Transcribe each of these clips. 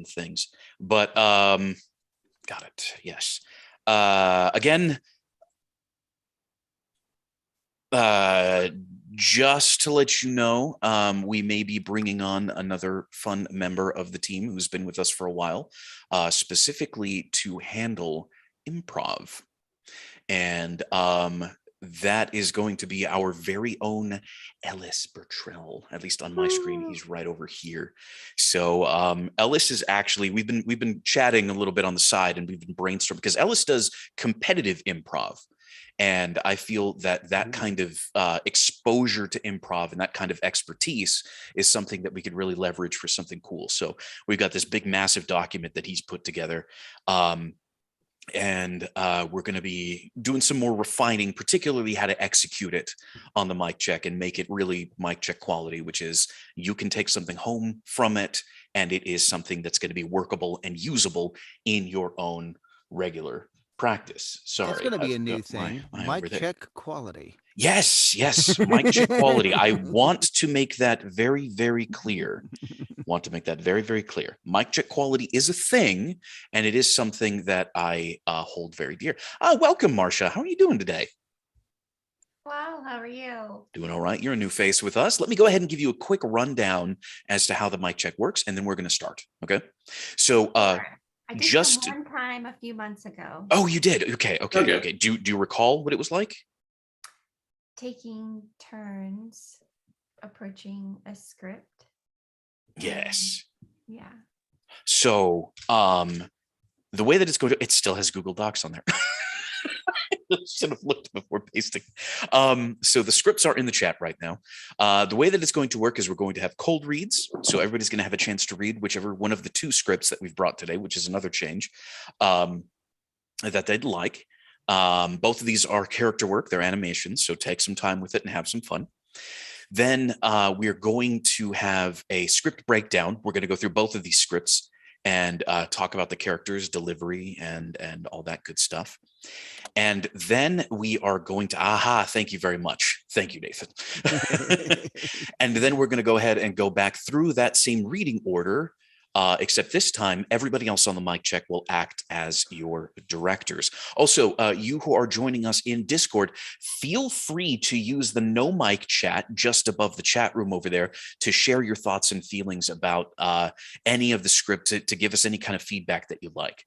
things. But got it. Yes. Again, just to let you know, we may be bringing on another fun member of the team who's been with us for a while, specifically to handle improv. And that is going to be our very own Ellis Bertrell. At least on my screen, he's right over here. So Ellis is actually, we've been chatting a little bit on the side, and we've been brainstorming because Ellis does competitive improv. And I feel that that kind of exposure to improv and that kind of expertise is something that we could really leverage for something cool. So we've got this big, massive document that he's put together. And we're going to be doing some more refining, particularly how to execute it on the mic check and make it really mic check quality, which is you can take something home from it, and it is something that's going to be workable and usable in your own regular practice. Sorry, it's going to be a new thing. Mic check quality. Yes, mic check quality. I want to make that very, very clear. Very clear. Mic check quality is a thing, and it is something that I hold very dear. Welcome, Marcia. How are you doing today? Well, how are you? Doing all right. You're a new face with us. Let me go ahead and give you a quick rundown as to how the mic check works, and then we're going to start. Okay. So, I did just one time a few months ago. Oh, you did? Okay. Do you recall what it was like? Taking turns approaching a script. Yes. Yeah. So, the way that it's going to, it still has Google Docs on there. Should have looked before pasting. So the scripts are in the chat right now. The way that it's going to work is we're going to have cold reads. So everybody's going to have a chance to read whichever one of the two scripts that we've brought today, which is another change that they'd like. Both of these are character work. They're animations. So take some time with it and have some fun. Then we're going to have a script breakdown. We're going to go through both of these scripts and talk about the characters, delivery, and all that good stuff. And then we are going to, thank you very much. Thank you, Nathan. And then we're going to go ahead and go back through that same reading order, except this time, everybody else on the mic check will act as your directors. Also, you who are joining us in Discord, feel free to use the no mic chat just above the chat room over there to share your thoughts and feelings about any of the script, to give us any kind of feedback that you like.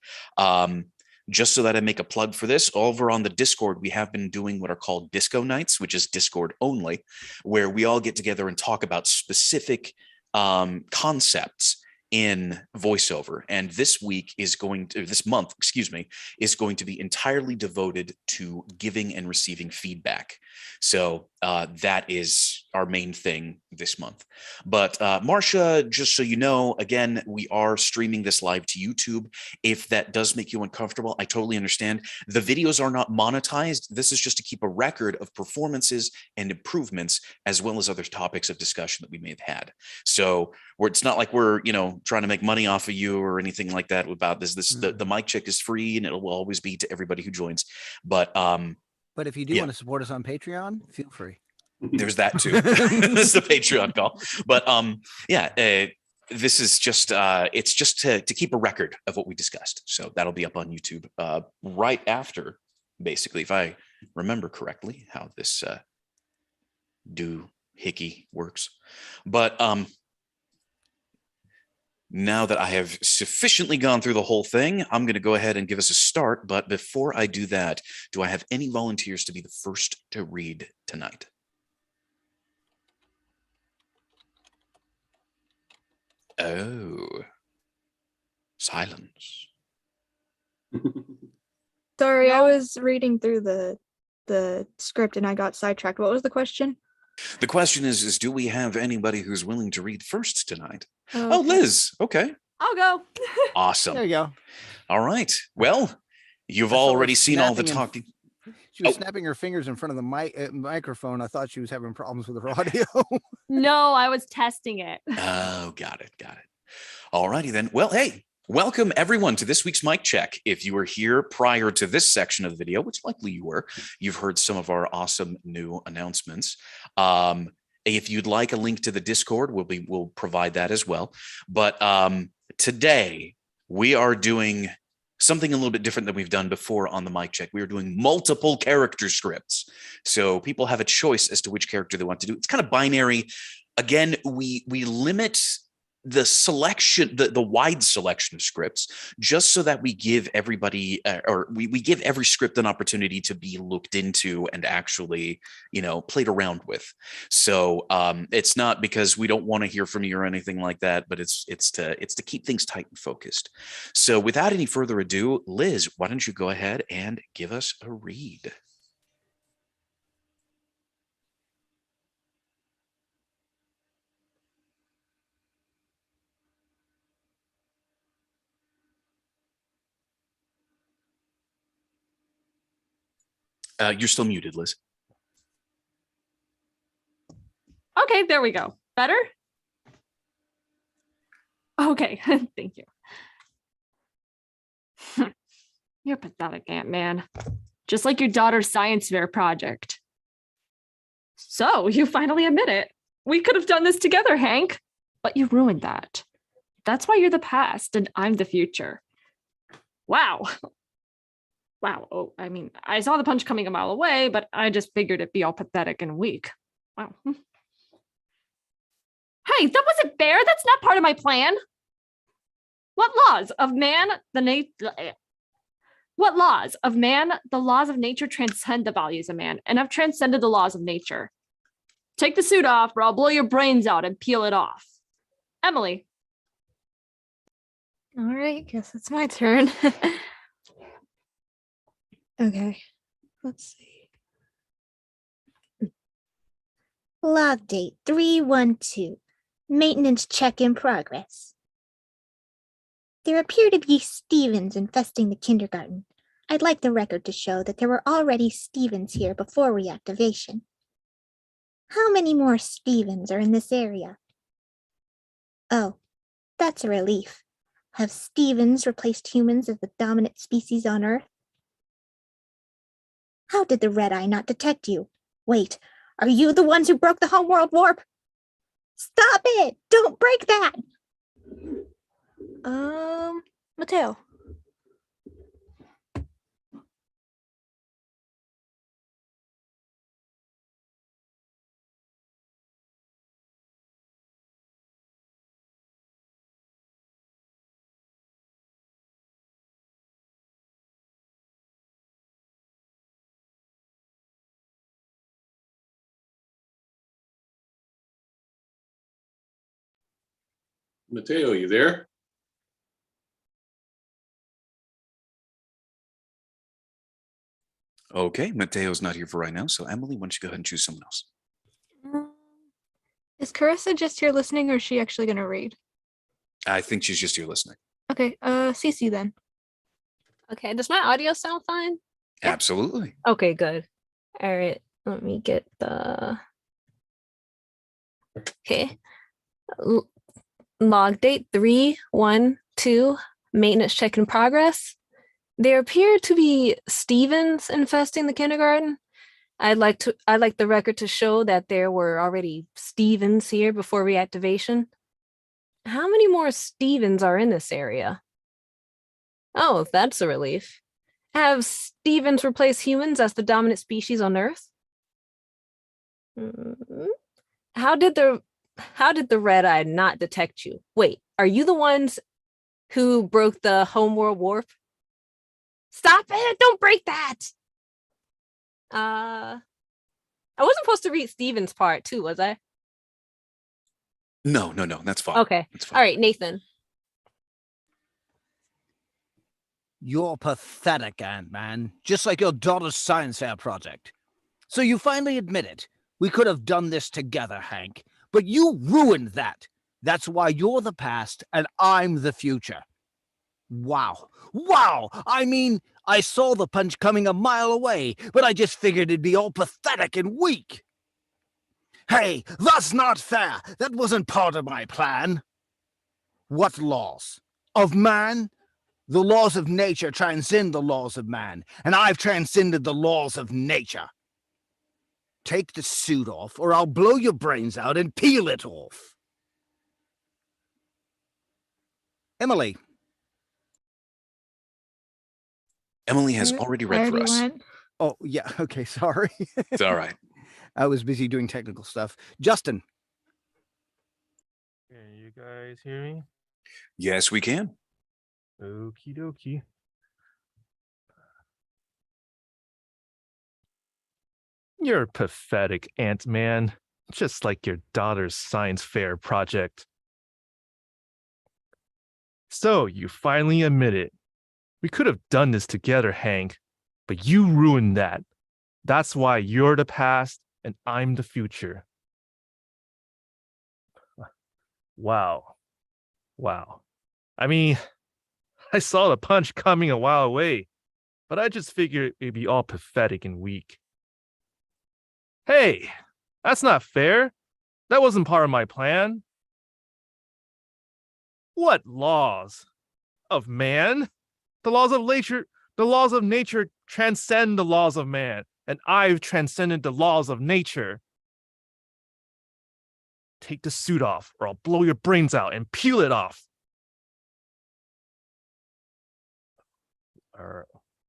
Just so that I make a plug for this, over on the Discord, we have been doing what are called disco nights, which is Discord only, where we all get together and talk about specific concepts in voiceover. And this month, is going to be entirely devoted to giving and receiving feedback. So that is our main thing this month. But Marcia, just so you know, again, we are streaming this live to YouTube. If that does make you uncomfortable, I totally understand. The videos are not monetized. This is just to keep a record of performances and improvements, as well as other topics of discussion that we may have had. So it's not like we're, trying to make money off of you or anything like that about this. The mic check is free, and it will always be to everybody who joins. But if you do want to support us on Patreon, feel free. There's that too. This is the Patreon call. But this is just it's just to keep a record of what we discussed. So that'll be up on YouTube right after, basically, if I remember correctly, how this doohickey works. But now that I have sufficiently gone through the whole thing, I'm going to go ahead and give us a start. But before I do that, do I have any volunteers to be the first to read tonight? Oh, silence. Sorry, I was reading through the script and I got sidetracked. What was the question? The question is do we have anybody who's willing to read first tonight? Okay. Oh, Liz. Okay. I'll go. Awesome. There you go. All right. Well, you've already seen all the talking. She was snapping her fingers in front of the microphone. I thought she was having problems with her audio. No, I was testing it. Oh, got it. All righty then. Well, hey, welcome everyone to this week's mic check. If you were here prior to this section of the video, which likely you were, you've heard some of our awesome new announcements. If you'd like a link to the Discord, we'll provide that as well. But today we are doing something a little bit different than we've done before on the mic check. We are doing multiple character scripts. So people have a choice as to which character they want to do. It's kind of binary. Again, we limit the selection, the wide selection of scripts, just so that we give everybody we give every script an opportunity to be looked into and actually, played around with. So it's not because we don't want to hear from you or anything like that, but it's to keep things tight and focused. So without any further ado, Liz, why don't you go ahead and give us a read? You're still muted, Liz. Okay, there we go. Better? Okay, thank you. You're pathetic, Ant-Man. Just like your daughter's science fair project. So, you finally admit it. We could have done this together, Hank. But you ruined that. That's why you're the past and I'm the future. Wow. Wow. Oh, I mean, I saw the punch coming a mile away, but I just figured it'd be all pathetic and weak. Wow. Hey, that wasn't fair. That's not part of my plan. What laws of man, the laws of nature transcend the values of man, and have transcended the laws of nature. Take the suit off, or I'll blow your brains out and peel it off. Emily. All right, guess it's my turn. Okay, let's see. Log date 312. Maintenance check in progress. There appear to be Stevens infesting the kindergarten. I'd like the record to show that there were already Stevens here before reactivation. How many more Stevens are in this area? Oh, that's a relief. Have Stevens replaced humans as the dominant species on Earth? How did the Red Eye not detect you? Wait, are you the ones who broke the homeworld warp? Stop it! Don't break that! Mateo. Mateo, you there? Okay, Mateo's not here for right now. So Emily, why don't you go ahead and choose someone else? Is Carissa just here listening, or is she actually going to read? I think she's just here listening. Okay, Cece then. Okay, does my audio sound fine? Yeah. Absolutely. Okay, good. All right, let me get the... Okay. Log date 312, maintenance check in progress. There appear to be Stevens infesting the kindergarten. I'd like the record to show that there were already Stevens here before reactivation. How many more Stevens are in this area? Oh, that's a relief. Have Stevens replaced humans as the dominant species on Earth? How did the Red Eye not detect you? Wait, are you the ones who broke the homeworld warp? Stop it! Don't break that! I wasn't supposed to read Steven's part too, was I? No, that's fine. Okay. That's fine. All right, Nathan. You're pathetic, Ant-Man, just like your daughter's science fair project. So you finally admit it. We could have done this together, Hank, but you ruined that. That's why you're the past and I'm the future. Wow. I mean, I saw the punch coming a mile away, but I just figured it'd be all pathetic and weak. Hey, that's not fair. That wasn't part of my plan. What laws? Of man? The laws of nature transcend the laws of man, and I've transcended the laws of nature. Take the suit off, or I'll blow your brains out and peel it off. Emily. Emily has already read for us. went. Oh, yeah. Okay. Sorry. It's all right. I was busy doing technical stuff. Justin. Can you guys hear me? Yes, we can. Okie dokie. You're pathetic, Ant-Man. Just like your daughter's science fair project. So, you finally admit it. We could have done this together, Hank, but you ruined that. That's why you're the past and I'm the future. Wow. Wow. I mean, I saw the punch coming a while away, but I just figured it'd be all pathetic and weak. Hey, that's not fair. That wasn't part of my plan. What laws? Of man? The laws of nature transcend the laws of man, and I've transcended the laws of nature. Take the suit off, or I'll blow your brains out and peel it off.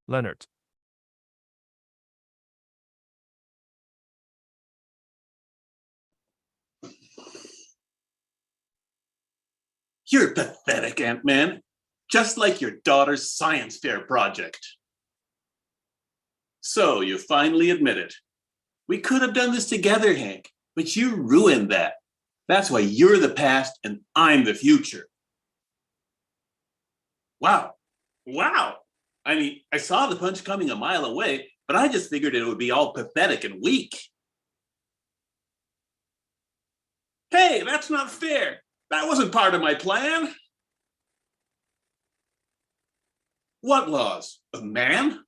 Leonard. You're pathetic, Ant-Man. Just like your daughter's science fair project. So you finally admit it. We could have done this together, Hank, but you ruined that. That's why you're the past and I'm the future. Wow. Wow. I mean, I saw the punch coming a mile away, but I just figured it would be all pathetic and weak. Hey, that's not fair. That wasn't part of my plan. What laws? Of man?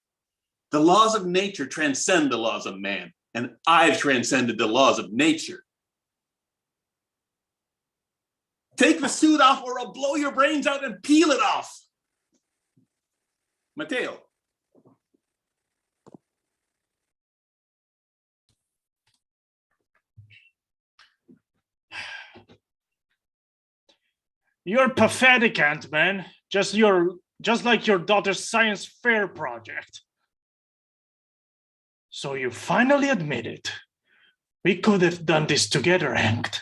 The laws of nature transcend the laws of man, and I've transcended the laws of nature. Take the suit off or I'll blow your brains out and peel it off. Mateo. You're pathetic, Ant-Man. Just like your daughter's science fair project. So you finally admit it. We could have done this together, Hank,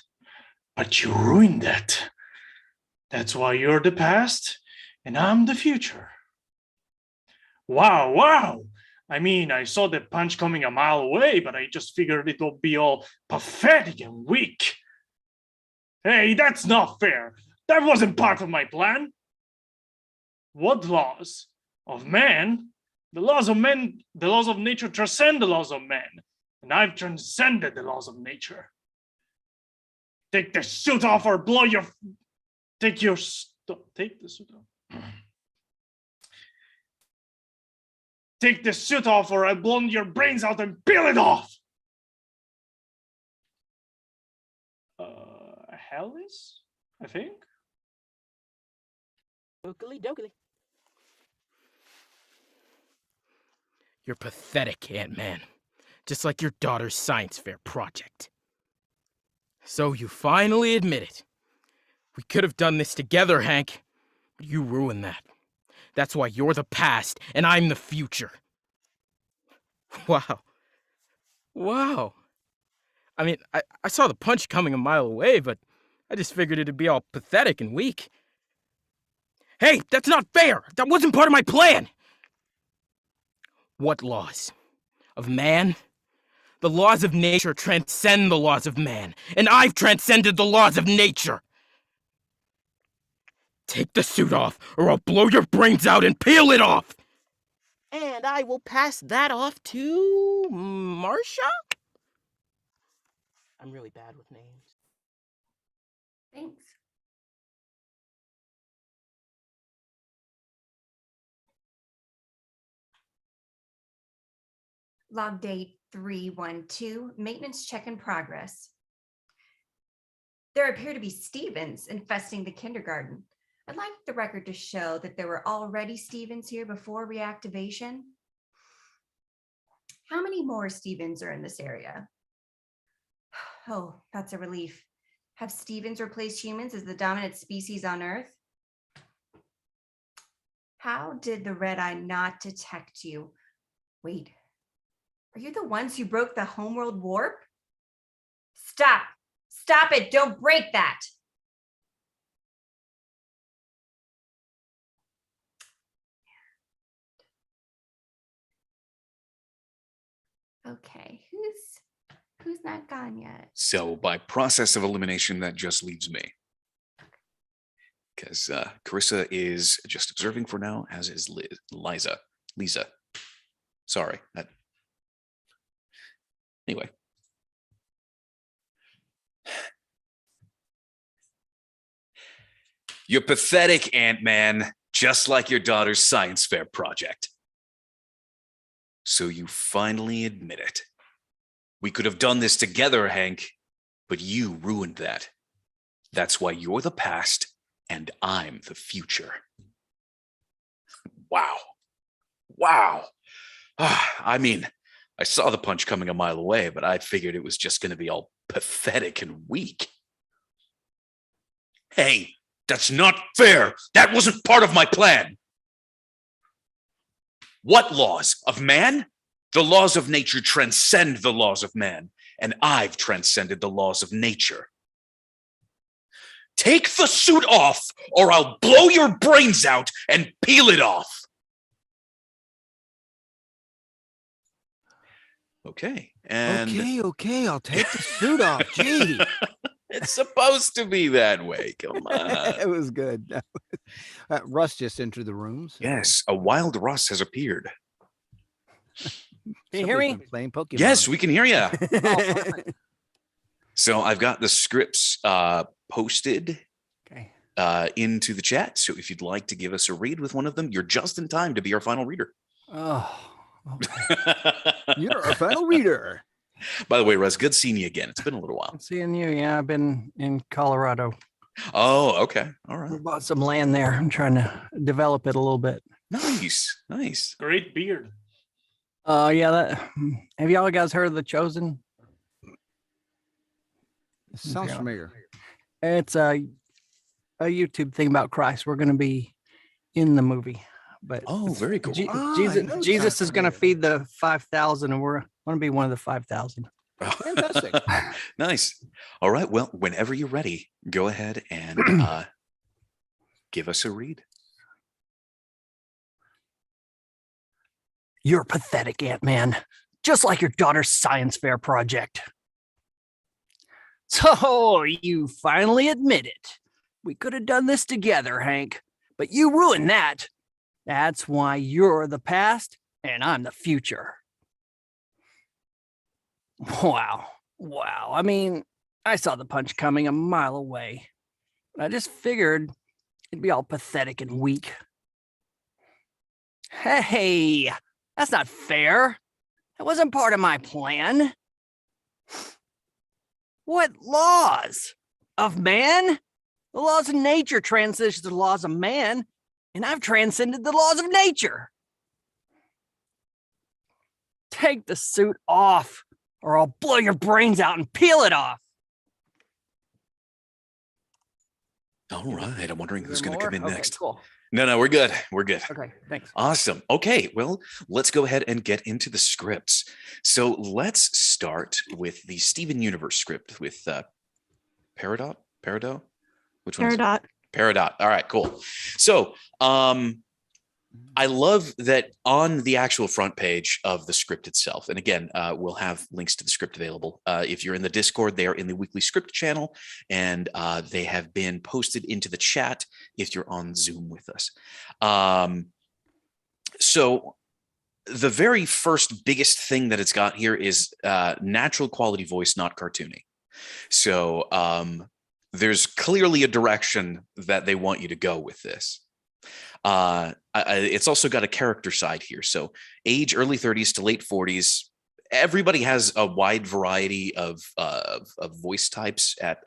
but you ruined that. That's why you're the past and I'm the future. Wow, wow. I mean, I saw the punch coming a mile away, but I just figured it would be all pathetic and weak. Hey, that's not fair. That wasn't part of my plan. What laws? Of man? The laws of nature transcend the laws of man, and I've transcended the laws of nature. Take the suit off or blow your... Take the suit off. Take the suit off or I'll blow your brains out and peel it off. Ellis, I think. Oakley dokley. You're pathetic, Ant-Man. Just like your daughter's science fair project. So you finally admit it. We could have done this together, Hank. But you ruined that. That's why you're the past and I'm the future. Wow. Wow. I mean, I saw the punch coming a mile away, but I just figured it'd be all pathetic and weak. Hey, that's not fair! That wasn't part of my plan! What laws? Of man? The laws of nature transcend the laws of man, and I've transcended the laws of nature! Take the suit off, or I'll blow your brains out and peel it off! And I will pass that off to Marsha? I'm really bad with names. Thanks. Log date 312, maintenance check in progress. There appear to be Stevens infesting the kindergarten. I'd like the record to show that there were already Stevens here before reactivation. How many more Stevens are in this area? Oh, that's a relief. Have Stevens replaced humans as the dominant species on Earth? How did the red eye not detect you? Wait, are you the ones who broke the homeworld warp? Stop! Stop it! Don't break that! Okay, who's not gone yet? So by process of elimination, that just leaves me. Because Carissa is just observing for now, as is Lisa. Sorry. Anyway. You're pathetic, Ant-Man, just like your daughter's science fair project. So you finally admit it. We could have done this together, Hank, but you ruined that. That's why you're the past and I'm the future. Wow. I mean, I saw the punch coming a mile away, but I figured it was just going to be all pathetic and weak. Hey, that's not fair. That wasn't part of my plan. What laws of man? The laws of nature transcend the laws of man, and I've transcended the laws of nature. Take the suit off, or I'll blow your brains out and peel it off. Okay, and Okay, I'll take the suit off. Gee. it's supposed to be that way. Come on. It was good. Russ just entered the room. So. Yes, a wild Russ has appeared. Can you hear me? Playing Pokemon. Yes, we can hear you. Oh, So I've got the scripts posted into the chat. So if you'd like to give us a read with one of them, you're just in time to be our final reader. Oh, okay. You're our final reader. By the way, Russ, good seeing you again. It's been a little while. Seeing you, yeah. I've been in Colorado. Oh, okay. All We right. bought some land there. I'm trying to develop it a little bit. Nice. Great beard. Yeah. Have y'all guys heard of The Chosen? It sounds Yeah. familiar. It's a YouTube thing about Christ. We're going to be in the movie, but Oh, very cool. I know Jesus is going to something. feed the 5,000, and we're going to be one of the 5,000. Fantastic. Nice. All right. Well, whenever you're ready, go ahead and give us a read. You're pathetic, Ant-Man, just like your daughter's science fair project. So you finally admit it. We could have done this together, Hank, but you ruined that. That's why you're the past and I'm the future. Wow. I mean, I saw the punch coming a mile away. I just figured it'd be all pathetic and weak. Hey, that's not fair. That wasn't part of my plan. What laws? Of man? The laws of nature transcend the laws of man, and I've transcended the laws of nature. Take the suit off, or I'll blow your brains out and peel it off. All right. I'm wondering who's Is there going to come in more? Okay, next. Cool. No, we're good. We're good. Okay, thanks. Awesome. Okay, well, let's go ahead and get into the scripts. So let's start with the Steven Universe script with Peridot? Which one? Peridot. Peridot. All right, cool. So I love that on the actual front page of the script itself, and again, we'll have links to the script available. If you're in the Discord, they are in the weekly script channel, and they have been posted into the chat if you're on Zoom with us. So the very first biggest thing that it's got here is natural quality voice, not cartoony. So there's clearly a direction that they want you to go with this. It's also got a character side here. So age early 30s to late 40s. Everybody has a wide variety of voice types at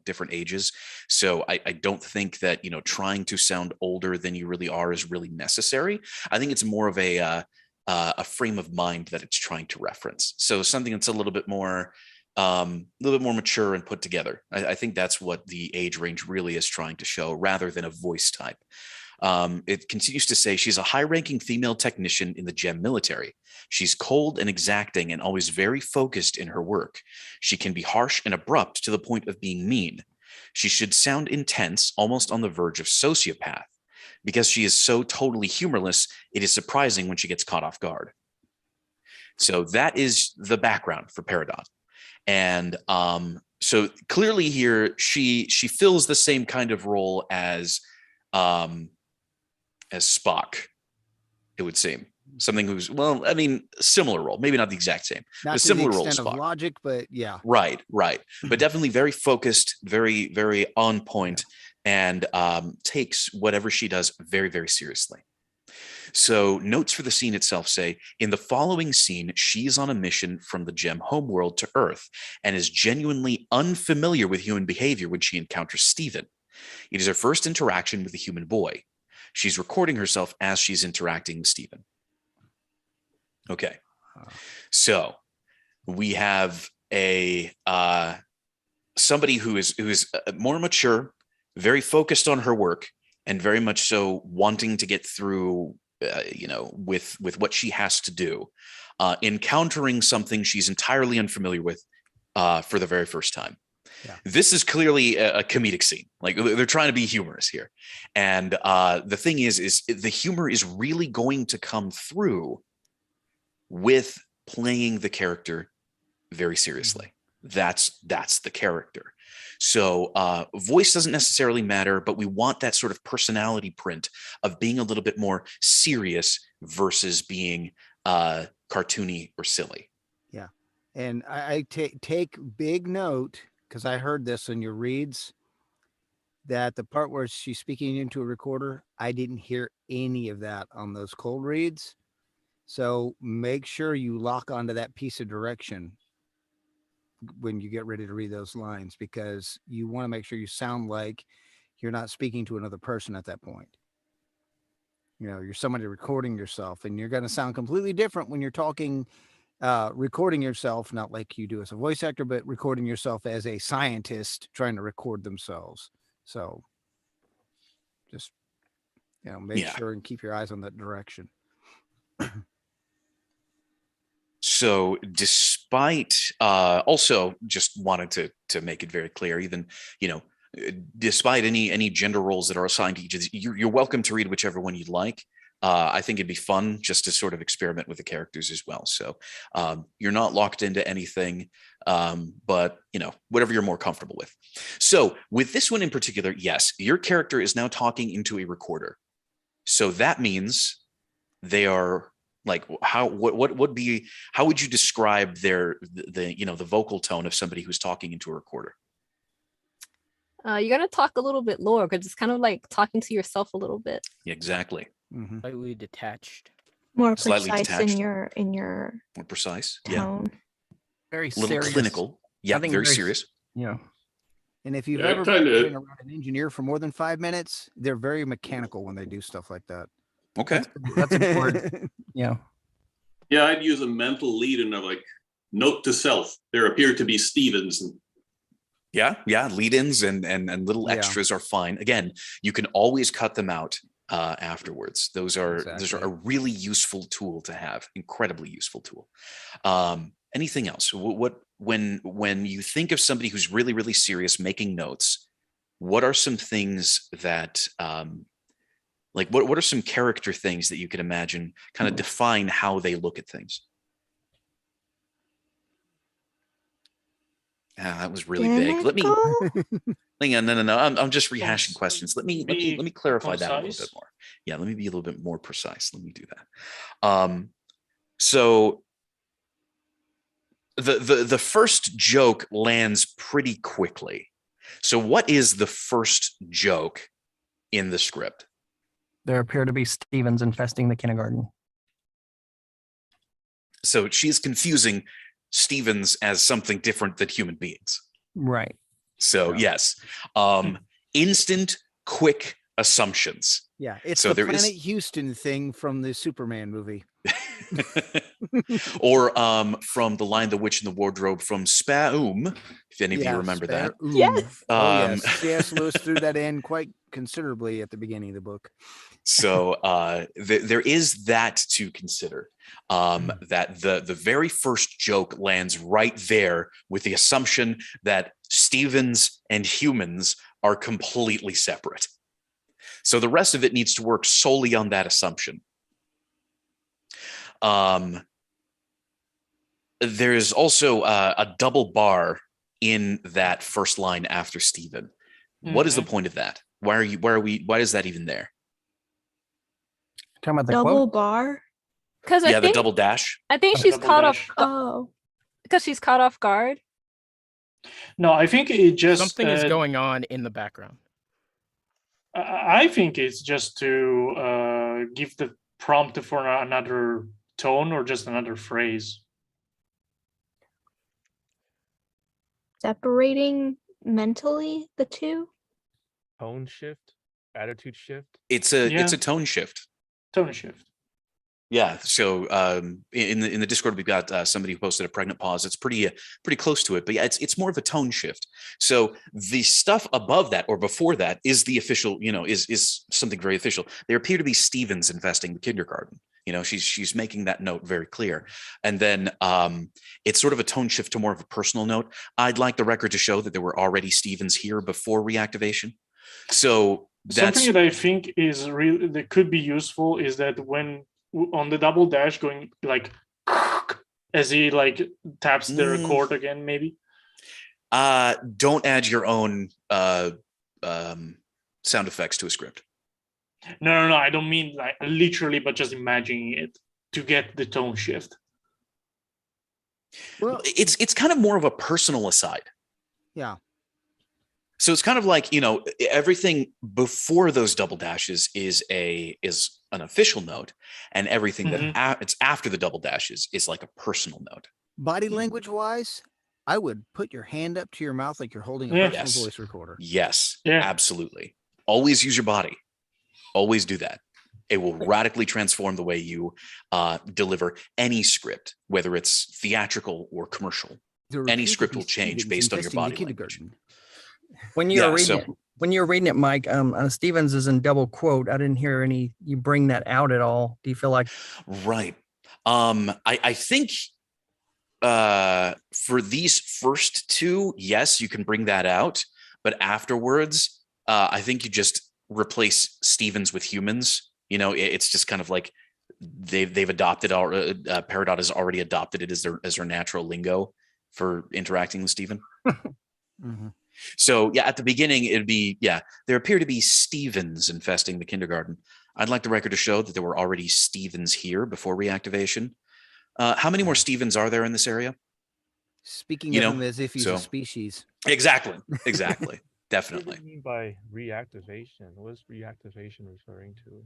different ages. So I don't think that trying to sound older than you really are is really necessary. I think it's more of a frame of mind that it's trying to reference. So something that's a little bit more mature and put together. I think that's what the age range really is trying to show, rather than a voice type. It continues to say she's a high-ranking female technician in the Gem military. She's cold and exacting and always very focused in her work. She can be harsh and abrupt to the point of being mean. She should sound intense, almost on the verge of sociopath. Because she is so totally humorless, it is surprising when she gets caught off guard. So that is the background for Peridot. And so clearly here, she fills the same kind of role as Spock, it would seem. Something who's, well, I mean, similar role, maybe not the exact same, Not but to similar the role as extent of Spock. logic, but yeah. Right. But definitely very focused, very, very on point, and takes whatever she does very, very seriously. So notes for the scene itself say, in the following scene, she's on a mission from the Gem homeworld to Earth and is genuinely unfamiliar with human behavior when she encounters Steven. It is her first interaction with a human boy. She's recording herself as she's interacting with Steven. Okay. So we have somebody who is more mature, very focused on her work, and very much so wanting to get through, with what she has to do, encountering something she's entirely unfamiliar with for the very first time. Yeah. This is clearly a comedic scene. Like, they're trying to be humorous here. And the thing is the humor is really going to come through with playing the character very seriously. That's the character. So voice doesn't necessarily matter, but we want that sort of personality print of being a little bit more serious versus being cartoony or silly. Yeah. And I take big note, because I heard this in your reads, that the part where she's speaking into a recorder, I didn't hear any of that on those cold reads. So make sure you lock onto that piece of direction when you get ready to read those lines, because you want to make sure you sound like you're not speaking to another person at that point. You're somebody recording yourself, and you're going to sound completely different when you're talking, recording yourself, not like you do as a voice actor, but recording yourself as a scientist trying to record themselves. So just, make sure and keep your eyes on that direction. So despite, also just wanted to make it very clear, even, despite any gender roles that are assigned to each of these, you're welcome to read whichever one you'd like. I think it'd be fun just to sort of experiment with the characters as well. So you're not locked into anything, but whatever you're more comfortable with. So with this one in particular, yes, your character is now talking into a recorder. So that means they are like, how would you describe the vocal tone of somebody who's talking into a recorder? You're gonna talk a little bit lower because it's kind of like talking to yourself a little bit. Exactly. Mm-hmm. Slightly detached. More Slightly precise detached. in your More precise. tone. Very A little serious. clinical. Yeah, very serious. Yeah. And if you've Yeah, ever kinda. been around an engineer for more than 5 minutes, they're very mechanical when they do stuff like that. Okay. That's important. Yeah. Yeah, I'd use a mental lead and like, note to self, there appear to be Stevens. Yeah. Lead-ins and little Yeah. extras are fine. Again, you can always cut them out afterwards. Those are a really useful tool to have. Incredibly useful tool. Anything else? What when you think of somebody who's really, really serious making notes, what are some things that what are some character things that you could imagine kind of define how they look at things? That was really vague. Let me hang on. No. I'm just rehashing questions. Let me clarify that a little bit more. Yeah, let me be a little bit more precise. Let me do that. So the first joke lands pretty quickly. So what is the first joke in the script? There appear to be Stevens infesting the kindergarten. So she's confusing Stevens as something different than human beings. Right. So yes, instant, quick assumptions. Yeah, it's So the there Planet is- Houston thing from the Superman movie. Or from The Lion, the Witch, and the Wardrobe from Spaum, if any of you remember that. Yes. Oh, Um, yes. C.S. Lewis threw that in quite considerably at the beginning of the book. So there is that to consider. That the very first joke lands right there with the assumption that Stevens and humans are completely separate. So the rest of it needs to work solely on that assumption. There's also a double bar in that first line after Steven. What is the point of that? Why is that even there? Talking about the Double quote? bar. Because Yeah, the double dash. I think she's Double caught dash. off. Oh, Because she's caught off guard. No, I think it just Something is going on in the background. I think it's just to give the prompt for another tone or just another phrase. separating mentally the two. Tone shift, attitude shift. It's a tone shift. Tone shift. Yeah. So in the Discord, we've got somebody who posted a pregnant pause. It's pretty close to it, but yeah, it's more of a tone shift. So the stuff above that or before that is the official, is something very official. There appear to be Stevens infesting the kindergarten. She's making that note very clear. And then it's sort of a tone shift to more of a personal note. I'd like the record to show that there were already Stevens here before reactivation. So that's something that I think is real that could be useful is that when on the double dash going like as he like taps the record again, maybe. Don't add your own sound effects to a script. No. I don't mean like literally, but just imagining it to get the tone shift. Well, it's kind of more of a personal aside. Yeah. So it's kind of like, everything before those double dashes is an official note, and everything that it's after the double dashes is like a personal note. Body language wise, I would put your hand up to your mouth like you're holding a personal voice recorder. Yes, absolutely. Always use your body. Always do that. It will radically transform the way you deliver any script, whether it's theatrical or commercial. Any script will change based on your body language. When you're reading it, Mike, Stevens is in double quote. I didn't hear you bring that out at all. Do you feel like? Right. I think for these first two, yes, you can bring that out. But afterwards, I think you just replace Stevens with humans. It's just kind of like they've adopted Peridot has already adopted it as their natural lingo for interacting with Steven. Mm-hmm. So yeah, at the beginning, it'd be, there appear to be Stevens infesting the kindergarten. I'd like the record to show that there were already Stevens here before reactivation. How many more Stevens are there in this area? Speaking of him as if he's a species. Exactly. Definitely. What do you mean by reactivation? What is reactivation referring to?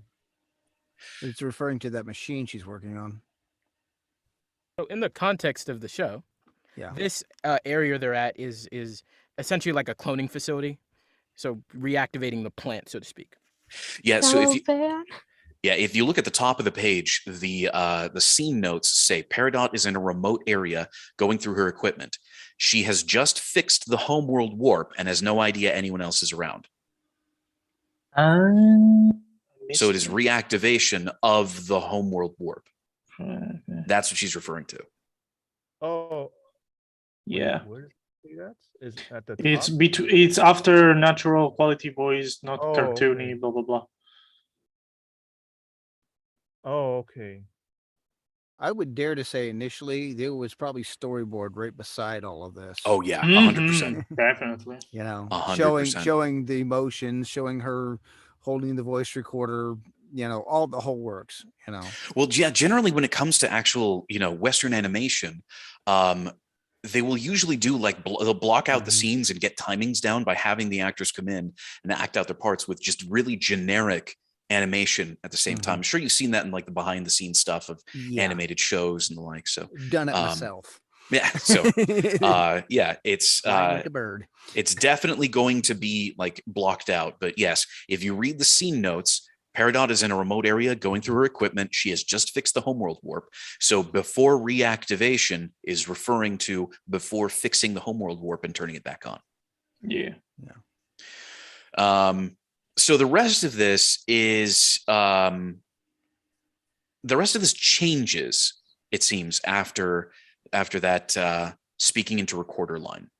It's referring to that machine she's working on. So in the context of the show, this area they're at is essentially like a cloning facility. So reactivating the plant, so to speak. Yeah. So if you look at the top of the page, the scene notes say Peridot is in a remote area going through her equipment. She has just fixed the homeworld warp and has no idea anyone else is around. So it is reactivation of the homeworld warp. That's what she's referring to. Oh, yeah. Is at the top? It's after natural quality voice, not cartoony. Okay. Blah blah blah. Oh, okay. I would dare to say initially there was probably storyboard right beside all of this. Oh yeah, 100%. Definitely. 100%. Showing the emotions, showing her holding the voice recorder, all the whole works, Well, yeah, generally when it comes to actual, Western animation, they will usually do they'll block out the scenes and get timings down by having the actors come in and act out their parts with just really generic animation at the same time. I'm sure you've seen that in like the behind the scenes stuff of animated shows and the like. So done it myself. Yeah. So it's like a bird. It's definitely going to be like blocked out. But yes, if you read the scene notes, Peridot is in a remote area going through her equipment. She has just fixed the homeworld warp. So before reactivation is referring to before fixing the homeworld warp and turning it back on. Yeah. So the rest of this is changes, it seems, after that speaking into recorder line.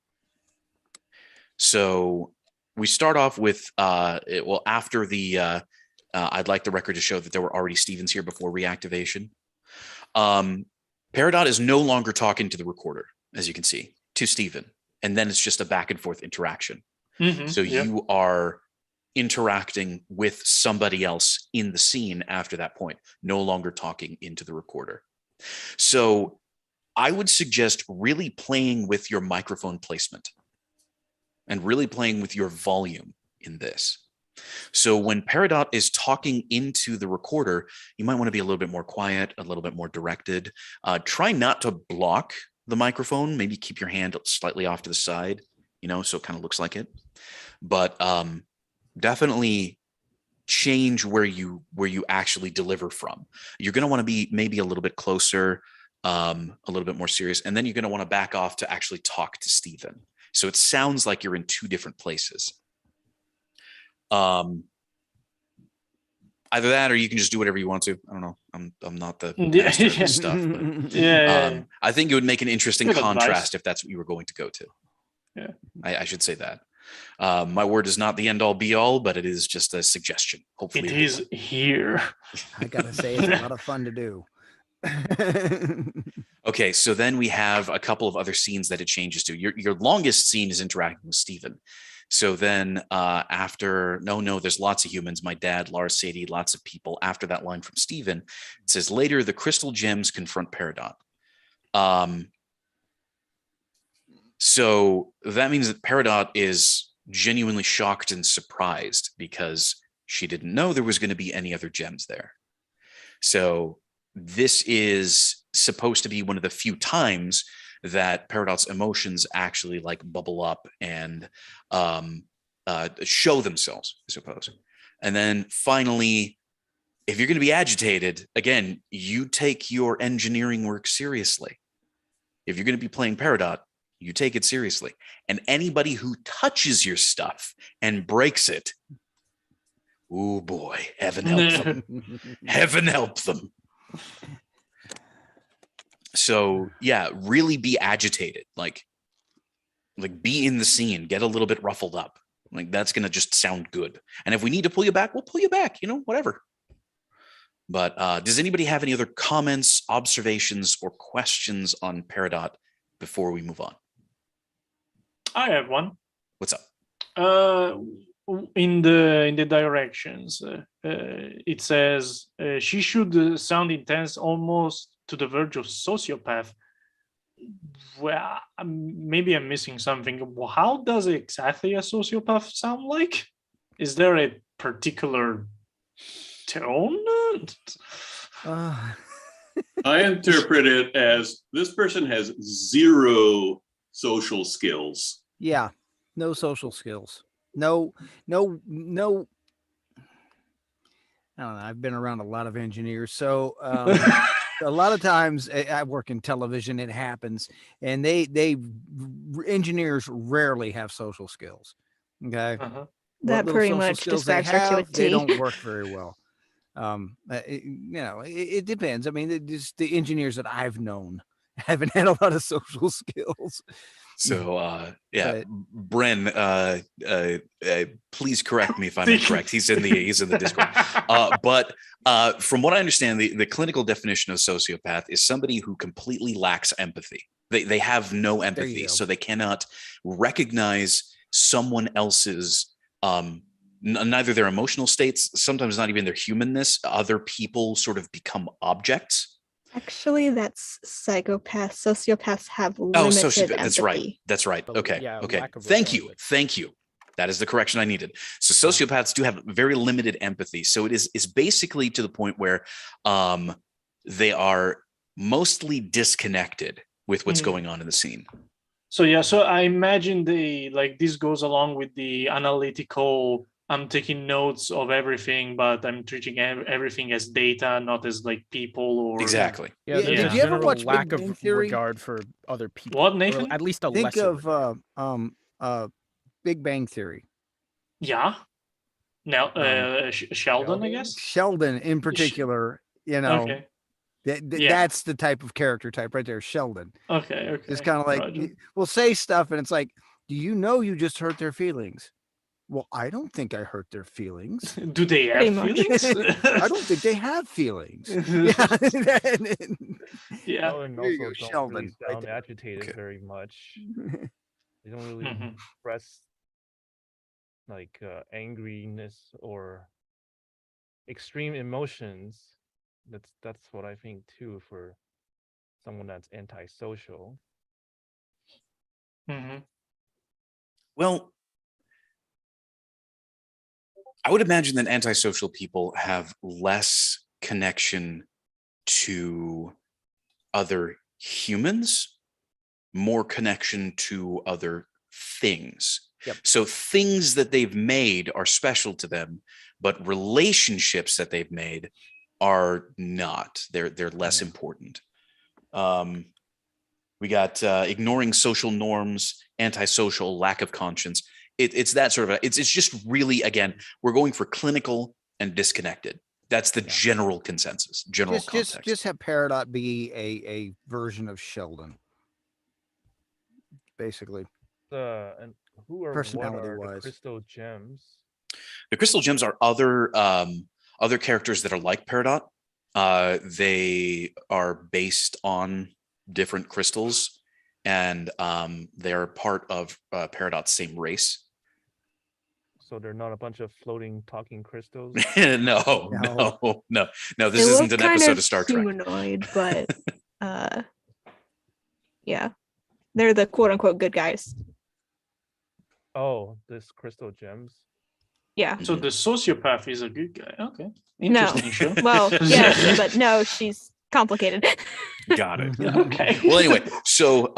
So we start off with after the I'd like the record to show that there were already Stevens here before reactivation. Peridot is no longer talking to the recorder, as you can see, to Steven. And then it's just a back and forth interaction. So you are interacting with somebody else in the scene after that point, no longer talking into the recorder. So I would suggest really playing with your microphone placement and really playing with your volume in this. So when Peridot is talking into the recorder, you might want to be a little bit more quiet, a little bit more directed. Try not to block the microphone. Maybe keep your hand slightly off to the side, so it kind of looks like it. But definitely change where you actually deliver from. You're going to want to be maybe a little bit closer, a little bit more serious, and then you're going to want to back off to actually talk to Steven. So it sounds like you're in two different places. Either that, or you can just do whatever you want to. I don't know. I'm not the master of this stuff, but I think it would make an interesting contrast if that's what you were going to go to. Yeah, I should say that. My word is not the end all be all, but it is just a suggestion. Hopefully, it is here. I gotta say, it's a lot of fun to do. Okay, so then we have a couple of other scenes that it changes to. Your longest scene is interacting with Steven. So then after, no, there's lots of humans, my dad, Lars, Sadie, lots of people. After that line from Steven, it says, later, the crystal gems confront Peridot. So that means that Peridot is genuinely shocked and surprised because she didn't know there was going to be any other gems there. So this is supposed to be one of the few times that Peridot's emotions actually like bubble up and show themselves, I suppose. And then finally, if you're going to be agitated, again, you take your engineering work seriously. If you're going to be playing Peridot, you take it seriously. And anybody who touches your stuff and breaks it, oh boy, heaven help them. Heaven help them. So yeah, really be agitated, like be in the scene, get a little bit ruffled up. Like that's going to just sound good. And if we need to pull you back, we'll pull you back, whatever. But does anybody have any other comments, observations, or questions on Peridot before we move on? I have one. What's up? In the directions, it says she should sound intense, almost to the verge of sociopath. Well, maybe I'm missing something. How does exactly a sociopath sound like? Is there a particular tone? I interpret it as this person has zero social skills. Yeah, no social skills. No. I don't know. I've been around a lot of engineers, so a lot of times I work in television. It happens, and engineers rarely have social skills. Okay, that pretty much describes her to a T. They don't work very well. It depends. I mean, the engineers that I've known haven't had a lot of social skills. So Bren, please correct me if I'm incorrect. He's in the Discord. But from what I understand, the clinical definition of sociopath is somebody who completely lacks empathy. They have no empathy, so they cannot recognize someone else's neither their emotional states, sometimes not even their humanness. Other people sort of become objects. Actually, that's psychopaths. Sociopaths have limited empathy. That's right. Okay. Okay. Thank you. That is the correction I needed. So sociopaths do have very limited empathy. So it is basically to the point where they are mostly disconnected with what's going on in the scene. So I imagine this goes along with the analytical. I'm taking notes of everything, but I'm treating everything as data, not as people or exactly. Yeah, did you ever watch lack Big Bang of Theory? regard for other people? What, Nathan? Or at least a Think lesser of Big Bang Theory. Yeah. Now, Sheldon, I guess. Sheldon in particular, you know, Okay. that's the type of character type right there, Sheldon. Okay. Okay. It's kind of like Roger. we'll say stuff and it's like, do you know you just hurt their feelings? Well, I don't think I hurt their feelings. Do they have Pretty much. feelings? I don't think they have feelings. Yeah. Sheldon There you also go, don't Sheldon, really right sound there. agitated Okay. very much. They don't really Mhm. express like angriness or extreme emotions. That's what I think too for someone that's antisocial. Mhm. Well, I would imagine that antisocial people have less connection to other humans, more connection to other things. Yep. So things that they've made are special to them, but relationships that they've made are not. They're less important. We got ignoring social norms, antisocial, lack of conscience. It's that sort of it's just really, again, we're going for clinical and disconnected. That's the general consensus, general context. Just have Peridot be a version of Sheldon, basically. And who or what are the Personality-wise. crystal gems? The crystal gems are other characters that are like Peridot. They are based on different crystals, and they are part of Peridot's same race. So they're not a bunch of floating talking crystals. No. This They isn't look an kind episode of Star Trek. humanoid, but yeah, they're the quote unquote good guys. Oh, this crystal gems. Yeah. So the sociopath is a good guy. Okay. No. Interesting show. Well, yes, but no, she's complicated. Got it. Yeah, okay. Well, anyway, so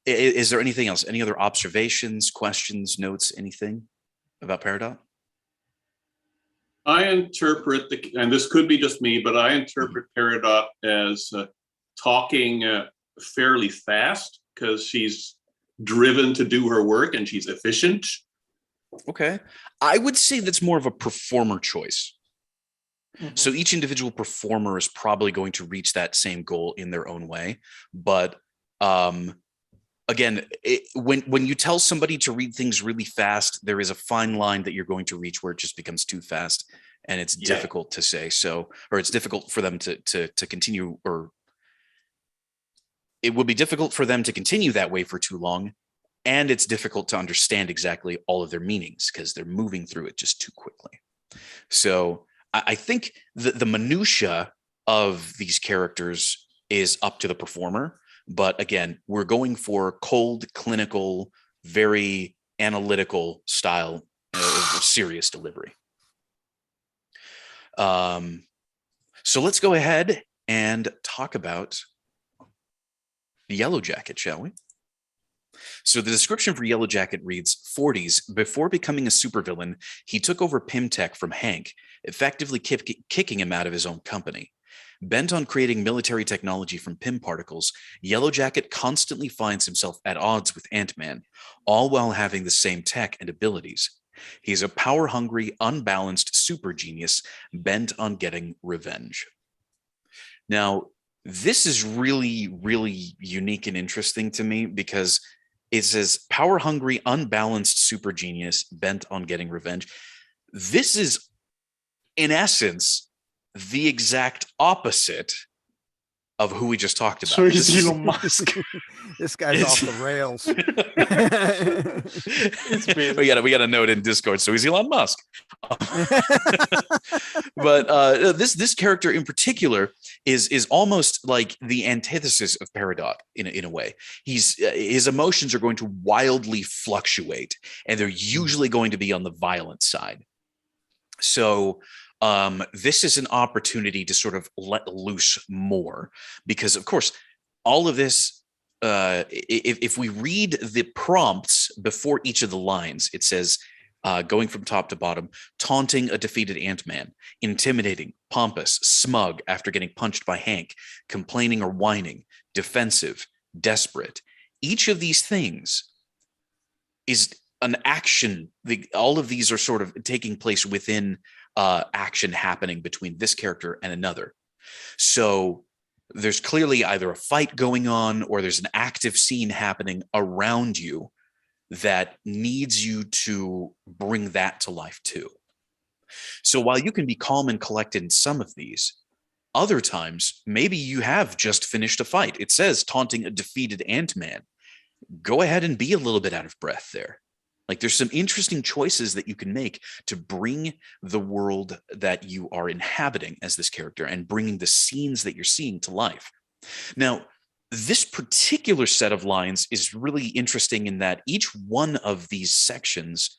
is there anything else? Any other observations, questions, notes, anything about Peridot? I interpret and this could be just me, but I interpret Peridot as talking fairly fast because she's driven to do her work and she's efficient. Okay. I would say that's more of a performer choice. So each individual performer is probably going to reach that same goal in their own way. But again, when you tell somebody to read things really fast, there is a fine line that you're going to reach where it just becomes too fast, and it's difficult to say so, or it's difficult for them to continue, or it will be difficult for them to continue that way for too long, and it's difficult to understand exactly all of their meanings because they're moving through it just too quickly. So I think the minutia of these characters is up to the performer. But again, we're going for cold, clinical, very analytical style of serious delivery. So let's go ahead and talk about the Yellow Jacket, shall we? So the description for Yellow Jacket reads, 40s, before becoming a supervillain, he took over Pimtech from Hank, effectively kicking him out of his own company. Bent on creating military technology from Pym particles, Yellow Jacket constantly finds himself at odds with Ant-Man, all while having the same tech and abilities. He is a power-hungry, unbalanced super genius bent on getting revenge. Now, this is really, really unique and interesting to me because it says power-hungry, unbalanced super genius bent on getting revenge. This is, in essence, the exact opposite of who we just talked about. So he's Elon Musk. This guy's off the rails. we got a note in Discord. So he's Elon Musk. But this character in particular is almost like the antithesis of Peridot in a way. His emotions are going to wildly fluctuate, and they're usually going to be on the violent side. So this is an opportunity to sort of let loose more, because of course, all of this, if we read the prompts before each of the lines, it says, going from top to bottom, taunting a defeated Ant-Man, intimidating, pompous, smug after getting punched by Hank, complaining or whining, defensive, desperate. Each of these things is an action. All of these are sort of taking place within action happening between this character and another. So there's clearly either a fight going on or there's an active scene happening around you that needs you to bring that to life too. So while you can be calm and collected in some of these, other times, maybe you have just finished a fight. It says taunting a defeated Ant-Man. Go ahead and be a little bit out of breath there. Like there's some interesting choices that you can make to bring the world that you are inhabiting as this character and bringing the scenes that you're seeing to life. Now, this particular set of lines is really interesting in that each one of these sections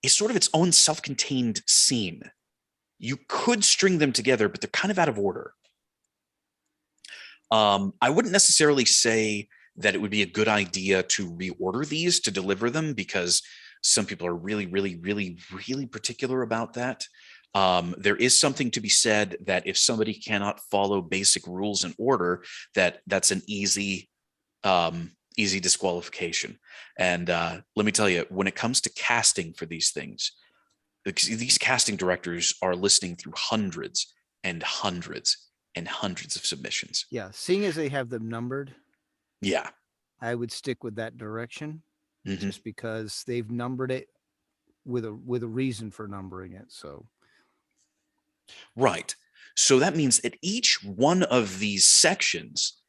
is sort of its own self-contained scene. You could string them together, but they're kind of out of order. I wouldn't necessarily say that it would be a good idea to reorder these to deliver them, because some people are really, really, really, really particular about that. There is something to be said that if somebody cannot follow basic rules and order, that's an easy disqualification. And let me tell you, when it comes to casting for these things, these casting directors are listening through hundreds and hundreds and hundreds of submissions. Yeah, seeing as they have them numbered, yeah, I would stick with that direction, Mhm. just because they've numbered it with a reason for numbering it. So Right. So that means that each one of these sections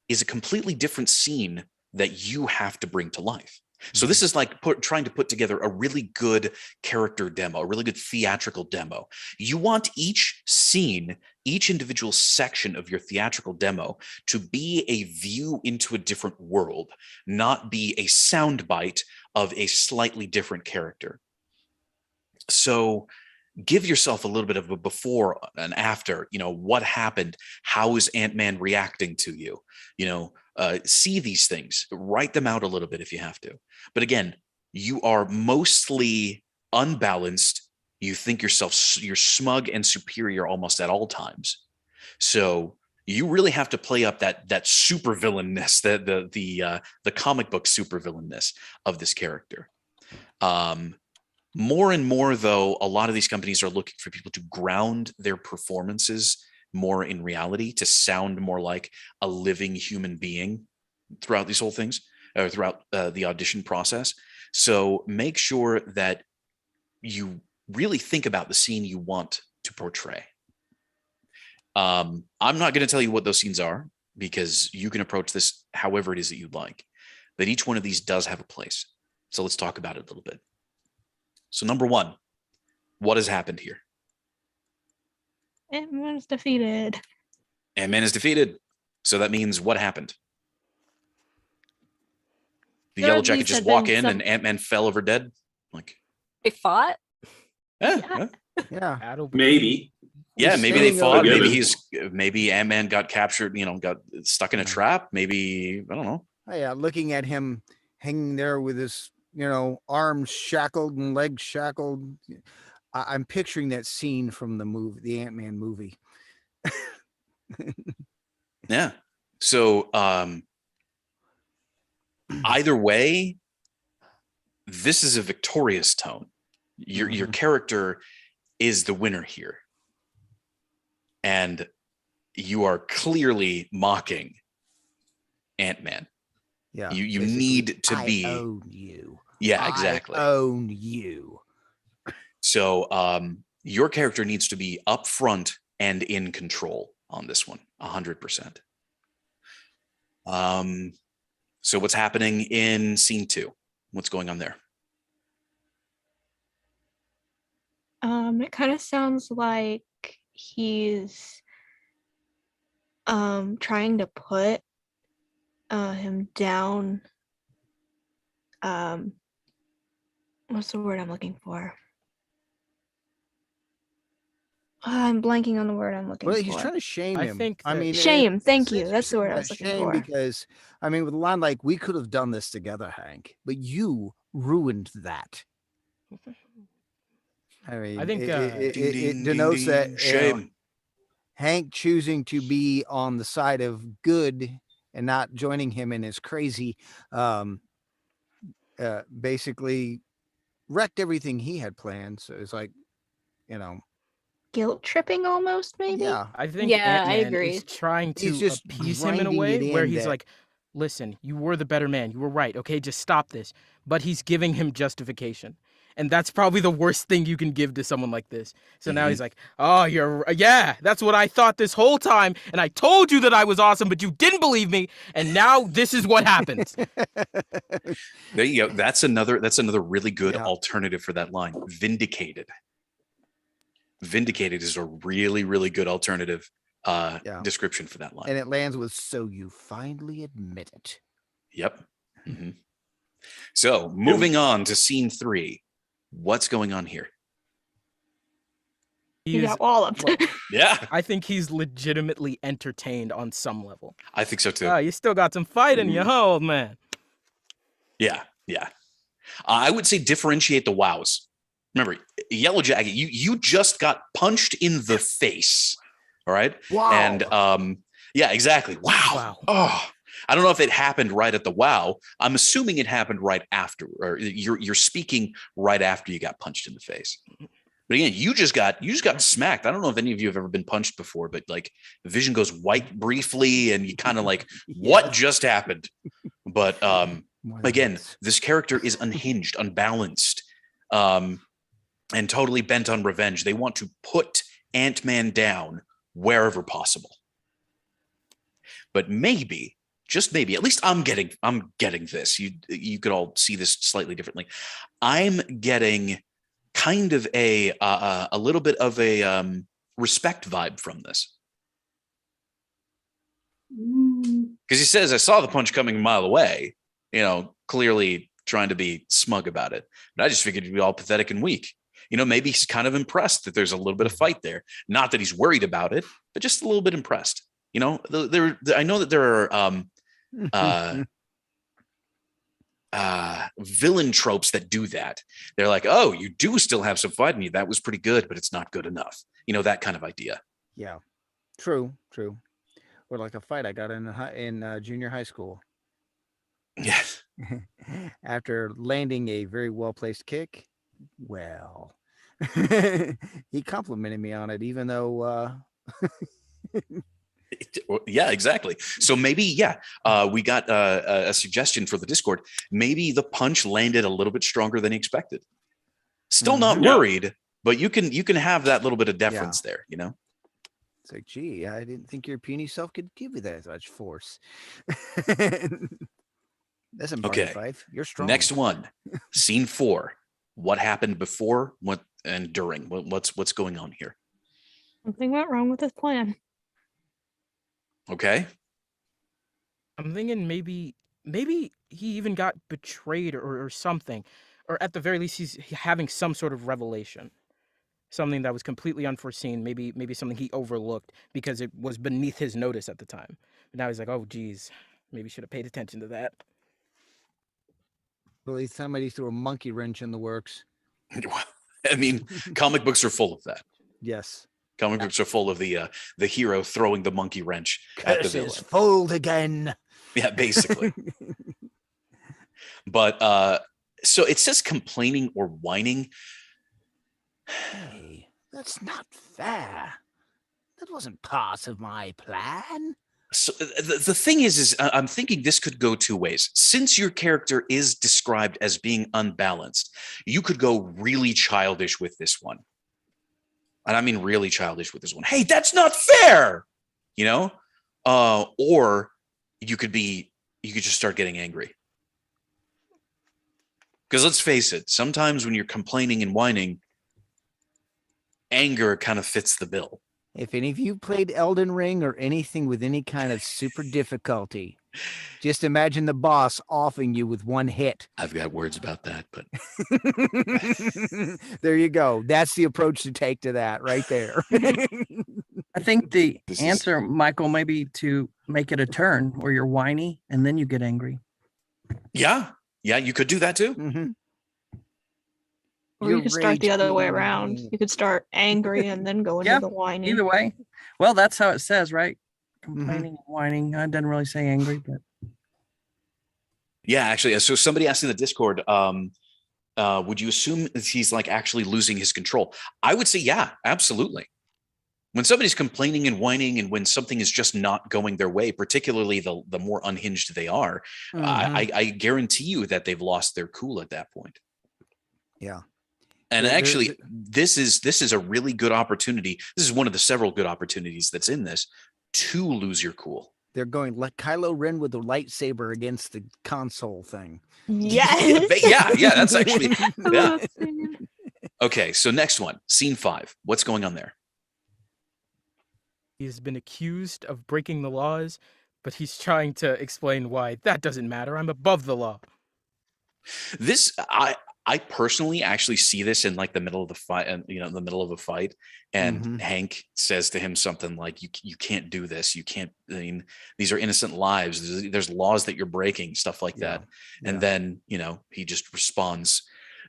is a completely different scene that you have to bring to life. So this is like trying to put together a really good character demo, a really good theatrical demo. You want each scene, each individual section of your theatrical demo to be a view into a different world, not be a soundbite of a slightly different character. So give yourself a little bit of a before and after. What happened? How is Ant-Man reacting to you? See these things, write them out a little bit if you have to. But again, you are mostly unbalanced. You think you're smug and superior almost at all times. So you really have to play up that supervillainness, the comic book supervillainness of this character. More and more, though, a lot of these companies are looking for people to ground their performances more in reality, to sound more like a living human being throughout these whole things, or throughout the audition process. So make sure that you really think about the scene you want to portray. I'm not going to tell you what those scenes are, because you can approach this however it is that you'd like. But each one of these does have a place. So let's talk about it a little bit. So number one, what has happened here? Ant-Man's defeated. Ant-Man is defeated. So that means what happened? The Yellow Jacket just walk in and Ant-Man fell over dead? Like, they fought? Yeah. Maybe. Yeah, maybe they fought. Maybe Ant-Man got captured, got stuck in a trap. Maybe, I don't know. Oh, yeah, looking at him hanging there with his, arms shackled and legs shackled. I'm picturing that scene from the Ant-Man movie. Yeah. So either way, this is a victorious tone. Your character is the winner here. And you are clearly mocking Ant-Man. Yeah. You need to be. I own you. Yeah, exactly. I own you. So your character needs to be upfront and in control on this one, 100%. So what's happening in scene 2? What's going on there? It kind of sounds like he's trying to put him down. What's the word I'm looking for? I'm blanking on the word I'm looking for. Well, he's trying to shame him. Shame. Thank you. That's the word I was looking for. Because, with a line like, "We could have done this together, Hank, but you ruined that." I think it denotes that shame. Hank choosing to be on the side of good and not joining him in his crazy basically wrecked everything he had planned. So it's like, you know, Guilt tripping almost, maybe? yeah, I think Yeah, I Ant-Man agree. is trying He's to just appease him in a grinding way it where in he's that- like, listen, you were the better man. You were right. Okay, just stop this. But he's giving him justification. And that's probably the worst thing you can give to someone like this. So now Mhm. he's like, oh, yeah, that's what I thought this whole time. And I told you that I was awesome, but you didn't believe me. And now this is what happens. There you go. That's another really good Yeah. alternative for that line. Vindicated. Vindicated is a really, really good alternative Yeah. description for that line. And it lands with, so you finally admit it. Yep. Mhm. So moving on to scene 3. What's going on here? He You is, got walloped. well, Yeah, I think he's legitimately entertained on some level. I think so too. Oh, you still got some fight in you, huh, old man? Yeah. I would say differentiate the wows. Remember, Yellow Jacket, you just got punched in the face. All right. Wow. And yeah, exactly. Wow. Wow. Oh, I don't know if it happened right at the wow. I'm assuming it happened right after, or you're speaking right after you got punched in the face. But again, you just got smacked. I don't know if any of you have ever been punched before, but like the vision goes white briefly and you kind of like, what just happened? But again, this character is unhinged, unbalanced, and totally bent on revenge. They want to put Ant-Man down wherever possible. But maybe, just maybe, at least I'm getting this. You could all see this slightly differently. I'm getting kind of a little bit of a respect vibe from this. Because he says, I saw the punch coming a mile away, clearly trying to be smug about it. But I just figured he'd be all pathetic and weak. Maybe he's kind of impressed that there's a little bit of fight there. Not that he's worried about it, but just a little bit impressed. I know that there are villain tropes that do that. They're like, oh, you do still have some fight in you. That was pretty good, but it's not good enough. That kind of idea. Yeah, true. Or like a fight I got in junior high school. Yes. After landing a very well-placed kick, well, he complimented me on it, even though yeah, exactly. So maybe, we got a suggestion for the Discord. Maybe the punch landed a little bit stronger than he expected. Still not worried, but you can have that little bit of deference there, It's like, gee, I didn't think your puny self could give you that much force. That's important, Okay. Fife. You're strong. Next one, scene 4. What happened before, what and during? What's going on here? Something went wrong with his plan. Okay. I'm thinking maybe he even got betrayed or something. Or at the very least, he's having some sort of revelation. Something that was completely unforeseen, maybe something he overlooked because it was beneath his notice at the time. But now he's like, oh, geez, maybe should have paid attention to that. Well, at least somebody threw a monkey wrench in the works. I mean, comic books are full of that. Yes. Comic books are full of the hero throwing the monkey wrench at the villain. Curses fold again. Yeah, basically. But so it says complaining or whining. Hey, that's not fair. That wasn't part of my plan. So the thing is I'm thinking this could go two ways. Since your character is described as being unbalanced, you could go really childish with this one. And I mean really childish with this one. Hey, that's not fair. Or you could just start getting angry. Because let's face it, sometimes when you're complaining and whining, anger kind of fits the bill. If any of you played Elden Ring or anything with any kind of super difficulty, just imagine the boss offing you with one hit. I've got words about that, but there you go. That's the approach to take to that right there. I think the answer, Michael, may be to make it a turn where you're whiny and then you get angry. Yeah, you could do that too. Mm-hmm. Or you could start the other way around. You could start angry and then go into the whining. Either way. Well, that's how it says, right? Complaining and whining. I didn't really say angry, but Yeah, actually. So somebody asked in the Discord, would you assume that he's like actually losing his control? I would say, yeah, absolutely. When somebody's complaining and whining, and when something is just not going their way, particularly the more unhinged they are, I guarantee you that they've lost their cool at that point. Yeah. And actually, this is a really good opportunity. This is one of the several good opportunities that's in this to lose your cool. They're going like Kylo Ren with the lightsaber against the console thing. Yes. yeah, that's actually yeah. Okay, so next one, scene 5. What's going on there? He has been accused of breaking the laws, but he's trying to explain why that doesn't matter. I'm above the law. This I personally actually see this in like the middle of the fight, and in the middle of a fight, and Hank says to him something like, "You can't do this. You can't. I mean, these are innocent lives. There's laws that you're breaking, stuff like that." And then he just responds.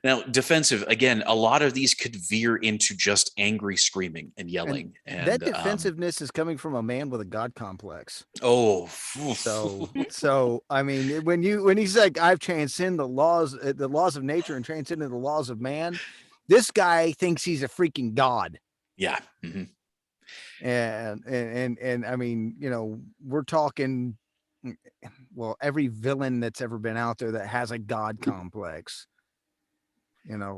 Now, defensive again. A lot of these could veer into just angry screaming and yelling. And that defensiveness is coming from a man with a god complex. Oh, so I mean, when he's like, "I've transcended the laws of nature and transcended the laws of man," this guy thinks he's a freaking god. Yeah. And I mean, we're talking. Well, every villain that's ever been out there that has a god complex.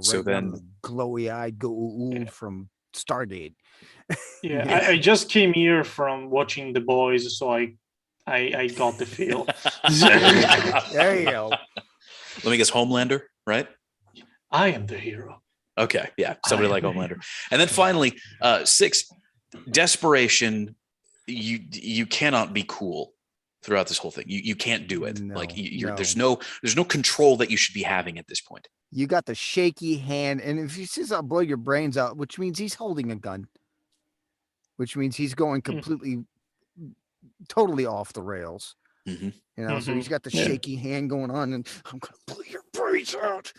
So then glowy-eyed Goa'uld from Stardate. Yeah, I just came here from watching The Boys, so I got the feel. There you go. Let me guess, Homelander, right? I am the hero. Okay, yeah, somebody like Homelander. And then finally, 6, desperation. You cannot be cool throughout this whole thing. You can't do it. There's no control that you should be having at this point. You got the shaky hand, and if he says, "I'll blow your brains out," which means he's holding a gun, which means he's going completely, totally off the rails. So he's got the shaky hand going on, and I'm gonna blow your brains out.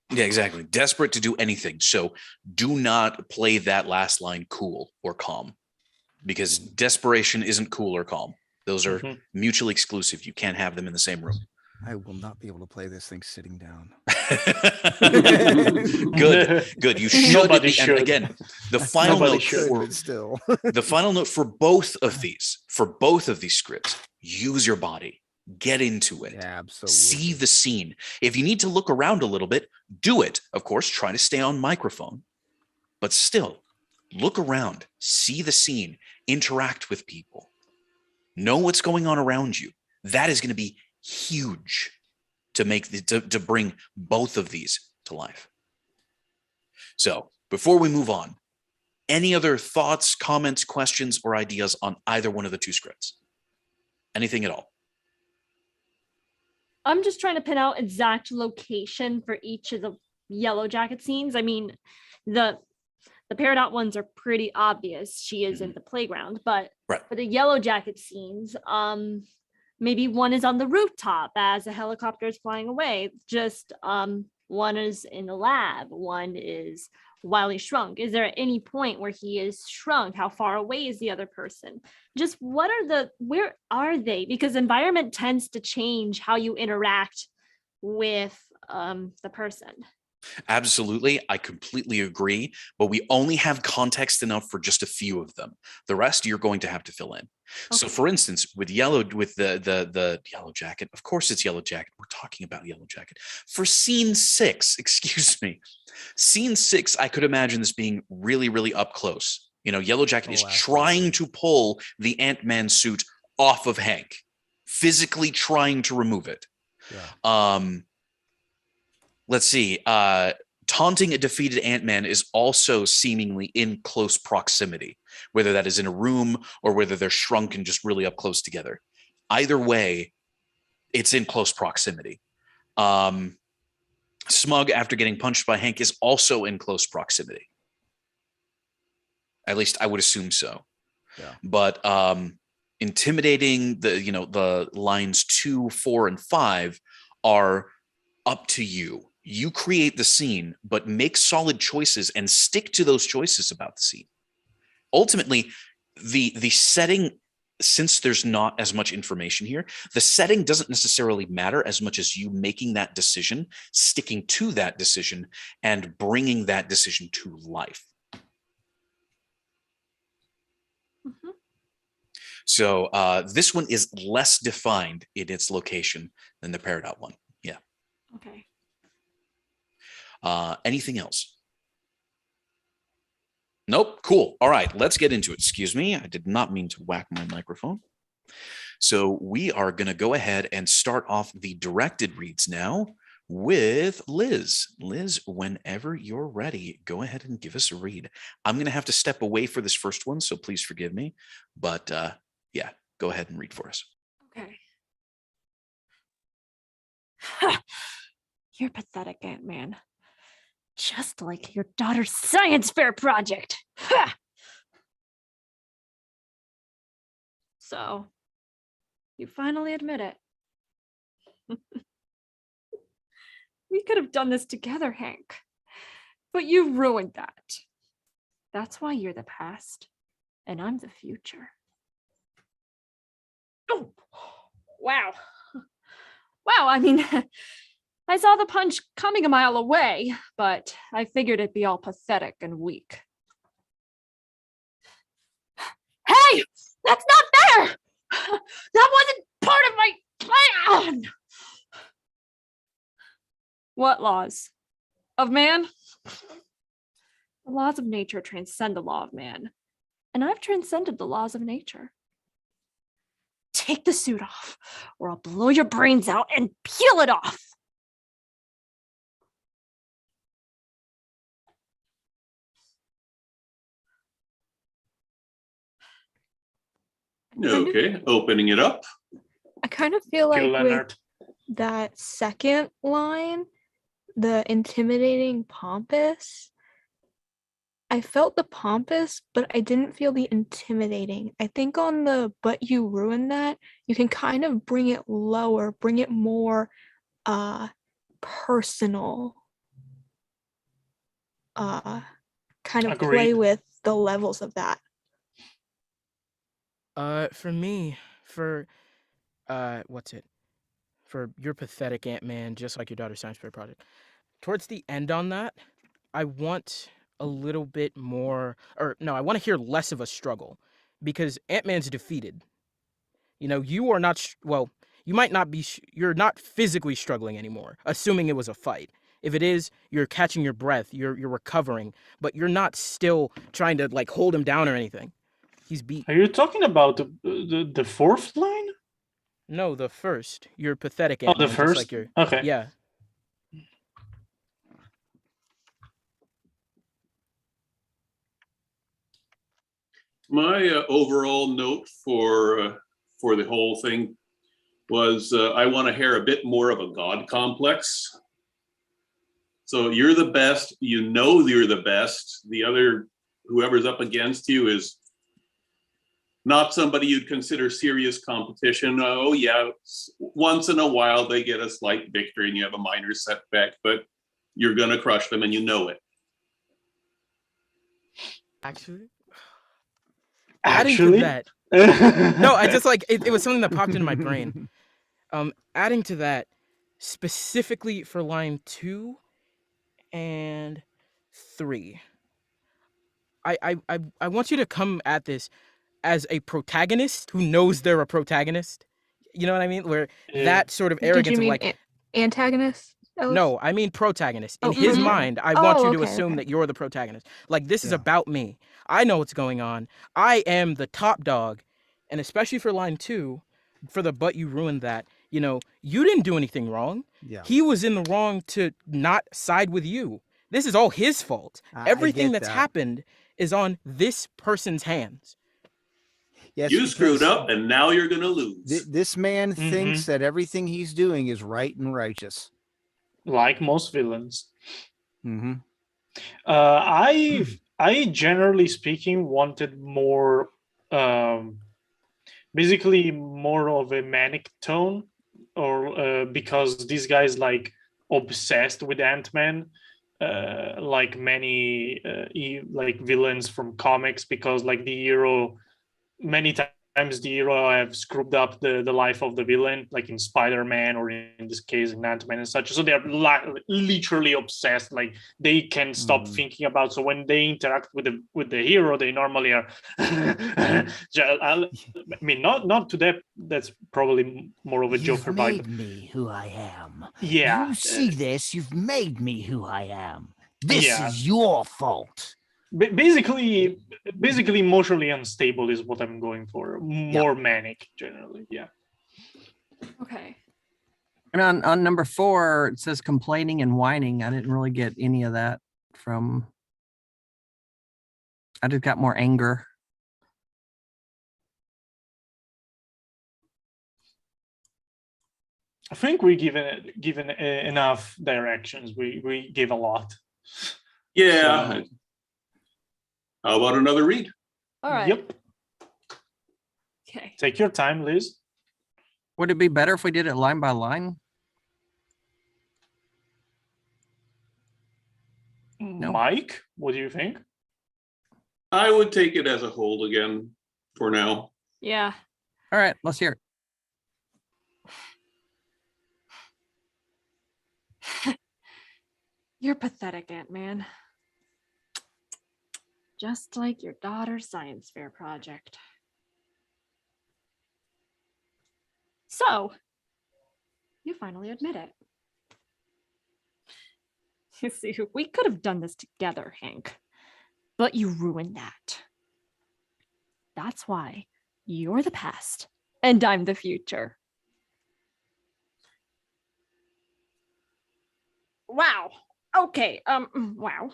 Yeah, exactly. Desperate to do anything. So do not play that last line cool or calm, because desperation isn't cool or calm. Those are mutually exclusive. You can't have them in the same room. I will not be able to play this thing sitting down. Good. You should. Nobody should. And again, the final note the final note for both of these scripts: use your body, get into it, absolutely. See the scene. If you need to look around a little bit, do it. Of course, try to stay on microphone, but still look around, see the scene, interact with people, know what's going on around you. That is going to be huge to bring both of these to life. So before we move on, any other thoughts, comments, questions, or ideas on either one of the 2 scripts? Anything at all? I'm just trying to pin out exact location for each of the Yellow Jacket scenes. I mean, the Peridot ones are pretty obvious. She is in the playground, but for the Yellow Jacket scenes, maybe one is on the rooftop as a helicopter is flying away. Just one is in the lab. One is while he's shrunk. Is there any point where he is shrunk? How far away is the other person? Just where are they? Because environment tends to change how you interact with the person. Absolutely. I completely agree, but we only have context enough for just a few of them. The rest you're going to have to fill in. Okay. So for instance, with the Yellow Jacket, of course it's Yellow Jacket. We're talking about Yellow Jacket. For scene 6, scene 6, I could imagine this being really, really up close. Yellow Jacket is trying to pull the Ant-Man suit off of Hank, physically trying to remove it. Yeah. Let's see. Taunting a defeated Ant-Man is also seemingly in close proximity, whether that is in a room or whether they're shrunk and just really up close together. Either way, it's in close proximity. Smug, after getting punched by Hank, is also in close proximity. At least I would assume so. Yeah. But intimidating, the lines 2, 4, and 5 are up to you. You create the scene, but make solid choices and stick to those choices about the scene. Ultimately, the setting since there's not as much information here, the setting doesn't necessarily matter as much as you making that decision, sticking to that decision, and bringing that decision to life. Mhm. So this one is less defined in its location than the Peridot one. Yeah. Okay. Anything else? Nope. Cool. All right, let's get into it. Excuse me. I did not mean to whack my microphone. So we are going to go ahead and start off the directed reads now with Liz. Liz, whenever you're ready, go ahead and give us a read. I'm going to have to step away for this first one, so please forgive me. But yeah, go ahead and read for us. Okay. You're pathetic, Ant-Man. Just like your daughter's science fair project. Ha! So, you finally admit it. We could have done this together, Hank. But you ruined that. That's why you're the past, and I'm the future. Oh, wow. Wow, I mean, I saw the punch coming a mile away, but I figured it'd be all pathetic and weak. Hey, that's not fair! That wasn't part of my plan! What laws? Of man? The laws of nature transcend the law of man, and I've transcended the laws of nature. Take the suit off, or I'll blow your brains out and peel it off. Okay, opening it up. I kind of feel Thank you, like with Leonard. that second line, the intimidating pompous, I felt the pompous, but I didn't feel the intimidating. I think on the "but you ruined that," you can kind of bring it lower, bring it more personal. Kind of play Agreed. with the levels of that. For me, for what's it? For your pathetic Ant-Man, just like your daughter's science fair project. Towards the end on that, I want a little bit more, or no, I want to hear less of a struggle, because Ant-Man's defeated. You know, you are not, well, you might not be, you're not physically struggling anymore, assuming it was a fight. If it is, you're catching your breath, you're recovering, but you're not still trying to like hold him down or anything. He's beat. Are you talking about the fourth line? No, the first. You're pathetic, Oh, the Ant-Man, just like first? you're, Okay. yeah. My overall note for the whole thing was I want to hear a bit more of a God complex. So you're the best, you know you're the best. The other, whoever's up against you is not somebody you'd consider serious competition. Oh yeah, once in a while they get a slight victory and you have a minor setback, but you're gonna crush them and you know it. Actually, Actually? adding to that, no, I just like it was something that popped into my brain. Adding to that, specifically for line 2 and 3, I want you to come at this as a protagonist who knows they're a protagonist. You know what I mean? Where that sort of Did you arrogance of mean like antagonist? Ellis? no, I mean protagonist. In Oh, his mhm. mind, I want Oh, you to okay, assume okay. that you're the protagonist. Like this is Yeah. about me. I know what's going on. I am the top dog. And especially for line 2, for the "but you ruined that," you know, you didn't do anything wrong. Yeah. He was in the wrong to not side with you. This is all his fault. I Everything get that's that. happened is on this person's hands. Yes, You screwed because up and now you're gonna lose. This man thinks that everything he's doing is right and righteous. Like most villains. Mm-hmm. I generally speaking wanted more, basically more of a manic tone, or because this guy's like obsessed with Ant-Man, like many like villains from comics, because like the hero many times the hero have screwed up the life of the villain, like in Spider-Man or in this case in Ant-Man and such. So they're literally obsessed. Like they can't stop thinking about. So when they interact with the hero, they normally are. I mean, not to that. That's probably more of a Joker vibe. You've made me who I am. Yeah. You see this? You've made me who I am. This Yeah. is your fault. Basically, emotionally unstable is what I'm going for. More manic, generally. Yeah. Okay. And on number 4, it says complaining and whining. I didn't really get any of that from. I just got more anger. I think we given enough directions. We gave a lot. Yeah. So, how about another read? All right. Yep. Okay. Take your time, Liz. Would it be better if we did it line by line? No. Mike, what do you think? I would take it as a whole again for now. Yeah. All right, let's hear it. You're pathetic, Ant-Man. Just like your daughter's science fair project. So, you finally admit it. You see, we could have done this together, Hank, but you ruined that. That's why you're the past and I'm the future. Wow. Okay, wow.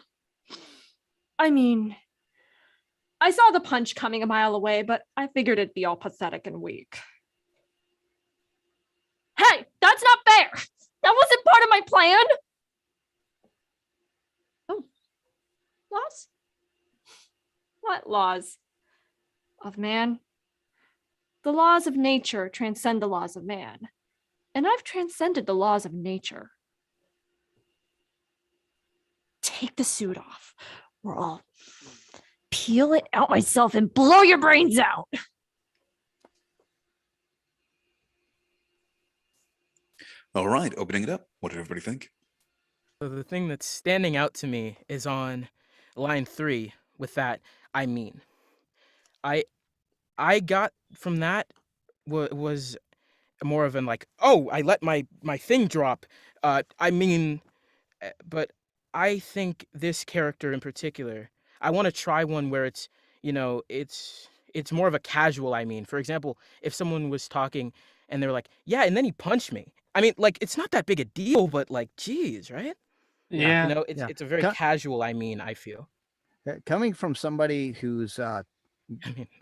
I mean, I saw the punch coming a mile away, but I figured it'd be all pathetic and weak. Hey, that's not fair! That wasn't part of my plan! Oh. Laws? What laws? Of man? The laws of nature transcend the laws of man. And I've transcended the laws of nature. Take the suit off, or I'll peel it out myself and blow your brains out. All right, opening it up. What did everybody think? So the thing that's standing out to me is on line 3 with that, I mean. I got from that was more of an like, oh, I let my thing drop. I mean, but I think this character in particular, I want to try one where it's, you know, it's more of a casual, I mean. For example, if someone was talking and they're like, yeah, and then he punched me. I mean, like, it's not that big a deal, but like, geez, right? Yeah. You know, it's a very casual, I mean, I feel. Coming from somebody who's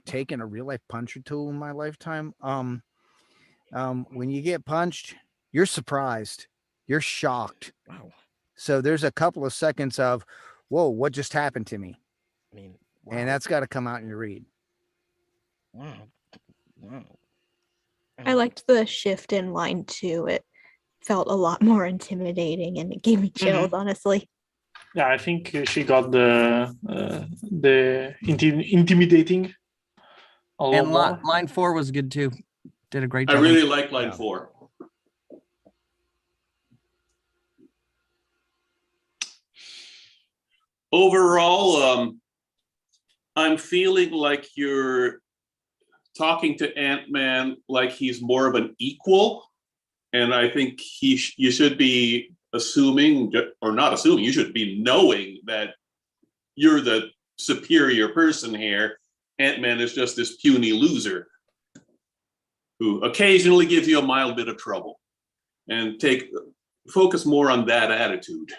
taken a real life punch or two in my lifetime, when you get punched, you're surprised, you're shocked. Wow. So there's a couple of seconds of, whoa, what just happened to me? I mean, wow. And that's got to come out in your read. Wow. Wow. I liked the shift in line 2. It felt a lot more intimidating and it gave me chills, honestly. Yeah, I think she got the intimidating. And line 4 was good too. Did a great job. I really like line 4. Overall, I'm feeling like you're talking to Ant-Man like he's more of an equal, and I think you should be assuming, or not assuming, you should be knowing that you're the superior person here. Ant-Man is just this puny loser who occasionally gives you a mild bit of trouble, and focus more on that attitude.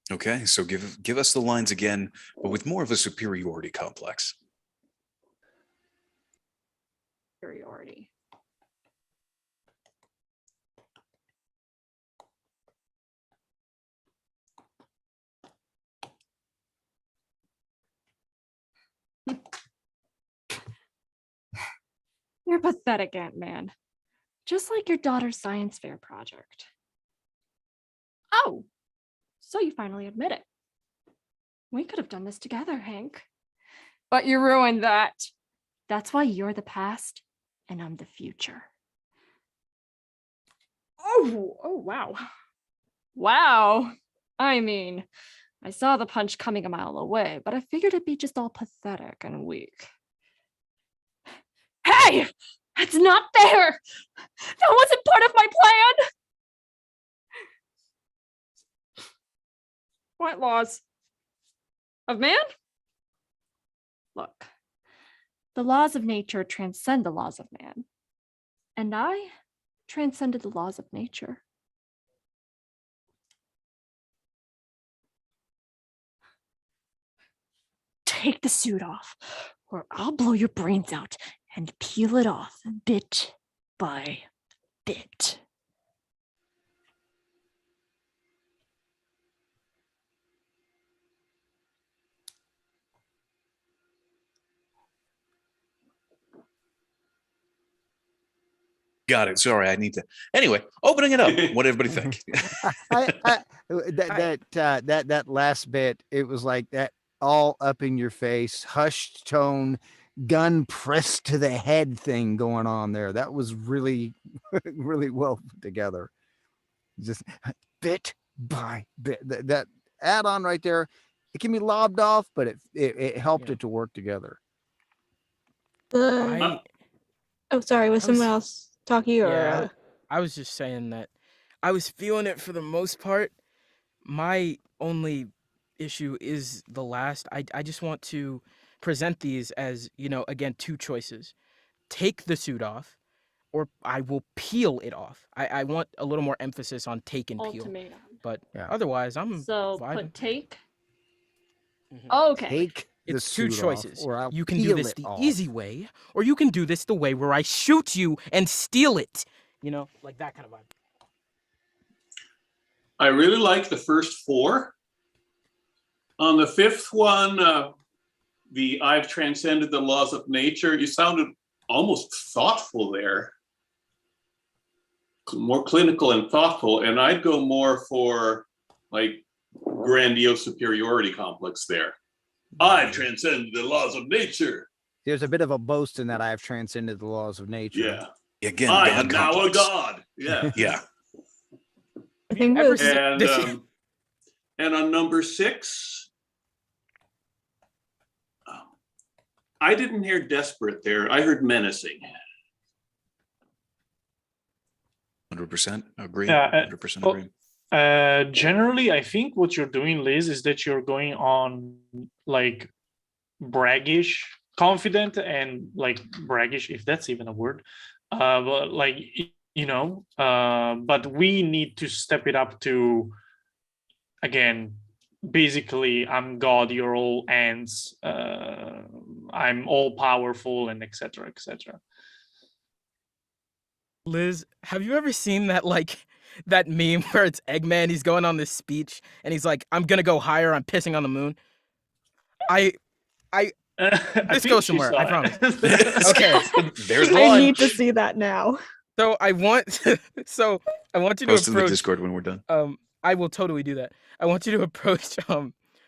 Okay, so give us the lines again, but with more of a superiority complex. Superiority. You're pathetic, Ant-Man. Just like your daughter's science fair project. Oh, so you finally admit it. We could have done this together, Hank. But you ruined that. That's why you're the past and I'm the future. Oh, wow. Wow. I mean, I saw the punch coming a mile away, but I figured it'd be just all pathetic and weak. Hey! That's not fair! That wasn't part of my plan! What laws? Of man? Look, the laws of nature transcend the laws of man. And I transcended the laws of nature. Take the suit off, or I'll blow your brains out and peel it off bit by bit. Got it. Sorry, I need to. Anyway, opening it up. What did everybody think? That last bit, it was like that all up in your face, hushed tone, gun pressed to the head thing going on there. That was really, really well put together. Just bit by bit. That add-on right there, it can be lobbed off, but it helped it to work together. Oh, sorry. Was someone else talking? Or I was just saying that I was feeling it for the most part. My only issue is the last. I just want to present these as, again, two choices. Take the suit off, or I will peel it off. I want a little more emphasis on take and peel. Ultimatum. But otherwise, I'm So vibing. put take. Mhm. Okay. Take It's two choices. Off, or I'll you can do peel this it the off. easy way, or you can do this the way where I shoot you and steal it. Like that kind of vibe. I really like the first four. On the fifth one, the I've transcended the laws of nature, you sounded almost thoughtful there. More clinical and thoughtful. And I'd go more for like grandiose superiority complex there. I've transcended the laws of nature. There's a bit of a boast in that I've transcended the laws of nature. Yeah. Again, I God am now a complex. god. Yeah. Yeah. I think And on number 6, I didn't hear desperate there. I heard menacing. 100% agree. Yeah, 100% well, agree. Generally, I think what you're doing, Liz, is that you're going on like braggish, confident, and like braggish, if that's even a word. But like, but we need to step it up to, again, basically, I'm God, you're all ants, I'm all powerful, and etc. etc. Liz, have you ever seen that meme where it's Eggman? He's going on this speech and he's like, "I'm gonna go higher. I'm pissing on the moon." This goes somewhere. I promise. Okay, there's one. I need to see that now. So I want you to Post in the approach Discord when we're done. I will totally do that. I want you to approach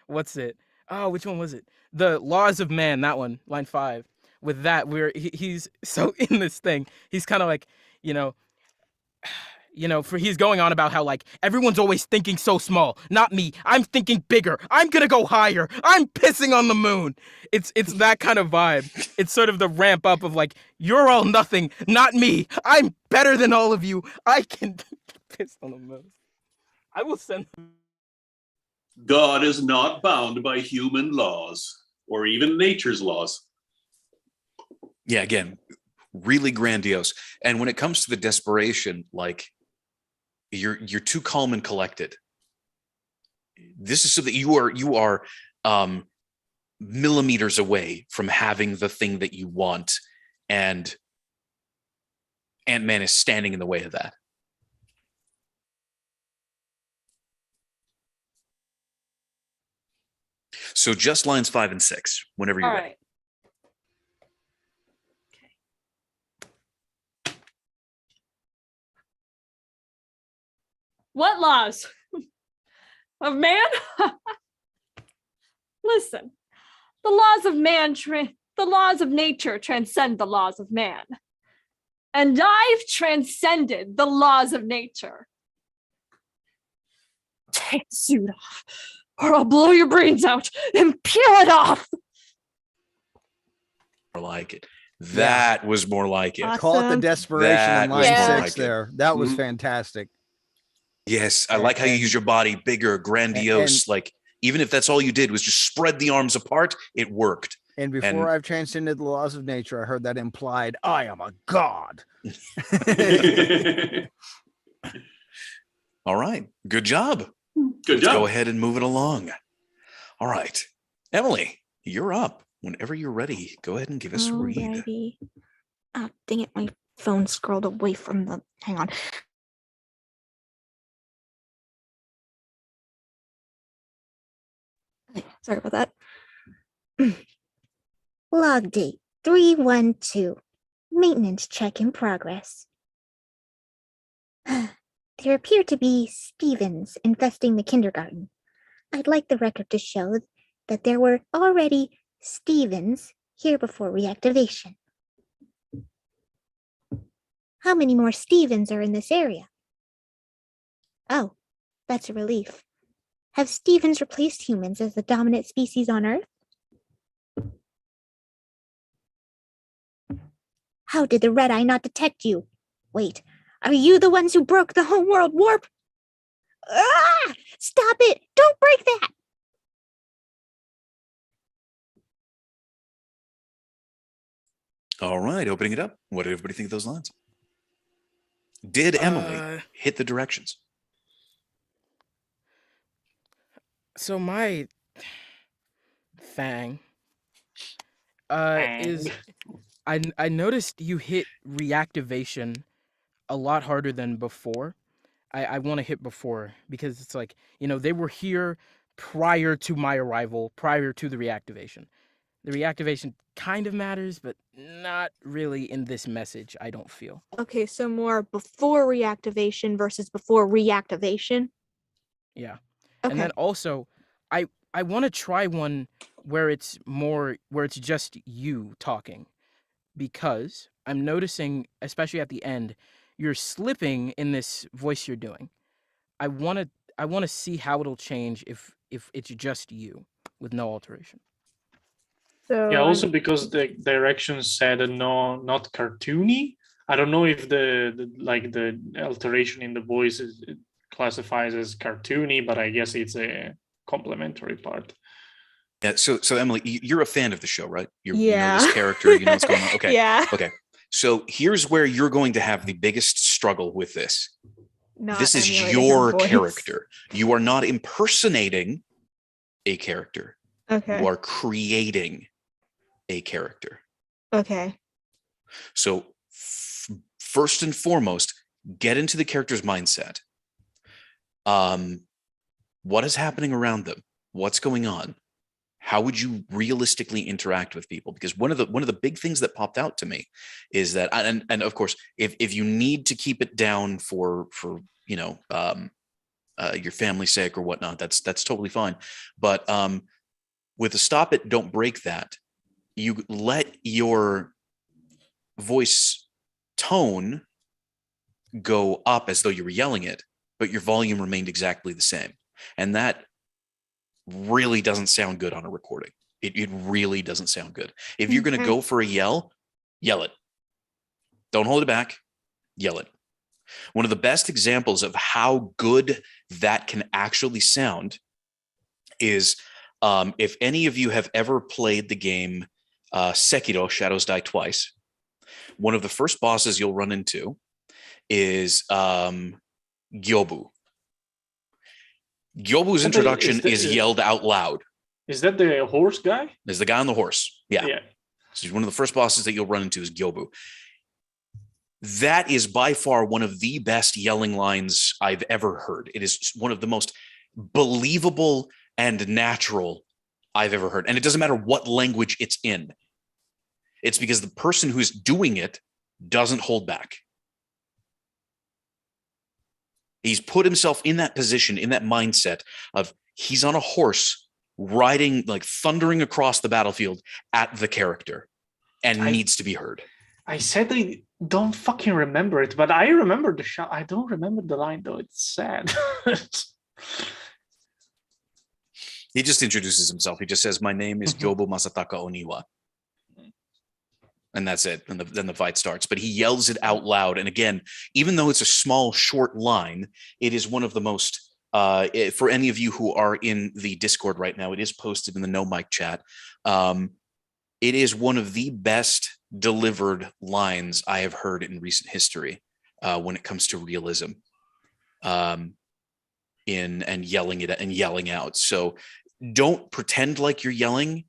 what's it? Oh, which one was it? The Laws of Man, that one, line 5. With that, he's so in this thing. He's kind of like, he's going on about how like everyone's always thinking so small. Not me. I'm thinking bigger. I'm gonna go higher. I'm pissing on the moon. It's that kind of vibe. It's sort of the ramp up of like, you're all nothing, not me. I'm better than all of you. I can piss on the moon. I will send. God is not bound by human laws or even nature's laws. Yeah, again, really grandiose. And when it comes to the desperation, like you're too calm and collected. This is so that you are millimeters away from having the thing that you want, and Ant-Man is standing in the way of that. So just lines 5 and 6, whenever you're All ready. right. What laws? Of man? Listen, the laws of nature transcend the laws of man. And I've transcended the laws of nature. Take the suit off, or I'll blow your brains out and peel it off. More like it. That was more like it. Caught the Awesome. desperation That in was line more 6 like it. there. That was Mhm. fantastic. Yes, I like how you use your body bigger, grandiose. Like, even if that's all you did was just spread the arms apart, it worked. And before I've transcended the laws of nature, I heard that implied, I am a god. All right. Good job. Good Let's job. go ahead and move it along. All right. Emily, you're up. Whenever you're ready, go ahead and give us a read. Alrighty. Oh, dang it. My phone scrolled away from the. Hang on. Okay, sorry about that. Log date 312. Maintenance check in progress. There appear to be Stevens infesting the kindergarten. I'd like the record to show that there were already Stevens here before reactivation. How many more Stevens are in this area? Oh, that's a relief. Have Stevens replaced humans as the dominant species on Earth? How did the Red Eye not detect you? Wait, are you the ones who broke the homeworld warp? Ah! Stop it! Don't break that! All right, opening it up. What did everybody think of those lines? Did Emily hit the directions? So my thing is I noticed you hit reactivation a lot harder than before. I want to hit before because it's like, they were here prior to my arrival, prior to the reactivation. The reactivation kind of matters, but not really in this message, I don't feel. Okay, so more before reactivation versus before reactivation. Yeah. Okay. And then also, I want to try one where it's just you talking, because I'm noticing, especially at the end, you're slipping in this voice you're doing. I want to see how it'll change if it's just you with no alteration. So Yeah, also because the directions said no, not cartoony. I don't know if the alteration in the voice it classifies as cartoony, but I guess it's a complementary part. Yeah. So Emily, you're a fan of the show, right? You know Yeah. this character. You know what's going on. Okay. Yeah. Okay. So here's where you're going to have the biggest struggle with this. This is emulating your her voice. character. You are not impersonating a character. Okay. You are creating a character. Okay. So first and foremost, get into the character's mindset. What is happening around them? What's going on? How would you realistically interact with people? Because one of the big things that popped out to me is that, and of course, if you need to keep it down for your family's sake or whatnot, that's totally fine. But with the stop it, don't break that. You let your voice tone go up as though you were yelling it, but your volume remained exactly the same. And that really doesn't sound good on a recording. It really doesn't sound good. If you're going to go for a yell it. Don't hold it back. Yell it. One of the best examples of how good that can actually sound is if any of you have ever played the game Sekiro: Shadows Die Twice, one of the first bosses you'll run into is Gyobu. Gyobu's introduction is yelled out loud. Is that the horse guy? Is the guy on the horse. Yeah. Yeah. So one of the first bosses that you'll run into is Gyobu. That is by far one of the best yelling lines I've ever heard. It is one of the most believable and natural I've ever heard. And it doesn't matter what language it's in. It's because the person who's doing it doesn't hold back. He's put himself in that position, in that mindset of he's on a horse riding, like thundering across the battlefield at the character and needs to be heard. I said I don't fucking remember it, but I remember the shot. I don't remember the line though. It's sad. He just introduces himself. He just says, "My name is Gyobo Masataka Oniwa." And that's it. And then the fight starts. But he yells it out loud. And again, even though it's a small, short line, it is one of the most, for any of you who are in the Discord right now, it is posted in the No Mic chat. It is one of the best delivered lines I have heard in recent history when it comes to realism and yelling it and yelling out. So don't pretend like you're yelling.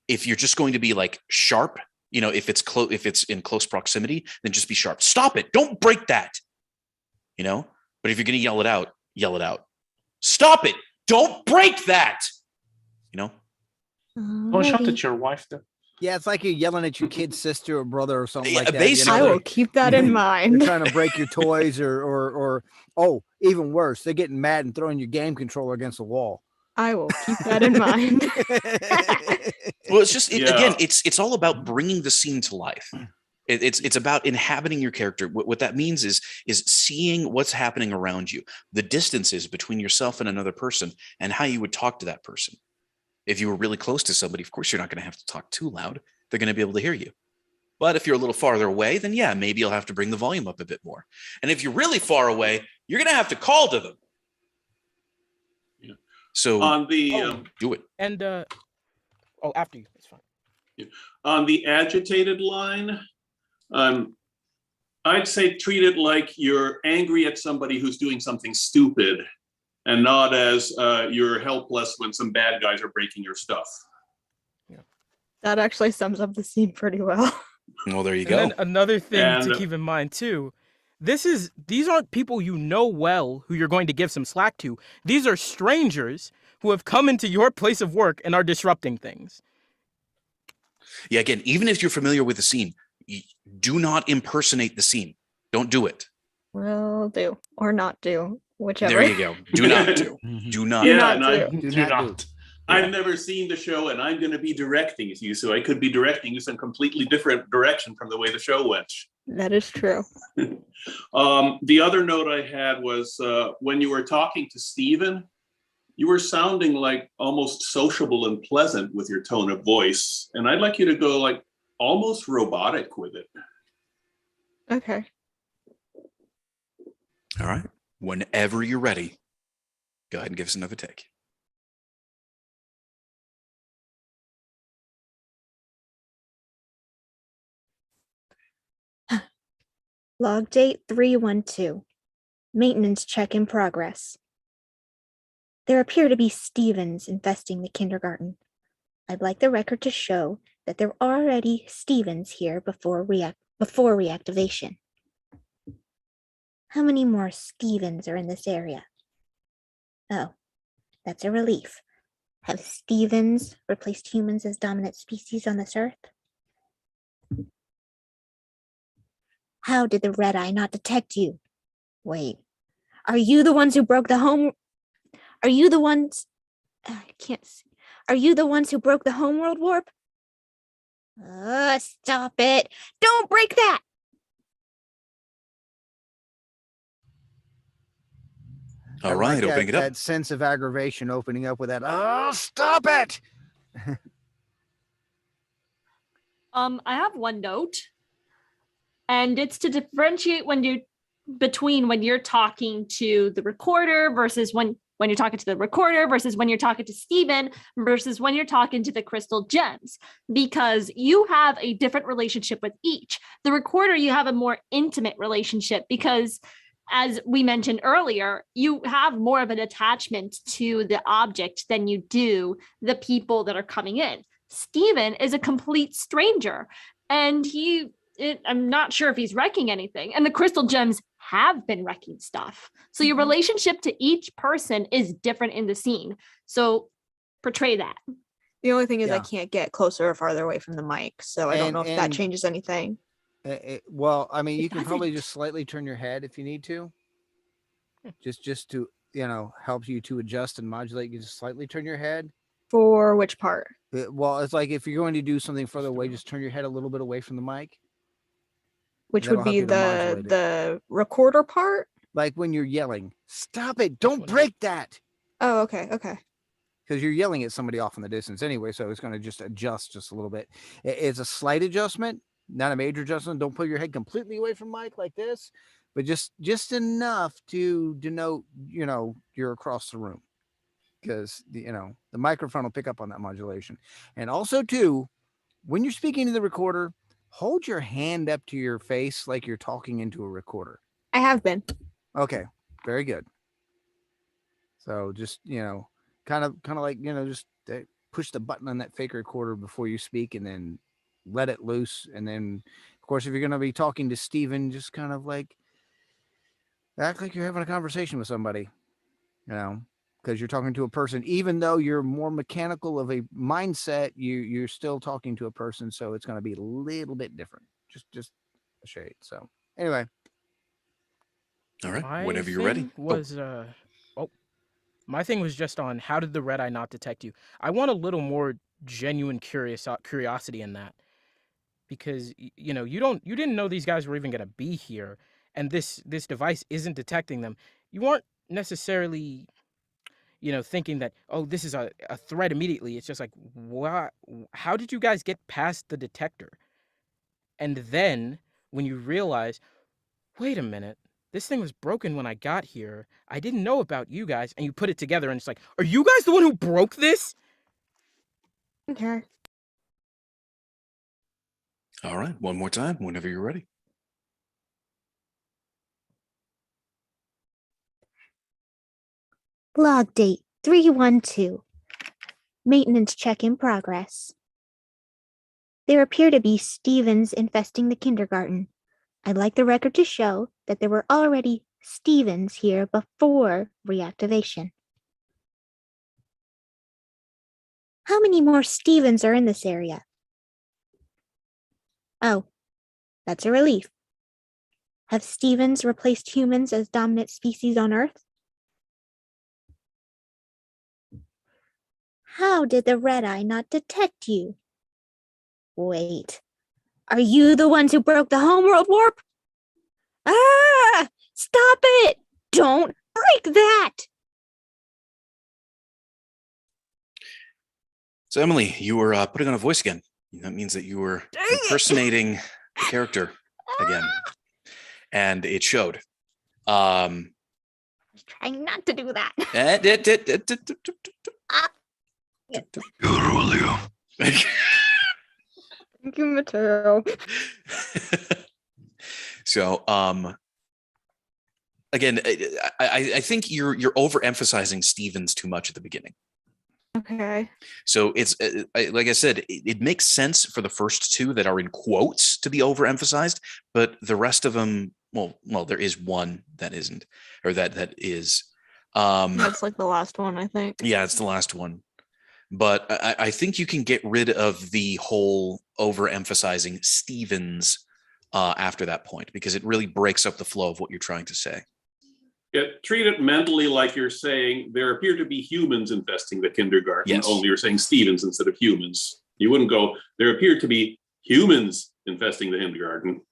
If you're just going to be like sharp, you know, if it's in close proximity, then just be sharp. Stop it. Don't break that. You know, but if you're going to yell it out, yell it out. Stop it. Don't break that. You know, don't shout at your wife though. Yeah, it's like you're yelling at your kid's sister or brother or something like that. Basically. I will keep that in mind. They're trying to break your toys or oh, even worse, they're getting mad and throwing your game controller against the wall. I will keep that in mind. Well, it's just again, it's all about bringing the scene to life. It's about inhabiting your character. What that means is seeing what's happening around you, the distances between yourself and another person, and how you would talk to that person. If you were really close to somebody, of course, you're not going to have to talk too loud. They're going to be able to hear you. But if you're a little farther away, then yeah, maybe you'll have to bring the volume up a bit more. And if you're really far away, you're going to have to call to them. Yeah. So on the do it. And after you, it's fine. Yeah. On the agitated line, I'd say treat it like you're angry at somebody who's doing something stupid, and not as you're helpless when some bad guys are breaking your stuff. Yeah. That actually sums up the scene pretty well. Well, there you go. And then another thing to keep in mind too, these aren't people you know well who you're going to give some slack to. These are strangers who have come into your place of work and are disrupting things. Yeah, again, even if you're familiar with the scene, do not impersonate the scene. Don't do it. Will do or not do, whichever. There you go. Do not do. Do not. Yeah, do. Do not. I've never seen the show, and I'm going to be directing you, so I could be directing you some completely different direction from the way the show went. That is true. The other note I had was when you were talking to Steven, you were sounding like almost sociable and pleasant with your tone of voice, and I'd like you to go like almost robotic with it. Okay. All right. Whenever you're ready, go ahead and give us another take. Log date 312. Maintenance check in progress. There appear to be Stevens infesting the kindergarten. I'd like the record to show that there are already Stevens here before reactivation. How many more Stevens are in this area? Oh, that's a relief. Have Stevens replaced humans as dominant species on this earth? How did the red eye not detect you? Wait, are you the ones who broke the home? Are you the ones? I can't see. Are you the ones who broke the homeworld warp? Stop it. Don't break that. All right, like opening it up. That sense of aggravation opening up with that, oh, stop it. I have one note, and it's to differentiate between when you're talking to the recorder versus when you're talking to the recorder versus when you're talking to Steven versus when you're talking to the crystal gems, because you have a different relationship with each. The recorder, you have a more intimate relationship because, as we mentioned earlier, you have more of an attachment to the object than you do the people that are coming in. Steven is a complete stranger, and I'm not sure if he's wrecking anything. And the crystal gems have been wrecking stuff. So your relationship to each person is different in the scene. So portray that. The only thing is I can't get closer or farther away from the mic, so I don't know if that changes anything. Well, I mean, you can probably just slightly turn your head if you need to. Just to, help you to adjust and modulate. You just slightly turn your head. For which part? Well, it's like if you're going to do something further away, just turn your head a little bit away from the mic. Which That'll would help be you to modulate it. the recorder part? Like when you're yelling, stop it, don't break that. Oh, okay, okay. Because you're yelling at somebody off in the distance anyway, so it's going to just adjust just a little bit. It's a slight adjustment, not a major adjustment. Don't put your head completely away from mic like this, but just enough to denote, you're across the room. Because, the microphone will pick up on that modulation. And also, too, when you're speaking to the recorder, hold your hand up to your face like you're talking into a recorder. I have been. Okay, very good. So just, kind of like, just push the button on that fake recorder before you speak and then let it loose. And then, of course, if you're going to be talking to Steven, just kind of like act like you're having a conversation with somebody, because you're talking to a person. Even though you're more mechanical of a mindset, you're still talking to a person. So it's going to be a little bit different, just a shade. So anyway. All right, My whenever you're ready. thing was my thing was just on how did the red eye not detect you? I want a little more genuine curiosity in that, because you didn't know these guys were even gonna be here, and this device isn't detecting them. You aren't necessarily, thinking that, oh, this is a threat immediately. It's just like, what? How did you guys get past the detector? And then when you realize, wait a minute. This thing was broken when I got here. I didn't know about you guys. And you put it together and it's like, are you guys the one who broke this? Okay. All right, one more time, whenever you're ready. Log date 312. Maintenance check in progress. There appear to be Stevens infesting the kindergarten. I'd like the record to show that there were already Stevens here before reactivation. How many more Stevens are in this area? Oh, that's a relief. Have Stevens replaced humans as dominant species on Earth? How did the red eye not detect you? Wait. Are you the ones who broke the homeworld warp? Ah! Stop it! Don't break that! So, Emily, you were putting on a voice again. That means that you were impersonating the character again. And it showed. I was trying not to do that. Thank you, Mateo. So, again, I think you're overemphasizing Stevens too much at the beginning. Okay. So it's like I said, it makes sense for the first two that are in quotes to be overemphasized, but the rest of them, well, there is one that isn't, or that is. That's like the last one, I think. Yeah, it's the last one. But I think you can get rid of the whole overemphasizing Stevens after that point, because it really breaks up the flow of what you're trying to say. Yeah, treat it mentally like you're saying there appear to be humans infesting the kindergarten, Yes. only you're saying Stevens instead of humans. You wouldn't go, there appear to be humans infesting the kindergarten.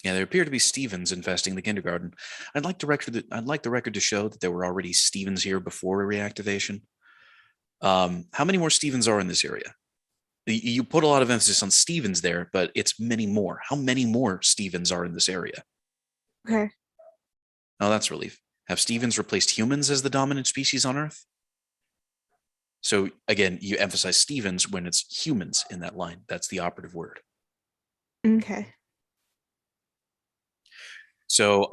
Yeah, there appear to be Stevens infesting the kindergarten. I'd like the record to show that there were already Stevens here before reactivation. How many more Stevens are in this area? You put a lot of emphasis on Stevens there, but it's many more. How many more Stevens are in this area? Okay. Oh, that's relief. Have Stevens replaced humans as the dominant species on Earth? So again, you emphasize Stevens when it's humans in that line. That's the operative word. Okay. So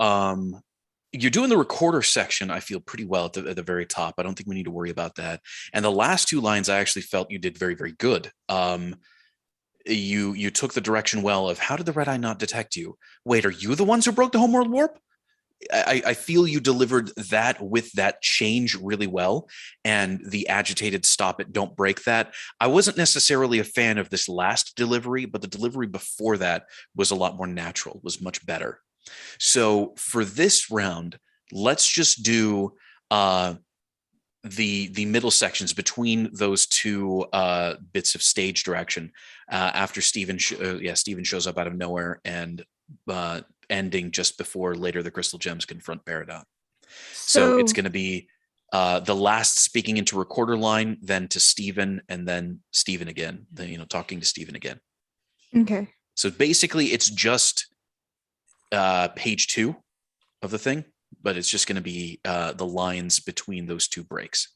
you're doing the recorder section, I feel, pretty well at the very top. I don't think we need to worry about that. And the last two lines, I actually felt you did very, very good. You took the direction well of how did the red eye not detect you? Wait, are you the ones who broke the homeworld warp? I feel you delivered that with that change really well, and the agitated stop it, don't break that. I wasn't necessarily a fan of this last delivery, but the delivery before that was a lot more natural, was much better. So for this round, let's just do the middle sections between those two bits of stage direction after Steven shows up out of nowhere and ending just before later the crystal gems confront Peridot. So it's going to be the last speaking into recorder line, then to Steven, and then Steven again, then, talking to Steven again. Okay. So basically it's just page 2 of the thing, but it's just going to be the lines between those two breaks.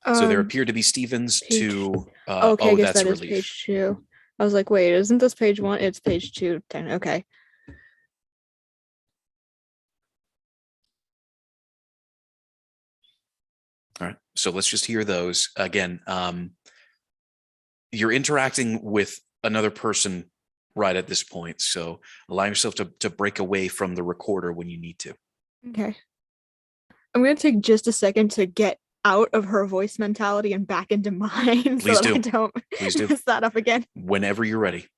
So there appear to be Stevens to okay, I guess that's that is relief. page 2. I was like, wait, isn't this page 1? It's page 2. 10. Okay. All right. So let's just hear those again. You're interacting with another person right at this point. So allow yourself to break away from the recorder when you need to. Okay. I'm going to take just a second to get out of her voice mentality and back into mine so that I don't mess that up again. Whenever you're ready.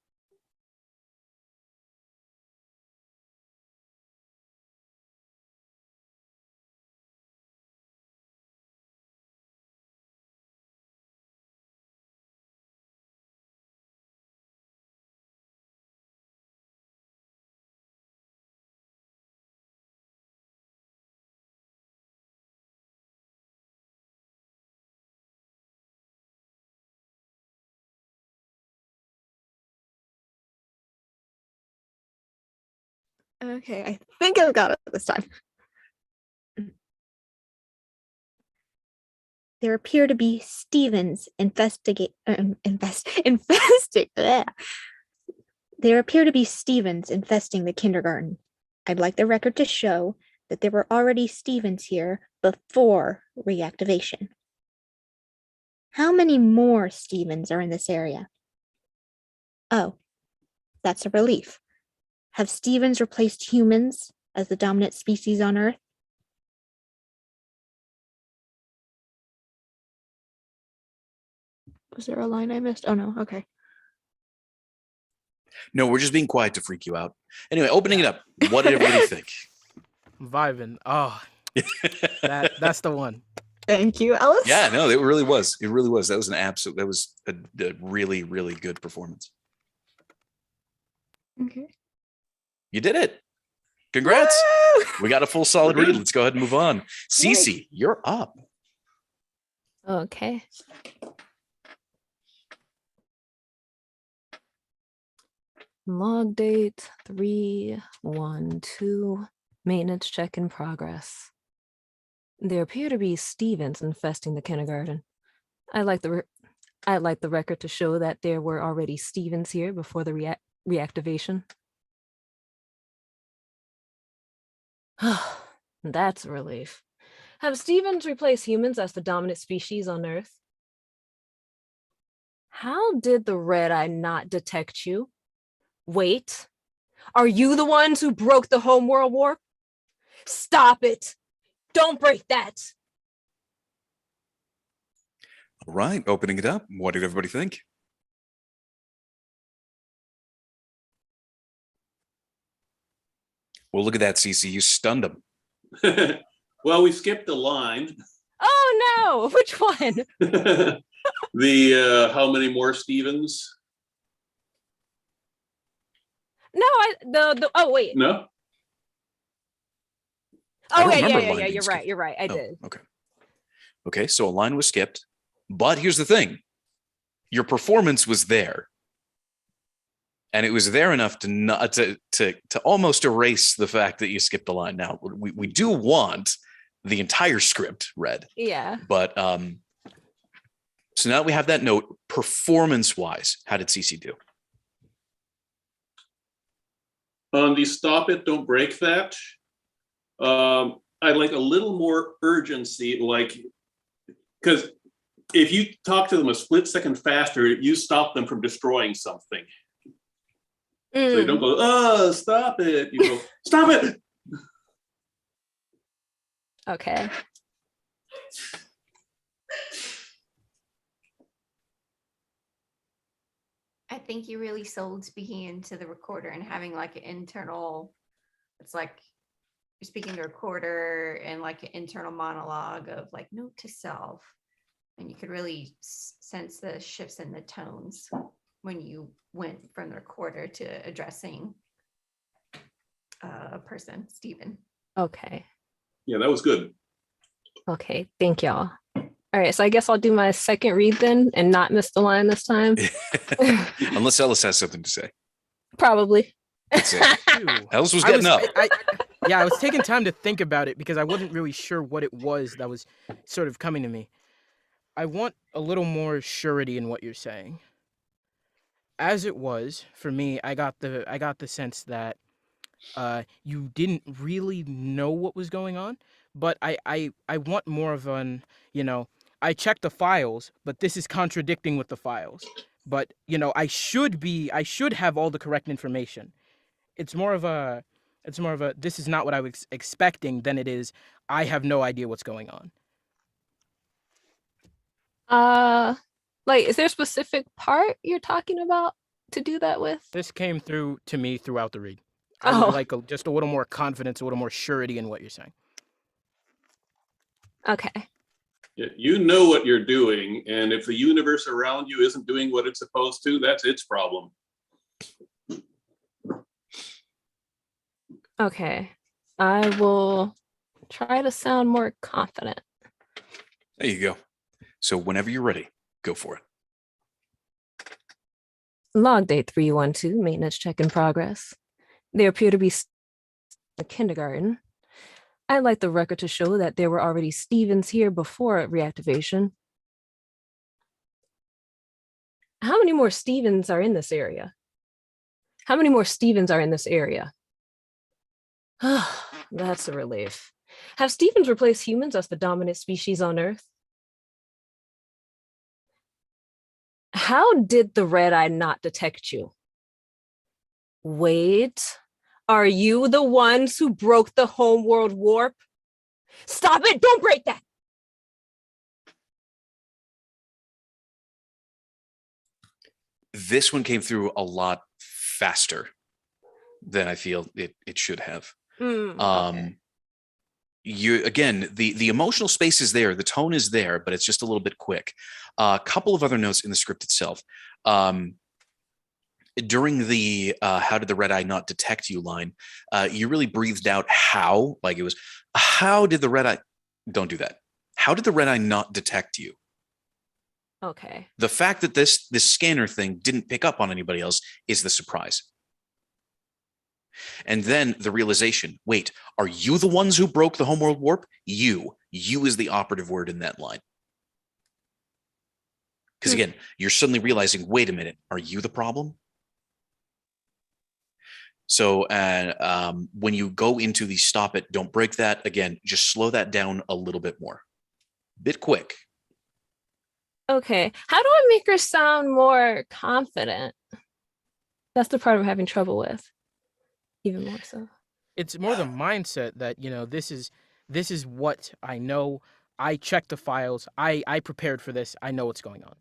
Okay, I think I've got it this time. There appear to be Stevens There appear to be Stevens infesting the kindergarten. I'd like the record to show that there were already Stevens here before reactivation. How many more Stevens are in this area? Oh, that's a relief. Have Stevens replaced humans as the dominant species on Earth? Was there a line I missed? Oh no, okay. No, we're just being quiet to freak you out. Anyway, opening it up. What did everybody think? I'm vibing. Oh, that's the one. Thank you, Ellis. Yeah, no, it really was. It really was. That was a really, really good performance. Okay. You did it. Congrats. Woo! We got a full solid read. Let's go ahead and move on. Cece, you're up. Okay. Log date 312. Maintenance check in progress. There appear to be Stevens infesting the kindergarten. I'd like the record to show that there were already Stevens here before the reactivation. That's a relief. Have Stevens replaced humans as the dominant species on Earth? How did the Red Eye not detect you? Wait, are you the ones who broke the homeworld warp? Stop it. Don't break that. All right, opening it up. What did everybody think? Well, look at that, Cece. You stunned them. Well, we skipped a line. Oh no, which one? The how many more Stevens? No, oh wait. No. Oh yeah. You're right. I did. Okay, so a line was skipped, but here's the thing: your performance was there, and it was there enough to not to almost erase the fact that you skipped the line. Now we do want the entire script read. Yeah. But so now that we have that note, performance-wise, how did Cece do? On the stop it, don't break that. I'd like a little more urgency, because if you talk to them a split second faster, you stop them from destroying something. So you don't go, oh, stop it. You go, stop it. Okay. I think you really sold speaking into the recorder and having like an internal, it's like you're speaking to a recorder and like an internal monologue of like note to self, and you could really sense the shifts in the tones when you went from the recorder to addressing a person, Stephen. Okay. Yeah, that was good. Okay. Thank y'all. All right. So I guess I'll do my second read then and not miss the line this time. Unless Ellis has something to say. Probably. That's it. Ellis was getting up. I was taking time to think about it because I wasn't really sure what it was that was sort of coming to me. I want a little more surety in what you're saying. As it was for me, I got the sense that you didn't really know what was going on, but I want more of an, I checked the files, but this is contradicting with the files. But, I should have all the correct information. It's more of a this is not what I was expecting than it is I have no idea what's going on. Like, is there a specific part you're talking about to do that with? This came through to me throughout the read. I would like just a little more confidence, a little more surety in what you're saying. Okay. You know what you're doing, and if the universe around you isn't doing what it's supposed to, that's its problem. Okay. I will try to sound more confident. There you go. So whenever you're ready, go for it. Log date 312, maintenance check in progress. There appear to be the kindergarten. I'd like the record to show that there were already Stevens here before reactivation. How many more Stevens are in this area? How many more Stevens are in this area? That's a relief. Have Stevens replaced humans as the dominant species on Earth? How did the red eye not detect you? Wait, are you the ones who broke the homeworld warp? Stop it, don't break that! This one came through a lot faster than I feel it should have. Okay. You again, the emotional space is there, the tone is there, but it's just a little bit quick. A couple of other notes in the script itself. During the how did the red eye not detect you line, you really breathed out how, like it was, how did the red eye, don't do that. How did the red eye not detect you? Okay. The fact that this scanner thing didn't pick up on anybody else is the surprise. And then the realization, wait, are you the ones who broke the homeworld warp? You is the operative word in that line. Because again, you're suddenly realizing, wait a minute, are you the problem? So when you go into the stop it, don't break that, again, just slow that down a little bit more. Bit quick. Okay. How do I make her sound more confident? That's the part I'm having trouble with. Even more so. It's more the mindset that, this is what I know. I checked the files. I prepared for this. I know what's going on.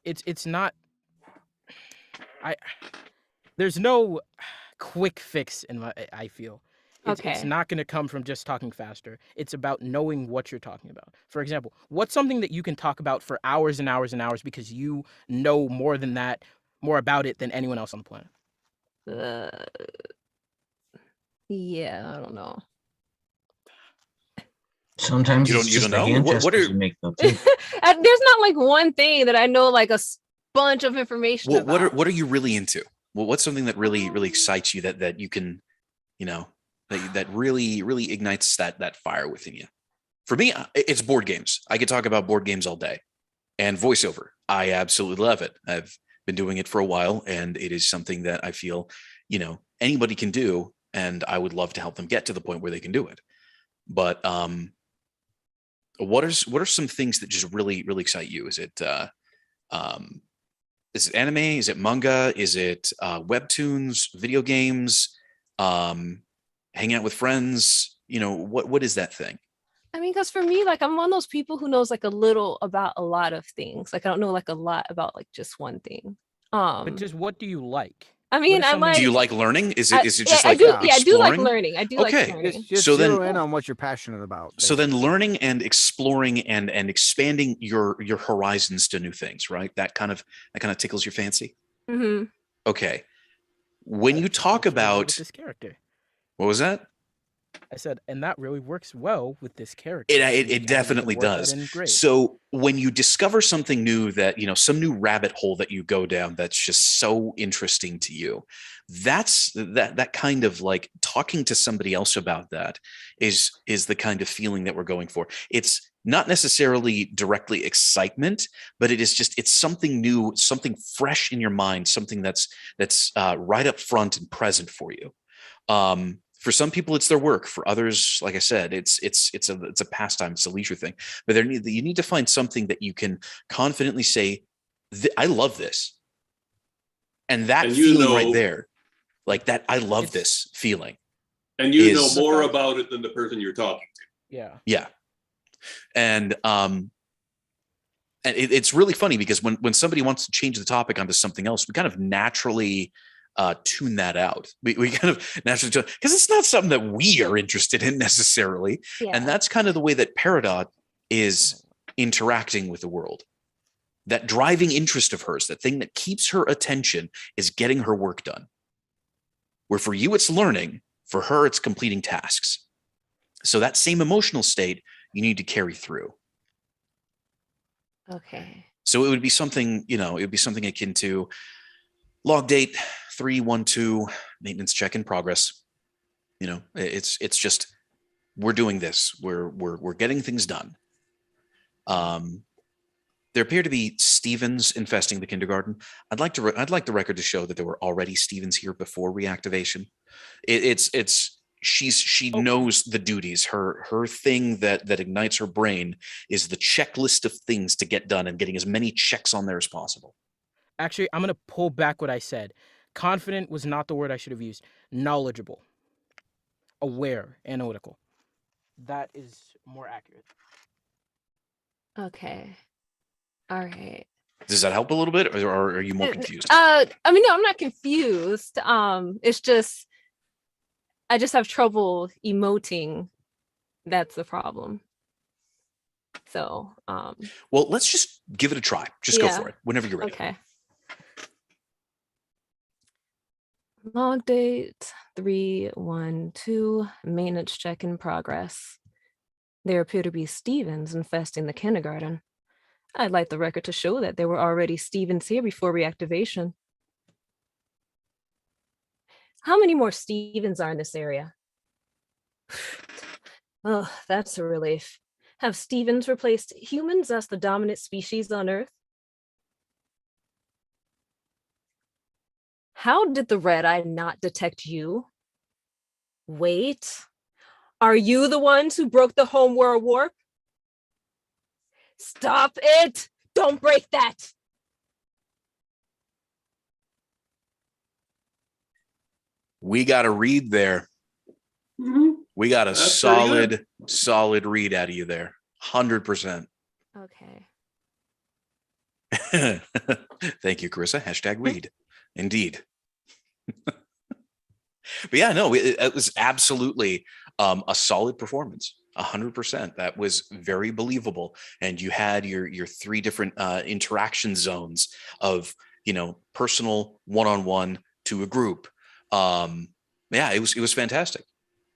It's not, there's no quick fix I feel. It's not going to come from just talking faster. It's about knowing what you're talking about. For example, what's something that you can talk about for hours and hours and hours because you know more about it than anyone else on the planet? Yeah, I don't know. Sometimes you don't know. What are you make them There's not like one thing that I know like a bunch of information about. What are you really into? Well, what's something that really excites you that you can, that really ignites that fire within you? For me, it's board games. I could talk about board games all day, and voiceover. I absolutely love it. I've been doing it for a while, and it is something that I feel, anybody can do. And I would love to help them get to the point where they can do it. But what are some things that just really excite you? Is it anime? Is it manga? Is it webtoons, video games, hanging out with friends? What is that thing? I mean, because for me, like I'm one of those people who knows like a little about a lot of things. Like I don't know like a lot about like just one thing. But just what do you like? I mean, I like. Do you like learning? Is it just yeah, like I do. Yeah, I do like exploring? learning. I do like Okay. learning. Just So then- zero in on what you're passionate about. So then learning and exploring and expanding your horizons to new things, right? That kind of tickles your fancy. Mm-hmm. Okay. When you talk Works well about with this character. what was that? I said, and that really works well with this character. It definitely does. So when you discover something new that, some new rabbit hole that you go down that's just so interesting to you, that kind of like talking to somebody else about that is the kind of feeling that we're going for. It's not necessarily directly excitement, but it's something new, something fresh in your mind, something that's right up front and present for you. For some people, it's their work. For others, like I said, it's a pastime, it's a leisure thing. But you need to find something that you can confidently say, "I love this," and that feeling right there, like that, I love this feeling. And you know more about it than the person you're talking to. Yeah. Yeah, and it's really funny because when somebody wants to change the topic onto something else, we kind of naturally tune that out. We kind of naturally, because it's not something that we are interested in necessarily. Yeah. And that's kind of the way that Peridot is interacting with the world. That driving interest of hers, that thing that keeps her attention, is getting her work done. Where for you, it's learning. For her, it's completing tasks. So that same emotional state you need to carry through. Okay. So it would be something, it would be something akin to log date 312, maintenance check in progress. It's just, we're doing this. We're getting things done. There appear to be Stevens infesting the kindergarten. I'd like the record to show that there were already Stevens here before reactivation. She knows the duties. Her thing that ignites her brain is the checklist of things to get done and getting as many checks on there as possible. Actually, I'm going to pull back what I said. Confident was not the word I should have used. Knowledgeable. Aware. Analytical. That is more accurate. Okay. All right. Does that help a little bit, or are you more confused? I mean, no, I'm not confused. It's just I just have trouble emoting. That's the problem. So, well, let's just give it a try. Just go for it whenever you're ready. Okay. Log date 312, maintenance check in progress. There appear to be Stevens infesting the kindergarten. I'd like the record to show that there were already Stevens here before reactivation. How many more Stevens are in this area? Oh, that's a relief. Have Stevens replaced humans as the dominant species on Earth? How did the red eye not detect you? Wait, are you the ones who broke the homeworld warp? Stop it! Don't break that! We got a read there. Mm-hmm. We got a That's solid read out of you there. 100%. Okay. Thank you, Carissa. # read. Indeed. But yeah, no, it was absolutely a solid performance. 100%. That was very believable. And you had your three different interaction zones of, personal, one-on-one to a group. Yeah, it was fantastic.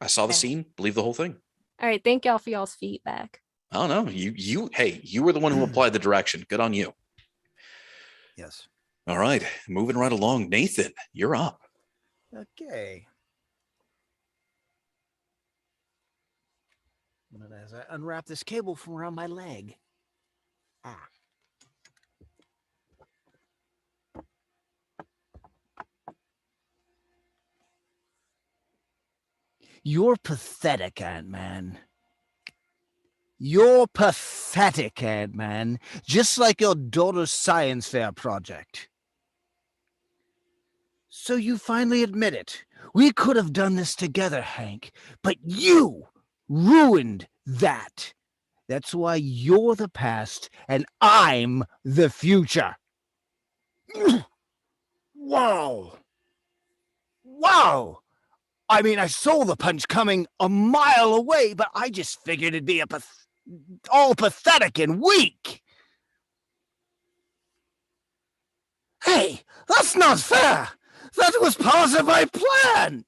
I saw the scene, believe the whole thing. All right, thank y'all for y'all's feedback. Oh no, you were the one who applied the direction. Good on you. Yes. All right, moving right along. Nathan, you're up. Okay. As I unwrap this cable from around my leg. You're pathetic, Ant-Man. You're pathetic, Ant-Man. Just like your daughter's science fair project. So you finally admit it. We could have done this together, Hank, but you ruined that. That's why you're the past and I'm the future. Wow. Wow! I mean, I saw the punch coming a mile away, but I just figured it'd be all pathetic and weak. Hey, that's not fair! That was part of my plan!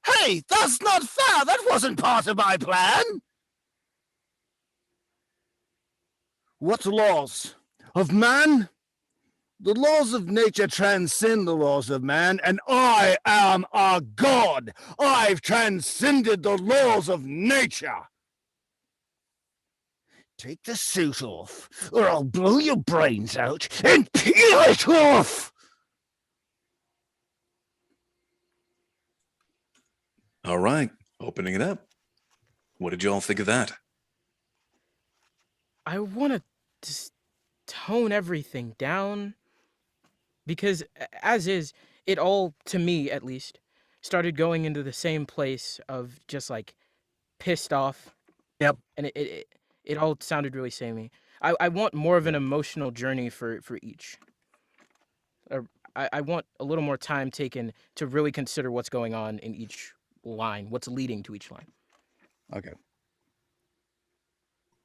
Hey, that's not fair! That wasn't part of my plan! What laws? Of man? The laws of nature transcend the laws of man, and I am a god! I've transcended the laws of nature! Take the suit off, or I'll blow your brains out and peel it off! All right, opening it up. What did you all think of that? I want to just tone everything down because, as is, it all, to me at least, started going into the same place of just like pissed off. Yep. And it all sounded really samey. I want more of an emotional journey for each. I want a little more time taken to really consider what's going on in each line, what's leading to each line. Okay.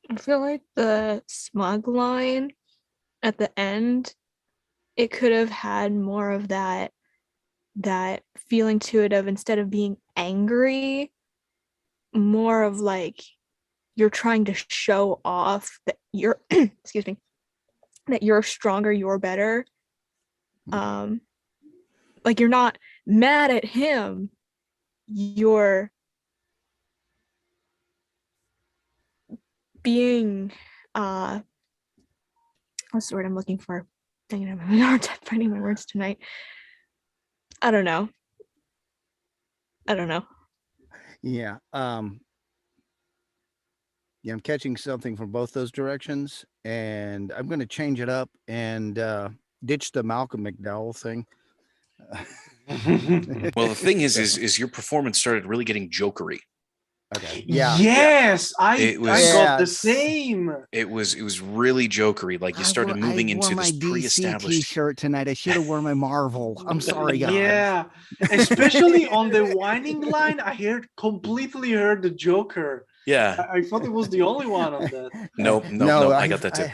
I feel like the smug line at the end, it could have had more of that feeling to it of, instead of being angry, more of like you're trying to show off that you're excuse me, that you're stronger, you're better. Like you're not mad at him, you're being what's the word I'm looking for? Dang it, I'm having a hard time finding my words tonight. I don't know. Yeah. Yeah, I'm catching something from both those directions, and I'm going to change it up and ditch the Malcolm McDowell thing. Well, the thing is your performance started really getting jokery. Okay. Yeah. Yes, I got the same. It was really jokery. Like you started moving into this pre-established T-shirt tonight. I should have worn my Marvel. I'm sorry, guys. Yeah, especially on the whining line, I completely heard the Joker. Yeah, I thought it was the only one on that. No, I got that too.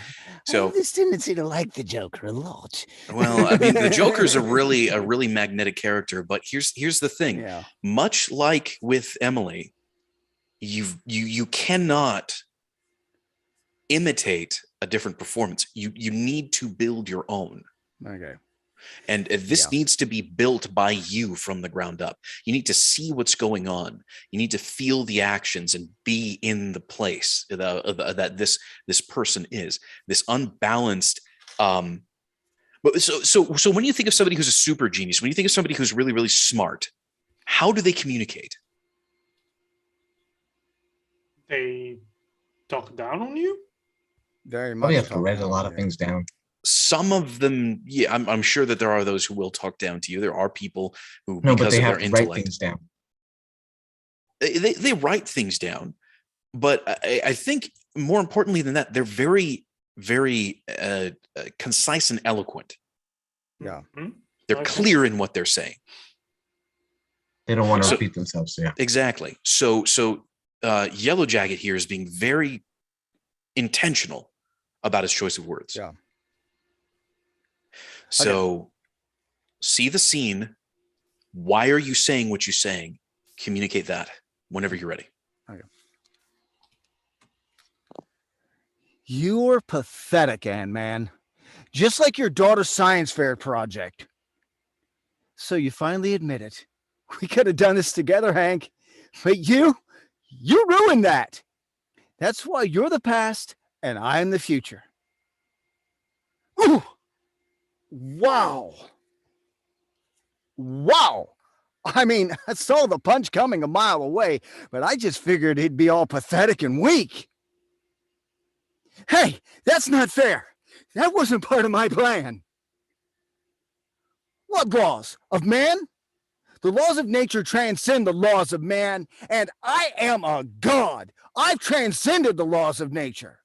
So I have this tendency to like the Joker a lot. Well, I mean, the Joker's a really magnetic character, but here's the thing. Yeah. Much like with Emily, you cannot imitate a different performance. You need to build your own. Okay. And this needs to be built by you from the ground up. You need to see what's going on. You need to feel the actions and be in the place that this person is. This unbalanced. But so when you think of somebody who's a super genius, when you think of somebody who's really, really smart, how do they communicate? They talk down on you? Very much. Probably have to write a lot of things down. Some of them, yeah, I'm sure that there are those who will talk down to you. There are people who, because of their intellect, write things down. They write things down, but I think more importantly than that, they're very, very concise and eloquent. Yeah, they're clear in what they're saying. They don't want to repeat themselves. Yeah, exactly. So Yellow Jacket here is being very intentional about his choice of words. Yeah. So see the scene. Why are you saying what you're saying? Communicate that whenever you're ready. Okay. You're pathetic, Ant-Man. Just like your daughter's science fair project. So you finally admit it. We could have done this together, Hank. But you ruined that. That's why you're the past and I'm the future. Ooh. Wow. I mean, I saw the punch coming a mile away, but I just figured he'd be all pathetic and weak. Hey, that's not fair. That wasn't part of my plan. What laws? Of man? The laws of nature transcend the laws of man, and I am a god. I've transcended the laws of nature.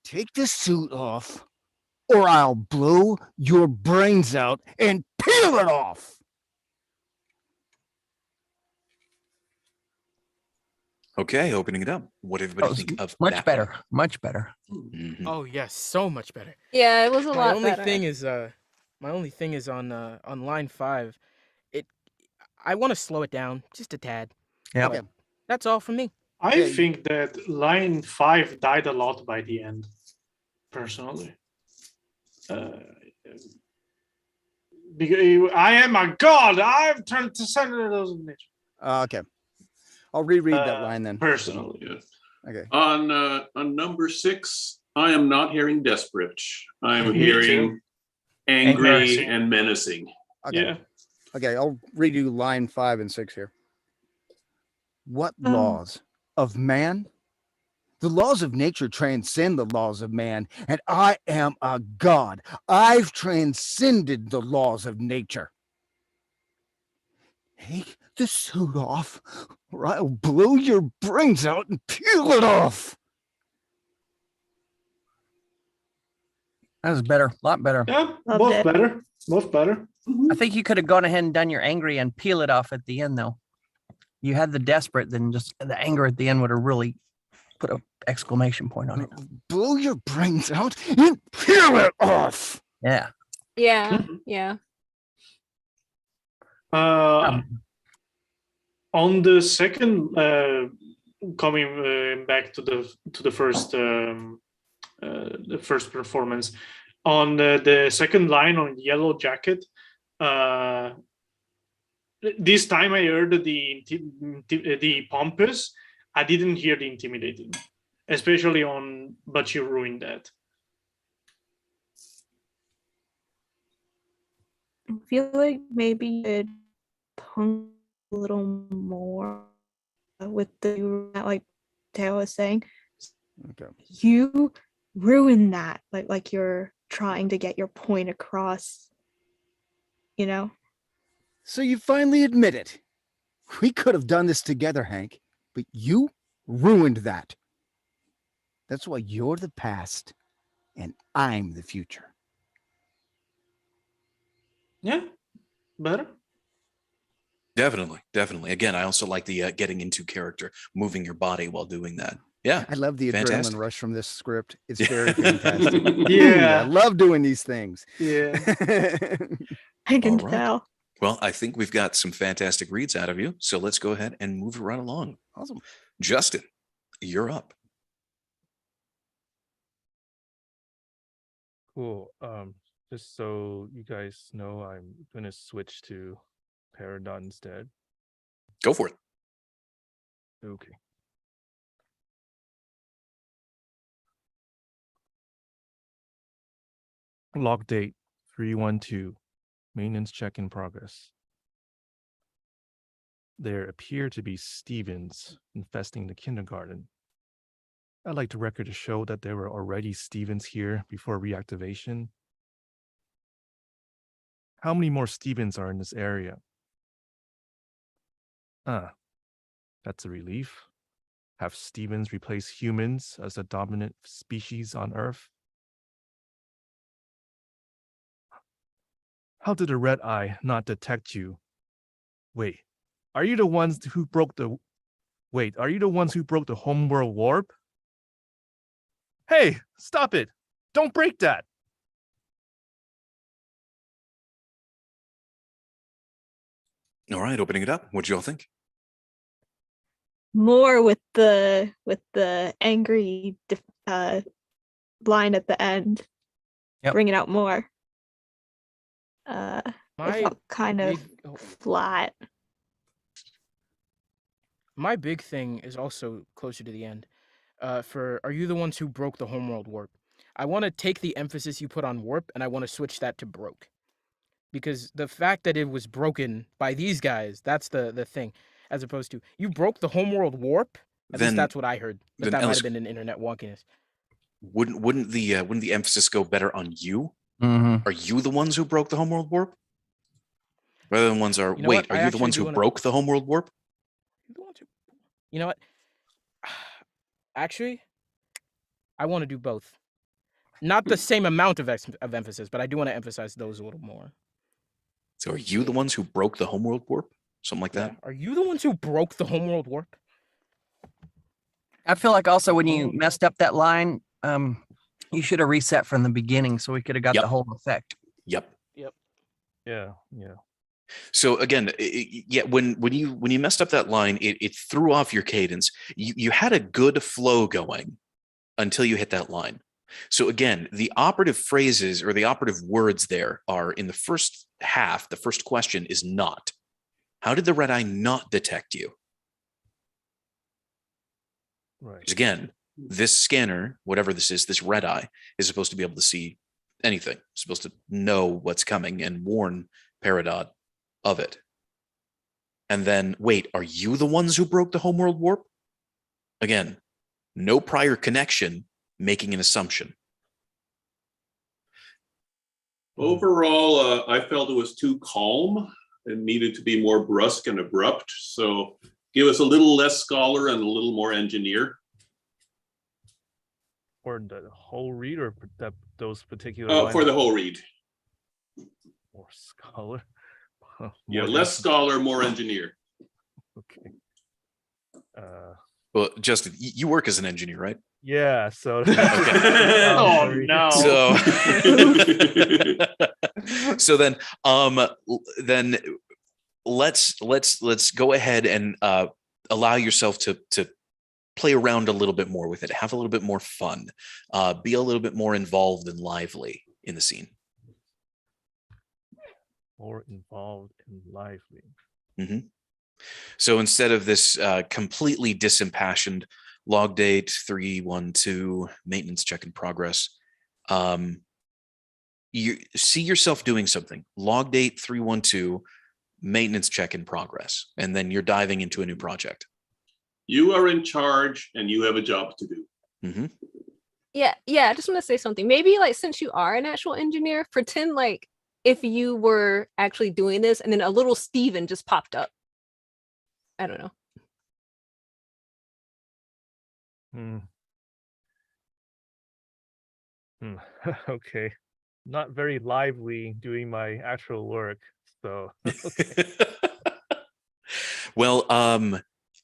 Take the suit off, or I'll blow your brains out and peel it off. Okay, opening it up. What did everybody think of much that better. one? Much better. Mhm. Oh yes, so much better. Yeah, it was a My lot only better. thing is on line 5. I want to slow it down just a tad. Yeah. But that's all from me. I think that line 5 died a lot by the end, personally. Because I am a god. I've turned to senators of nature. Okay. I'll reread that line then. Personally. Yeah. Okay. On number 6, I am not hearing desperate. I'm Me hearing too. angry Menacing. and menacing. Okay. Yeah. Okay, I'll redo line 5 and 6 here. What laws of man? The laws of nature transcend the laws of man, and I am a god. I've transcended the laws of nature. Take the suit off, or I'll blow your brains out and peel it off. That was better. A lot better. Yeah, Loved both it. better. Both better. I think you could have gone ahead and done your angry and peel it off at the end, though. You had the desperate, then just the anger at the end would have really put an exclamation point on it. Blow your brains out and peel it off. Yeah. Yeah, yeah. On the second, coming back to the first performance, on the second line on Yellow Jacket, this time I heard the pompous. I didn't hear the intimidating, especially on "But you ruined that." I feel like maybe you could punk a little more with the like Taylor was saying. Okay. You ruined that. Like you're trying to get your point across, you know? So you finally admit it. We could have done this together, Hank, but you ruined that. That's why you're the past and I'm the future. Yeah, better. Definitely. Again, I also like the getting into character, moving your body while doing that. Yeah, I love the fantastic. adrenaline rush from this script. It's very fantastic. Yeah. I love doing these things. Yeah. I can All right. tell. Well, I think we've got some fantastic reads out of you. So let's go ahead and move right along. Awesome. Justin, you're up. Cool. Just so you guys know, I'm gonna switch to Peridot instead. Go for it. Okay. Log date 312. Maintenance check in progress. There appear to be Stevens infesting the kindergarten. I'd like the record to show that there were already Stevens here before reactivation. How many more Stevens are in this area? That's a relief. Have Stevens replace humans as the dominant species on Earth? How did the red eye not detect you? Wait, are you the ones who broke the homeworld warp? Hey, stop it. Don't break that. All right, opening it up. What do y'all think? More with the angry line at the end. Yep. Bring it out more. It My felt kind of flat. My big thing is also closer to the end. Are you the ones who broke the homeworld warp? I want to take the emphasis you put on warp and I want to switch that to broke. Because the fact that it was broken by these guys, that's the thing. As opposed to, you broke the homeworld warp? At least that's what I heard. But that might Ellis, have been an internet wonkiness. Wouldn't the emphasis go better on you? Mm-hmm. Are you the ones who broke the homeworld warp? Rather than ones are, You know wait, what? I are you the actually ones do who wanna- broke the homeworld warp? You know what? Actually, I want to do both. Not the same amount of emphasis, but I do want to emphasize those a little more. So are you the ones who broke the homeworld warp? Something like that? Are you the ones who broke the homeworld warp? I feel like also when you messed up that line, you should have reset from the beginning so we could have got the whole effect. Yep. Yeah. So again, when you messed up that line, it threw off your cadence. You had a good flow going until you hit that line. So again, the operative phrases or the operative words there are in the first half. The first question is not. How did the red eye not detect you? Right. Because again, this scanner, whatever this is, this red eye, is supposed to be able to see anything. It's supposed to know what's coming and warn Peridot of it. And then, wait, are you the ones who broke the homeworld warp? Again, no prior connection, making an assumption. Overall, I felt it was too calm and needed to be more brusque and abrupt. So give us a little less scholar and a little more engineer. For the whole read or those particular for the whole read. More scholar. Yeah, less scholar, more engineer. Okay. Well, Justin, you work as an engineer, right? Yeah. So. Oh no. So then let's go ahead and allow yourself to play around a little bit more with it, have a little bit more fun, be a little bit more involved and lively in the scene. More involved and lively. Mm-hmm. So instead of this completely disimpassioned log date 312 maintenance check in progress, you see yourself doing something. Log date 312 maintenance check in progress, and then you're diving into a new project. You are in charge and you have a job to do. Mm-hmm. Yeah. I just want to say something. Maybe like since you are an actual engineer, pretend like if you were actually doing this and then a little Steven just popped up. I don't know. Okay. Not very lively doing my actual work. So okay. Well,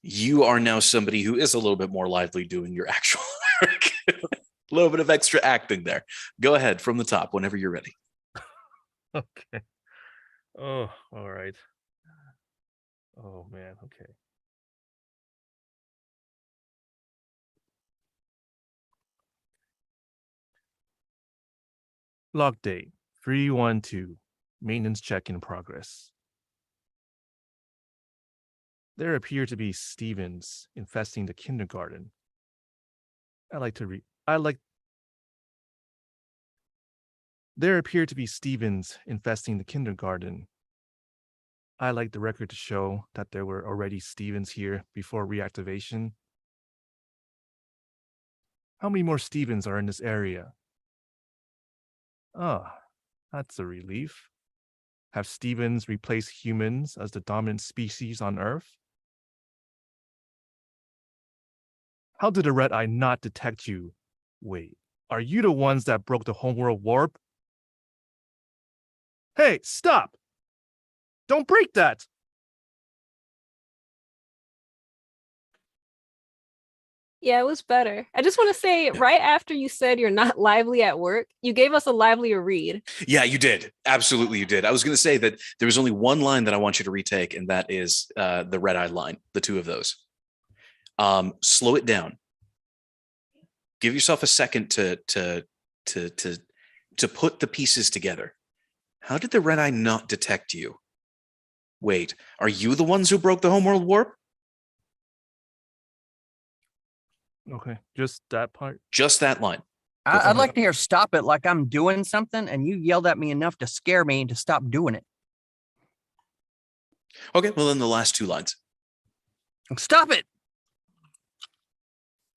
you are now somebody who is a little bit more lively doing your actual work. A little bit of extra acting there. Go ahead from the top whenever you're ready. Okay. Oh, all right. Oh man, okay. Log date 312. Maintenance check in progress. There appear to be Stevens infesting the kindergarten. There appear to be Stevens infesting the kindergarten. I like the record to show that there were already Stevens here before reactivation. How many more Stevens are in this area? Ah, that's a relief. Have Stevens replaced humans as the dominant species on Earth? How did the red eye not detect you? Wait, are you the ones that broke the homeworld warp? Hey, stop! Don't break that! Yeah, it was better. I just want to say, right after you said you're not lively at work, you gave us a livelier read. Yeah, you did. Absolutely, you did. I was going to say that there was only one line that I want you to retake, and that is the red eye line, the two of those. Slow it down. Give yourself a second to put the pieces together. How did the red eye not detect you? Wait, are you the ones who broke the homeworld warp? Okay, just that part? Just that line. I'd like to hear stop it like I'm doing something and you yelled at me enough to scare me to stop doing it. Okay, well then the last two lines. Stop it!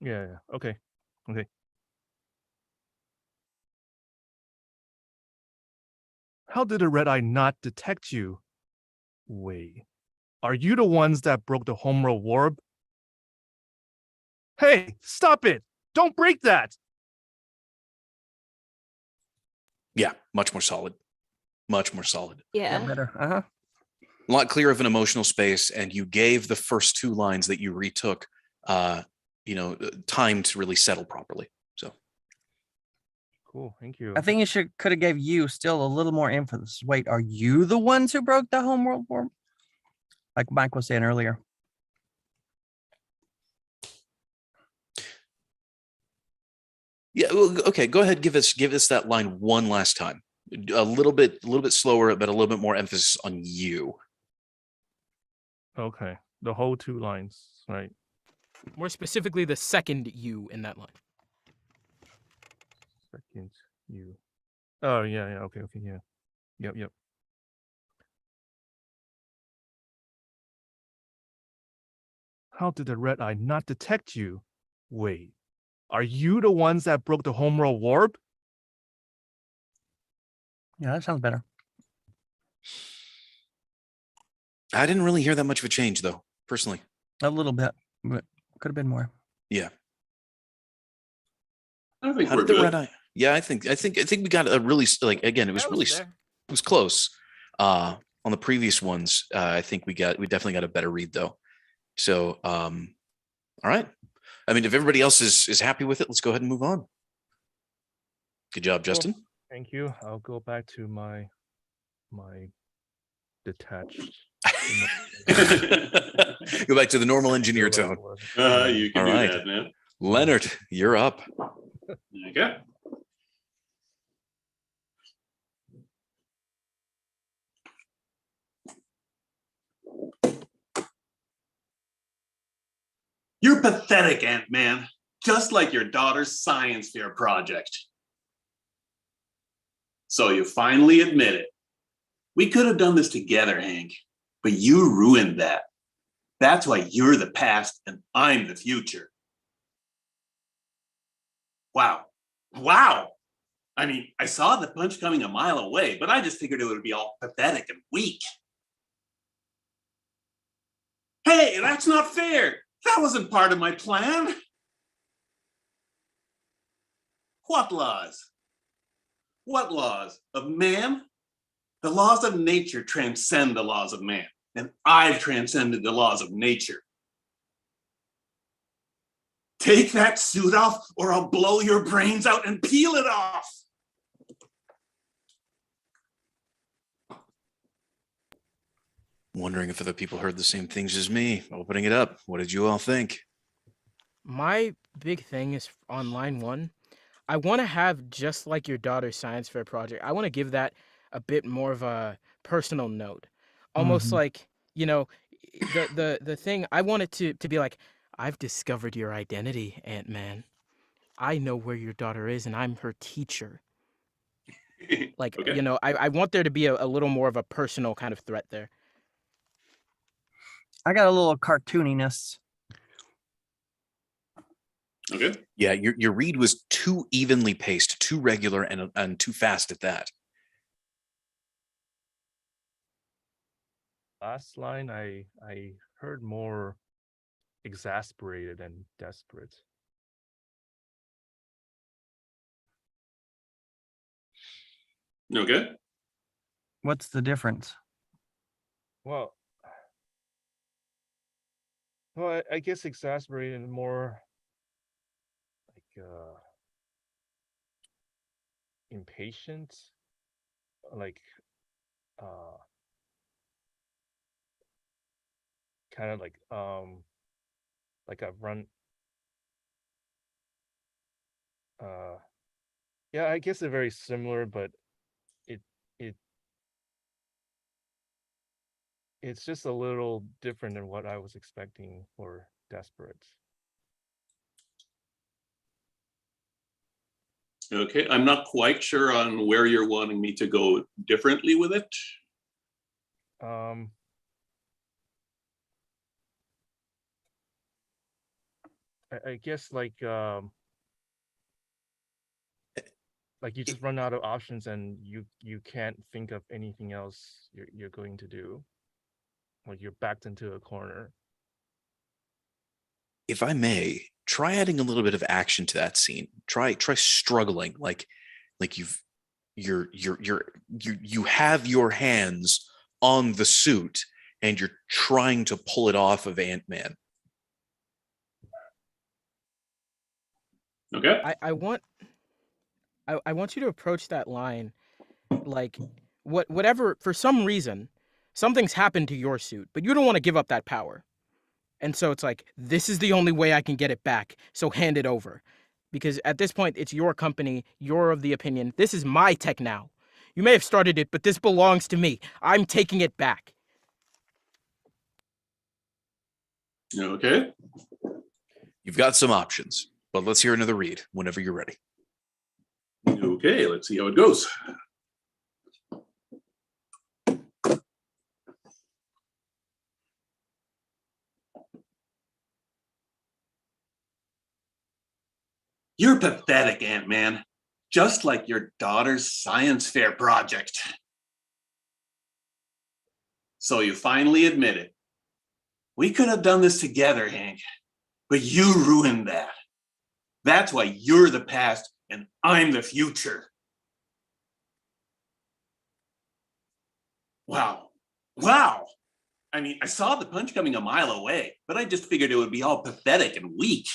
Yeah, okay. How did a red eye not detect you? Wait, are you the ones that broke the homeworld warp? Hey, stop it! Don't break that! Yeah, much more solid. Much more solid. Yeah. Better. A lot clearer of an emotional space, and you gave the first two lines that you retook time to really settle properly. So cool. Thank you. I think you could have gave you still a little more emphasis. Wait, are you the ones who broke the homeworld warp? Like Mike was saying earlier. Yeah. Well, okay. Go ahead. Give us that line one last time. A little bit slower, but a little bit more emphasis on you. Okay. The whole 2 lines, right? More specifically, the second you in that line. Second you. Oh, yeah. Okay. Yeah. Yep. How did the red eye not detect you? Wait, are you the ones that broke the homeworld warp? Yeah, that sounds better. I didn't really hear that much of a change, though, personally. A little bit, but could have been more. Yeah. I think How we're did the good. red eye? Yeah, I think we got a really, again, it was close. On the previous ones, I think we definitely got a better read though. So, all right. I mean, if everybody else is happy with it, let's go ahead and move on. Good job, Justin. Cool. Thank you. I'll go back to my detached. Go back to the normal engineer tone. You can all do right. that, man. Leonard, you're up. Okay. You're pathetic, Ant-Man. Just like your daughter's science fair project. So you finally admit it. We could have done this together, Hank, but you ruined that. That's why you're the past and I'm the future. Wow. I mean, I saw the punch coming a mile away, but I just figured it would be all pathetic and weak. Hey, that's not fair. That wasn't part of my plan. What laws? What laws? Of man? The laws of nature transcend the laws of man, and I've transcended the laws of nature. Take that suit off, or I'll blow your brains out and peel it off. Wondering if other people heard the same things as me. Opening it up. What did you all think? My big thing is on line 1. I want to have just like your daughter's science fair project. I want to give that a bit more of a personal note, almost like, the thing. I want it to be like, I've discovered your identity, Ant-Man. I know where your daughter is, and I'm her teacher. Like, Okay. I want there to be a little more of a personal kind of threat there. I got a little cartooniness. Okay. Yeah, your read was too evenly paced, too regular, and too fast at that. Last line, I heard more exasperated and desperate. Okay. What's the difference? Well, I guess exasperated and more like impatient, like kind of like I've run yeah, I guess they're very similar, but it's just a little different than what I was expecting for desperate. Okay. I'm not quite sure on where you're wanting me to go differently with it. I guess like you just run out of options and you can't think of anything else you're going to do. Like you're backed into a corner. If I may, try adding a little bit of action to that scene. Try struggling, like you have your hands on the suit and you're trying to pull it off of Ant-Man. Okay. I want you to approach that line like whatever, for some reason, something's happened to your suit, but you don't want to give up that power. And so it's like, this is the only way I can get it back. So hand it over. Because at this point, it's your company. You're of the opinion. This is my tech now. You may have started it, but this belongs to me. I'm taking it back. Okay. You've got some options, but let's hear another read whenever you're ready. Okay, let's see how it goes. You're pathetic, Ant-Man. Just like your daughter's science fair project. So you finally admit it. We could have done this together, Hank, but you ruined that. That's why you're the past and I'm the future. Wow. Wow. I mean, I saw the punch coming a mile away, but I just figured it would be all pathetic and weak.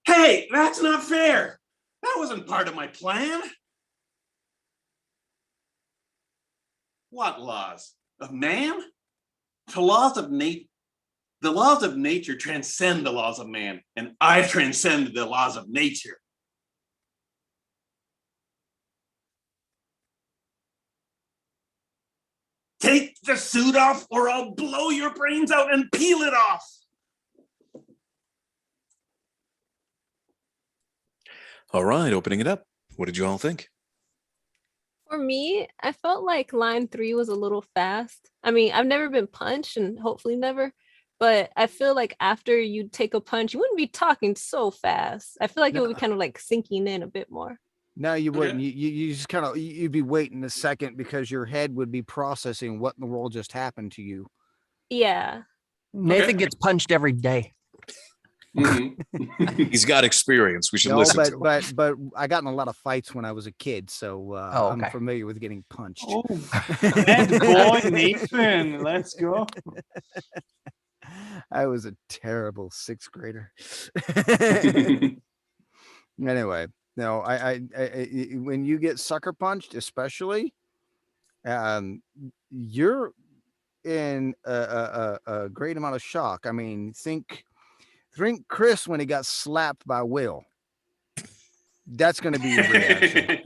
Hey, that's not fair. That wasn't part of my plan. What laws? Of man? The laws of nature transcend the laws of man, and I've transcended the laws of nature. Take the suit off or I'll blow your brains out and peel it off. All right, opening it up. What did you all think? For me, I felt like line 3 was a little fast. I mean, I've never been punched and hopefully never, but I feel like after you take a punch, you wouldn't be talking so fast. I feel like it would be kind of like sinking in a bit more. No, you wouldn't. You just kind of, you'd be waiting a second because your head would be processing what in the world just happened to you. Yeah. Nathan gets punched every day. He's got experience. We should listen to him. But I got in a lot of fights when I was a kid, so I'm familiar with getting punched. Oh, bad boy, Nathan. Let's go. I was a terrible 6th grader. Anyway, no, I when you get sucker punched, especially, you're in a great amount of shock. I mean, think Chris when he got slapped by Will. That's going to be your reaction.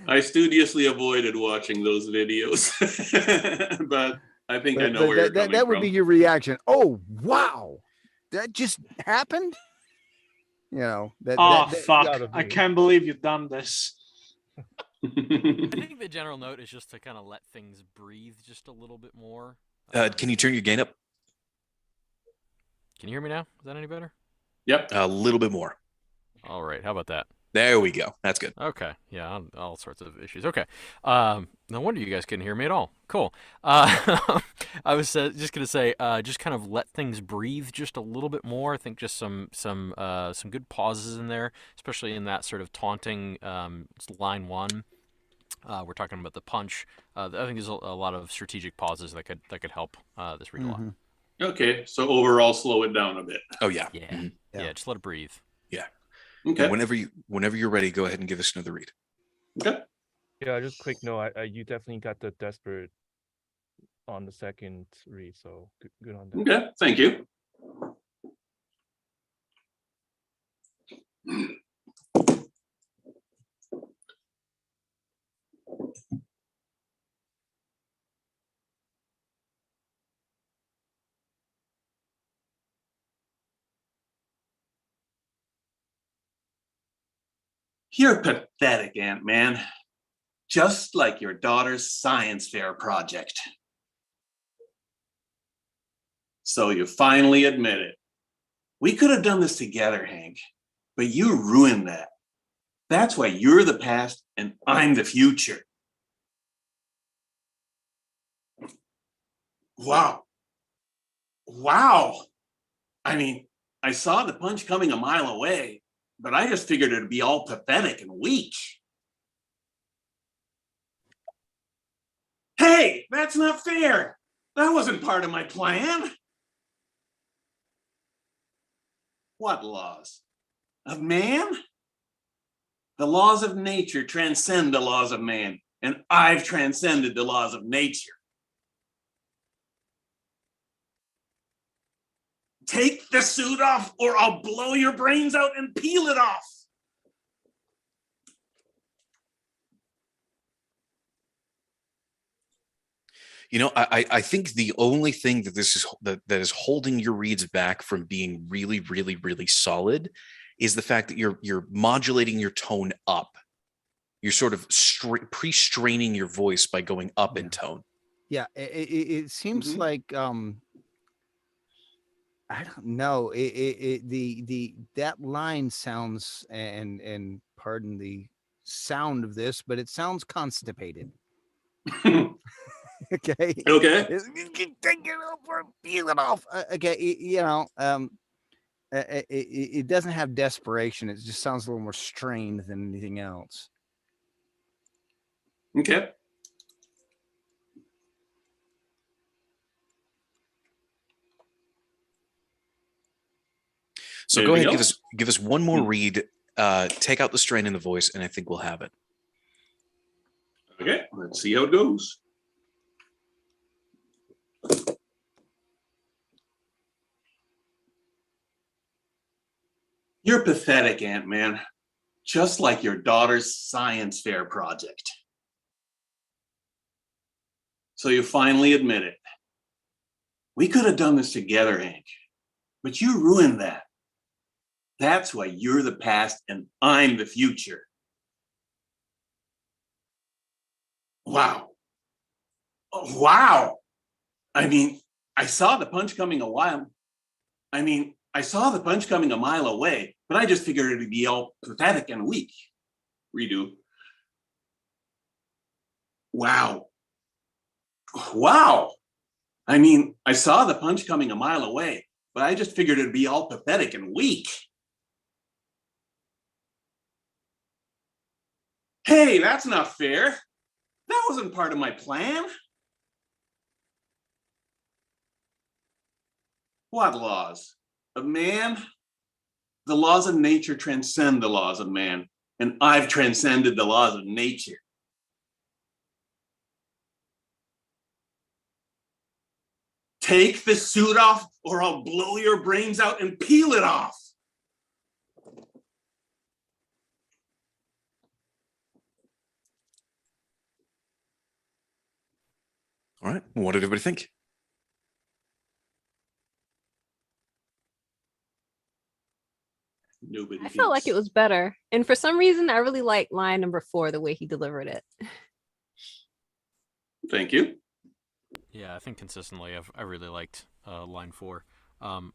I studiously avoided watching those videos, but I think I know where you're coming that would from. be your reaction. Oh, wow. That just happened? You know. Fuck. I can't believe you've done this. I think the general note is just to kind of let things breathe just a little bit more. Can you turn your gain up? Can you hear me now? Is that any better? Yep. A little bit more. All right. How about that? There we go. That's good. Okay. Yeah, all sorts of issues. Okay. No wonder you guys couldn't hear me at all. Cool. I was just gonna say, just kind of let things breathe just a little bit more. I think just some good pauses in there, especially in that sort of taunting line 1. We're talking about the punch. I think there's a lot of strategic pauses that could help this read a lot. Okay, so overall, slow it down a bit. Oh yeah. Yeah. Yeah. Just let it breathe. Yeah. Okay. Whenever you're ready, go ahead and give us another read. Okay. Yeah, just quick note. You definitely got the desperate on the second read, so good on that. Okay, thank you. You're pathetic, Ant-Man. Just like your daughter's science fair project. So you finally admit it. We could have done this together, Hank, but you ruined that. That's why you're the past and I'm the future. Wow. Wow. I mean, I saw the punch coming a mile away, but I just figured it'd be all pathetic and weak. Hey, that's not fair. That wasn't part of my plan. What laws? Of man? The laws of nature transcend the laws of man, and I've transcended the laws of nature. Take the suit off, or I'll blow your brains out and peel it off. You know, I think the only thing that that is holding your reads back from being really, really, really solid is the fact that you're modulating your tone up. You're sort of pre-straining your voice by going up in tone. Yeah, it seems like I don't know. That line sounds, and pardon the sound of this, but it sounds constipated. Okay. Okay. Take it off or peel it off. Okay. It doesn't have desperation. It just sounds a little more strained than anything else. Okay. So go ahead, give us one more read. Take out the strain in the voice, and I think we'll have it. Okay, let's see how it goes. You're pathetic, Ant-Man. Just like your daughter's science fair project. So you finally admit it. We could have done this together, Hank, but you ruined that. That's why you're the past and I'm the future. Wow. Oh, wow. I mean, I saw the punch coming a mile away, but I just figured it'd be all pathetic and weak. Redo. Wow. Wow. I mean, I saw the punch coming a mile away, but I just figured it'd be all pathetic and weak. Hey, that's not fair. That wasn't part of my plan. What laws? Of man? The laws of nature transcend the laws of man, and I've transcended the laws of nature. Take the suit off, or I'll blow your brains out and peel it off. All right. What did everybody think? I felt like it was better. And for some reason, I really like line number 4, the way he delivered it. Thank you. Yeah, I think consistently, I really liked line 4.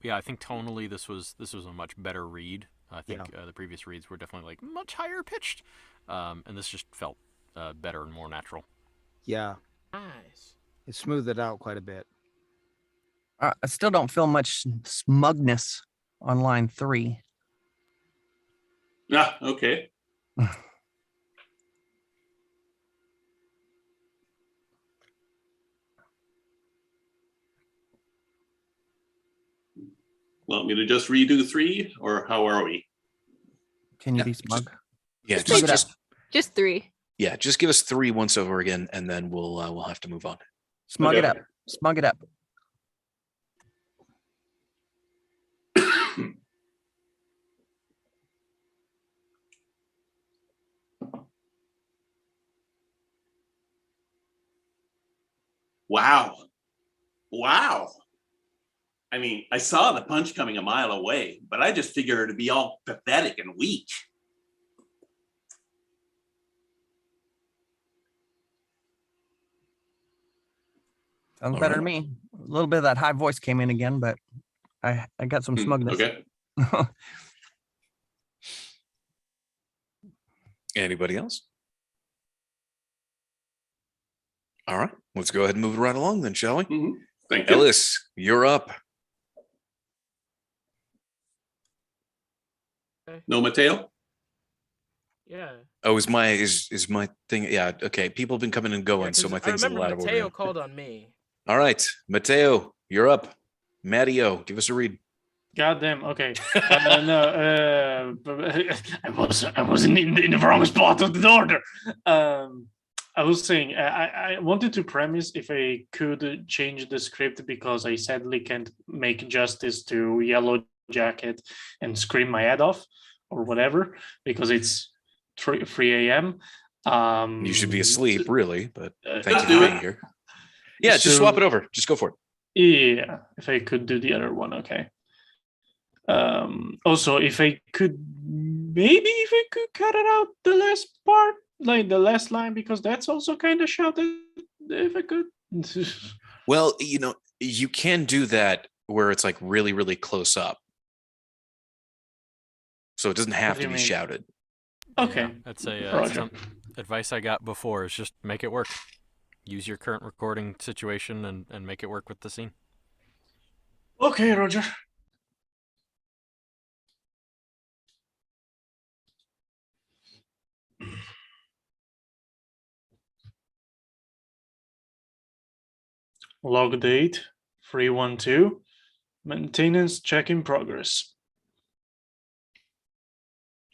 Yeah, I think tonally this was a much better read. I think the previous reads were definitely like much higher pitched, and this just felt better and more natural. Yeah, Nice. it smoothed it out quite a bit. I still don't feel much smugness on line 3. Ah, okay. Want me to just redo 3, or how are we? Can you be smug? Just 3. Yeah, just give us 3 once over again, and then we'll have to move on. Smug it up. Smug it up. Wow. Wow. I mean, I saw the punch coming a mile away, but I just figured it'd be all pathetic and weak. Sounds better to me. A little bit of that high voice came in again, but I got some smugness. Okay. Anybody else? All right, let's go ahead and move it right along then, shall we? Thank you. Ellis, you're up. No Mateo? Yeah. Oh, is my thing? Yeah. Okay. People have been coming and going, so my thing's a little out of order. Mateo called on me. All right, Mateo, you're up. Matteo, give us a read. God damn. Okay. No, I wasn't in the wrong spot of the order. I was saying I wanted to premise if I could change the script because I sadly can't make justice to Yellow Jacket and scream my head off or whatever because it's 3 a.m. You should be asleep, really, but thank you do for it. being here. Yeah, just swap it over. Just go for it. Yeah, if I could do the other one, okay. Also, if I could cut it out the last part, like the last line, because that's also kind of shouted. If I could. Well, you can do that where it's like really, really close up, so it doesn't have to be shouted. Okay, yeah, that's some advice I got before. Is just make it work. Use your current recording situation and make it work with the scene. Okay, Roger. Log date 312. Maintenance check in progress.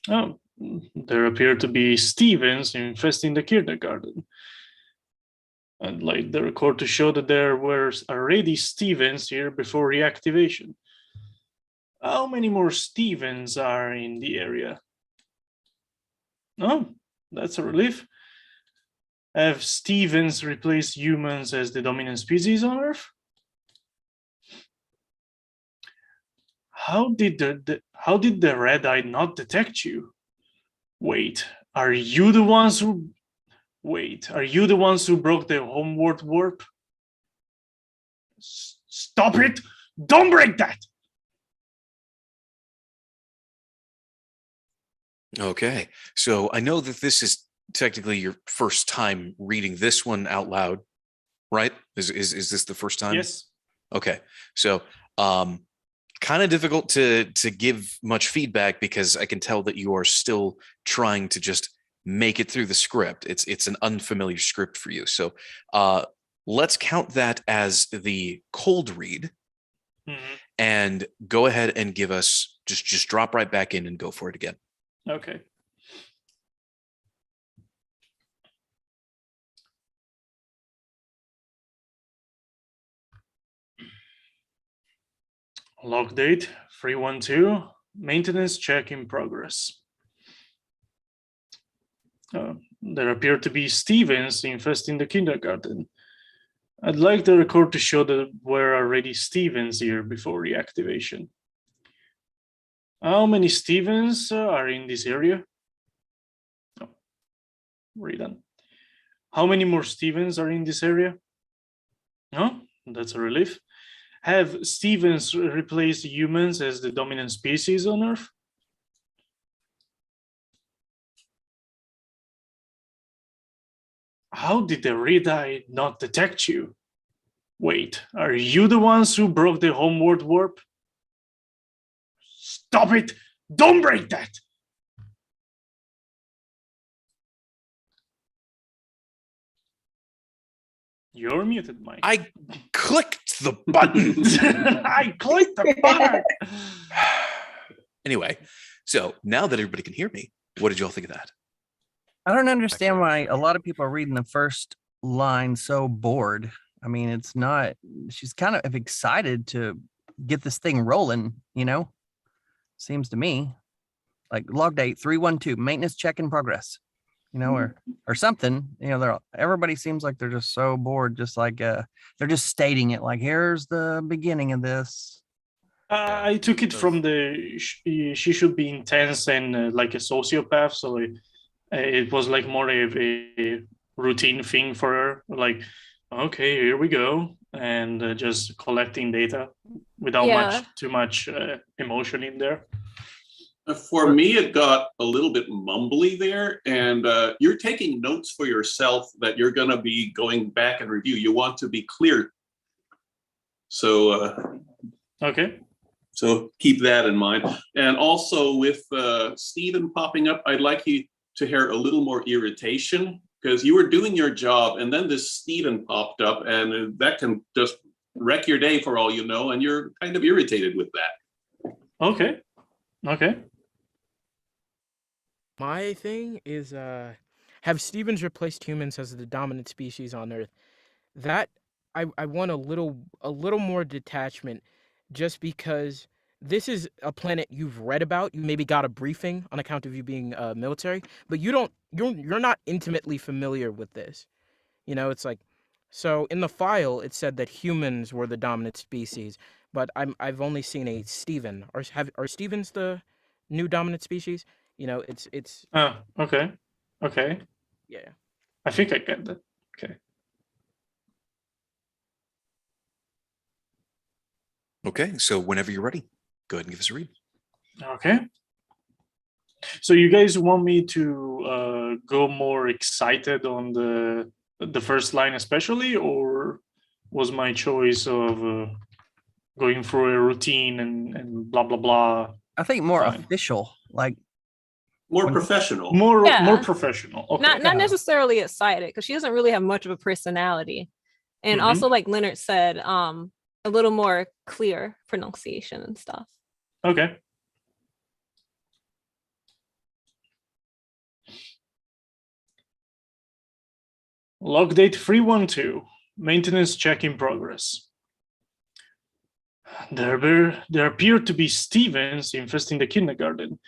Oh, there appear to be Stevens infesting the kindergarten. I'd like the record to show that there were already Stevens here before reactivation. How many more Stevens are in the area? Oh, that's a relief. Have Stevens replaced humans as the dominant species on Earth? How did the red eye not detect you? Wait, are you the ones who broke the homeward warp? Stop it! Don't break that! Okay, so I know that this is technically your first time reading this one out loud, right? Is this the first time? Yes. Okay, so kind of difficult to give much feedback because I can tell that you are still trying to just make it through the script. It's an unfamiliar script for you. So let's count that as the cold read, and go ahead and give us just drop right back in and go for it again. Okay. Log date 312. Maintenance check in progress. There appear to be Stevens infesting the kindergarten. I'd like the record to show that were already Stevens here before reactivation. How many Stevens are in this area? Oh, redone. How many more Stevens are in this area? No, that's a relief. Have Stevens replaced humans as the dominant species on Earth? How did the red eye not detect you? Wait, are you the ones who broke the homeward warp? Stop it! Don't break that! You're muted, Mike. I clicked the button. I clicked the button. Anyway, so now that everybody can hear me, what did you all think of that? I don't understand why a lot of people are reading the first line so bored. I mean, it's not, she's kind of excited to get this thing rolling, seems to me. Like log date 312, maintenance check in progress, or something, everybody seems like they're just so bored, just like they're just stating it like, here's the beginning of this. I took it from she should be intense and like a sociopath, so it was like more of a routine thing for her, like, okay, here we go, and just collecting data without too much emotion in there. For me, it got a little bit mumbly there, and you're taking notes for yourself that you're going to be going back and review. You want to be clear. So, okay. So keep that in mind. And also with Stephen popping up, I'd like you to hear a little more irritation, because you were doing your job and then this Stephen popped up, and that can just wreck your day for all you know, and you're kind of irritated with that. Okay. Okay. My thing is have Stevens replaced humans as the dominant species on Earth. That I want a little more detachment just because this is a planet you've read about. You maybe got a briefing on account of you being military, but you're not intimately familiar with this. You know, it's like so in the file it said that humans were the dominant species, but I've only seen a Steven. Are Stevens the new dominant species? You know, it's Okay. Okay. yeah. I think I get that. Okay. Okay, so whenever you're ready, go ahead and give us a read. Okay. So you guys want me to go more excited on the first line especially, or was my choice of going through a routine and blah blah blah? I think more Fine. official, like More professional. More Yeah. professional. Okay. Not necessarily excited because she doesn't really have much of a personality. And Mhm. also, like Leonard said, a little more clear pronunciation and stuff. Okay. Log date 312. Maintenance check in progress. There appear to be Stevens infesting the kindergarten.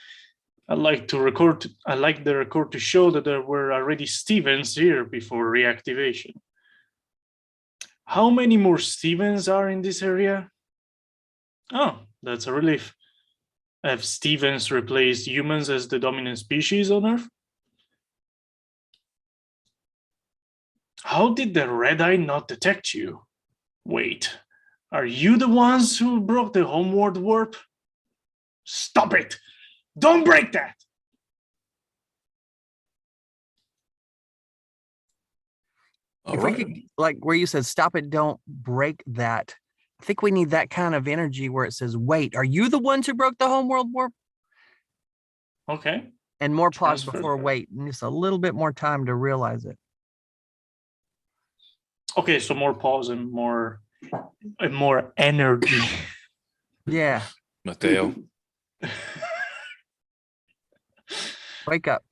I'd like the record to show that there were already Stevens here before reactivation. How many more Stevens are in this area? Oh, that's a relief. Have Stevens replaced humans as the dominant species on Earth? How did the red eye not detect you? Wait, are you the ones who broke the homeward warp? Stop it! Don't break that! if we could, like where you said, stop it, don't break that. I think we need that kind of energy where it says, wait, are you the ones who broke the homeworld warp? Okay. And more pause Transfer before that. wait, and just a little bit more time to realize it. Okay, so more pause and more energy. Yeah. Mateo. Wake up.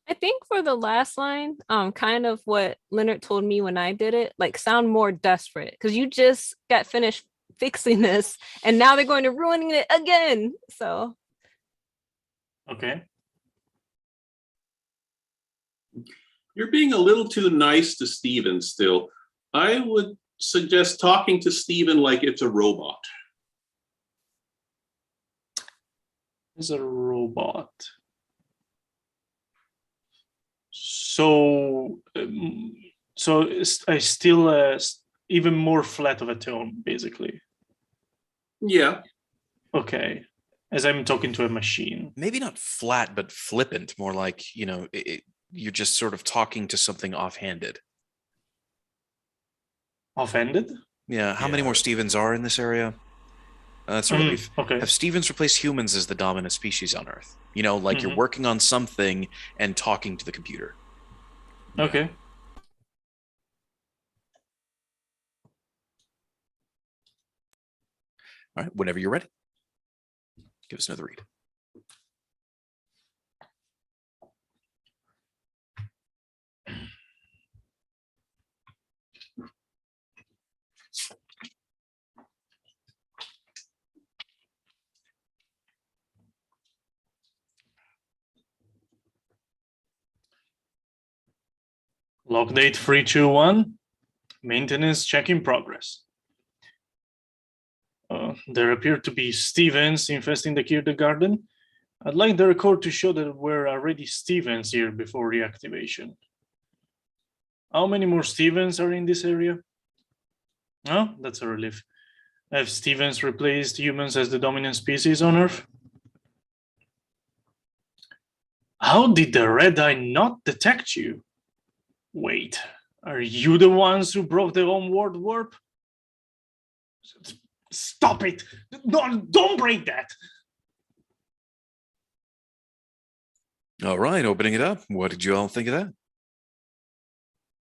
I think for the last line, kind of what Leonard told me when I did it, like sound more desperate because you just got finished fixing this and now they're going to ruining it again. So Okay. You're being a little too nice to Steven still. I would suggest talking to Steven like it's a robot. It's a robot. So, I still even more flat of a tone, basically. Yeah. Okay. As I'm talking to a machine. Maybe not flat, but flippant. More like, you're just sort of talking to something offhanded. Offended? Yeah. How many more Stevens are in this area? That's a relief. Okay. Have Stevens replaced humans as the dominant species on Earth? Like you're working on something and talking to the computer. Okay. All right. Whenever you're ready, give us another read. Log date 321. Maintenance check in progress. There appear to be Stevens infesting the kindergarten. I'd like the record to show that we're already Stevens here before reactivation. How many more Stevens are in this area? Oh, that's a relief. Have Stevens replaced humans as the dominant species on Earth? How did the red eye not detect you? Wait, are you the ones who broke the homeward warp? Stop it! Don't break that! All right, opening it up. What did you all think of that?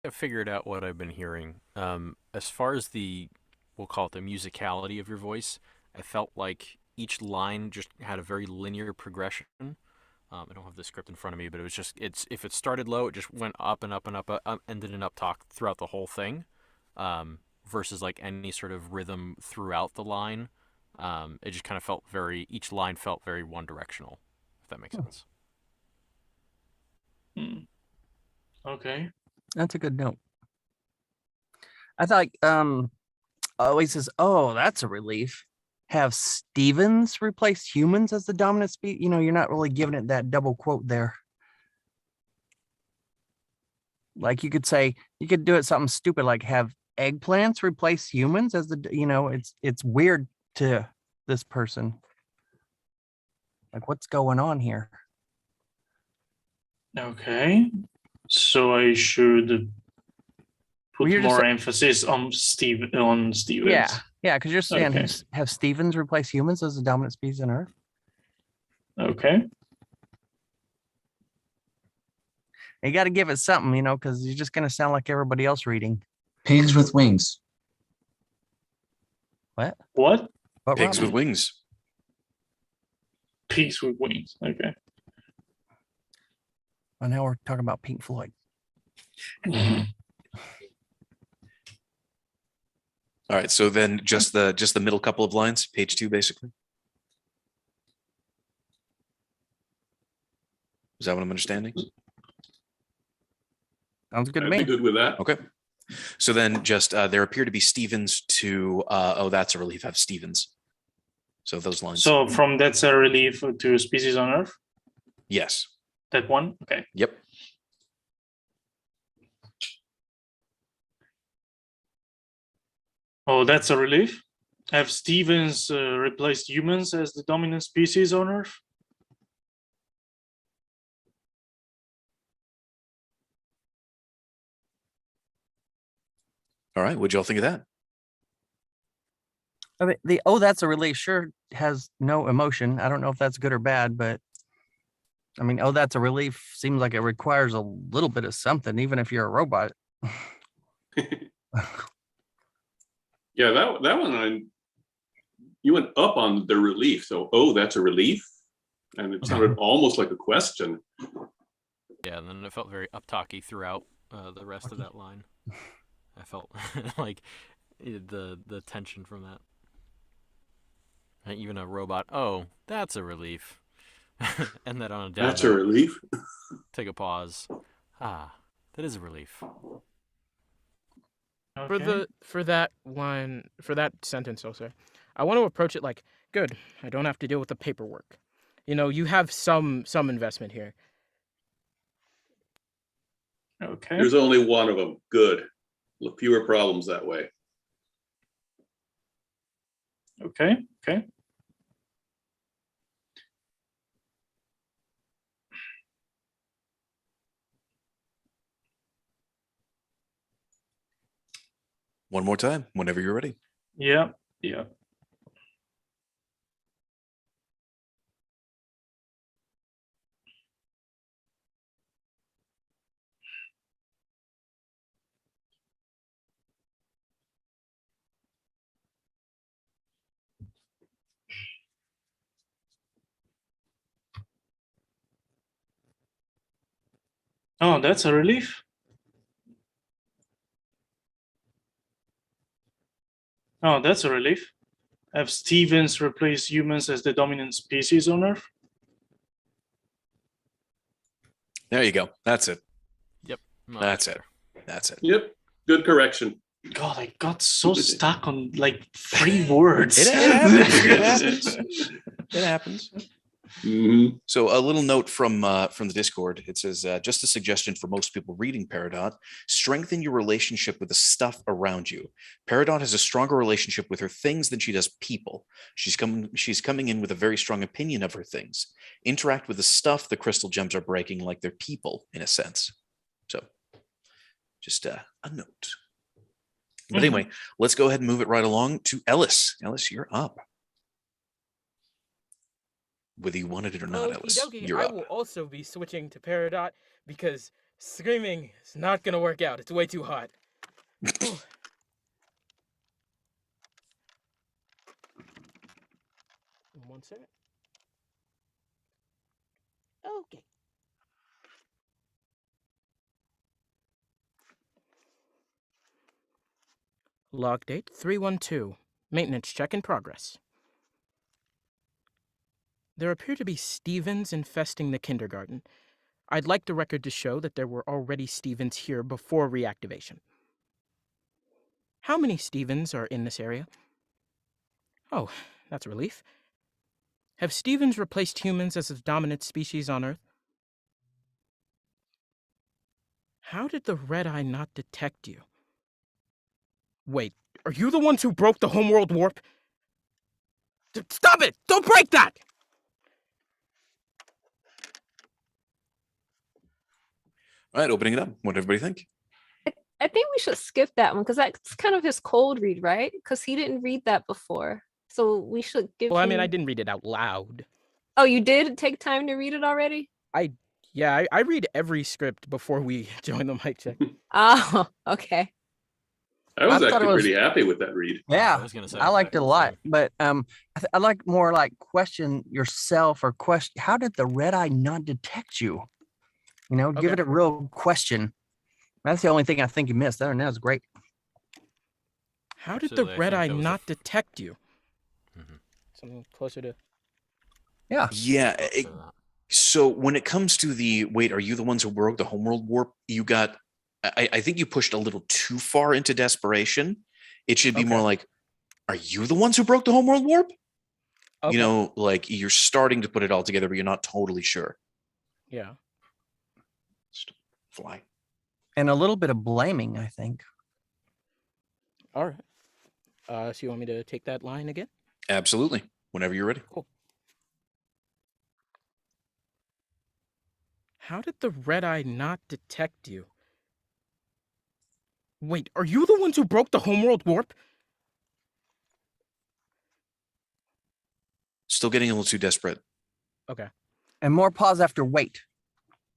I figured out what I've been hearing. As far as we'll call it the musicality of your voice, I felt like each line just had a very linear progression. I don't have the script in front of me, but it was just if it started low, it just went up and up and up, ended in up talk throughout the whole thing, versus like any sort of rhythm throughout the line. It just kind of each line felt very one directional, if that makes sense. Okay. That's a good note. I thought always says, "Oh, that's a relief." Have Stevens replace humans as the dominant species. You know, you're not really giving it that double quote there. Like you could say, you could do it something stupid like have eggplants replace humans as the, you know, it's weird to this person. Like what's going on here? Okay. So I should put more emphasis on Stevens. Yeah, because you're saying Okay. have Stevens replace humans as the dominant species on Earth. Okay. You got to give it something, you know, because you're just going to sound like everybody else reading. Pigs with wings. What? What? Pigs with wings. Pigs with wings. Okay. Well, now we're talking about Pink Floyd. All right, so then just the middle couple of lines, page 2, basically. Is that what I'm understanding? Sounds good to I'd me. be good with that. Okay. So then just there appear to be Stevens to oh, that's a relief. Have Stevens. So those lines. So from that's a relief to species on Earth. Yes. That one. Okay. Yep. Oh, that's a relief. Have Stevens replaced humans as the dominant species on Earth? All right. What'd y'all think of that? I mean, the "oh, that's a relief" sure has no emotion. I don't know if that's good or bad, but I mean, "oh, that's a relief" seems like it requires a little bit of something, even if you're a robot. Yeah, that one you went up on the relief. So, oh, that's a relief, and it sounded almost like a question. Yeah, and then it felt very up-talky throughout the rest of that line. I felt like the tension from that. And even a robot, "Oh, that's a relief." And then on a down That's a relief. Take a pause. Ah, that is a relief. Okay. For that sentence, also, I want to approach it like, good, I don't have to deal with the paperwork. You know, you have some investment here. Okay. There's only one of them. Good. Fewer problems that way. Okay. Okay. One more time, whenever you're ready. Yeah. Yeah. Oh, that's a relief. Oh, that's a relief. Have Stevens replace humans as the dominant species on Earth? There you go. That's it. Yep. That's it. That's it. Yep. Good correction. God, I got so stuck on like 3 words. It happens. It happens. It happens. Mm-hmm. So a little note from the Discord. It says, just a suggestion for most people reading Peridot: strengthen your relationship with the stuff around you. Peridot has a stronger relationship with her things than she does people. She's coming in with a very strong opinion of her things. Interact with the stuff the crystal gems are breaking like they're people, in a sense. So just a note. But anyway, let's go ahead and move it right along to Ellis. Ellis, you're up. Whether you wanted it or not, Ellis, you're I up. will also be switching to Peridot because screaming is not going to work out. It's way too hot. 1 second. Okay. Log date 312. Maintenance check in progress. There appear to be Stevens infesting the kindergarten. I'd like the record to show that there were already Stevens here before reactivation. How many Stevens are in this area? Oh, that's a relief. Have Stevens replaced humans as the dominant species on Earth? How did the Red Eye not detect you? Wait, are you the ones who broke the homeworld warp? Stop it! Don't break that! All right, opening it up. What do everybody think? I think we should skip that one because that's kind of his cold read, right? Because he didn't read that before. So we should give Well, I him... mean, I didn't read it out loud. Oh, you did take time to read it already? I read every script before we join the mic check. Oh, okay. I was I thought actually it was- pretty happy with that read. Yeah, I was gonna say, I liked it a lot, same. but I like more like question yourself or question. How did the Red Eye not detect you? You know, give Okay. it a real question. That's the only thing I think you missed. Other than that, was great. How did Absolutely, the I Red think Eye that was not detect you? Mhm. Something closer to... Yeah. Yeah. I'll say that. So when it comes to the wait, are you the ones who broke the homeworld warp? You got, I think you pushed a little too far into desperation. It should be more Okay. like, are you the ones who broke the homeworld warp? Okay. You know, like you're starting to put it all together, but you're not totally sure. Yeah. Fly. And a little bit of blaming, I think. All right. So you want me to take that line again? Absolutely. Whenever you're ready. Cool. How did the Red Eye not detect you? Wait, are you the ones who broke the homeworld warp? Still getting a little too desperate. Okay. And more pause after wait.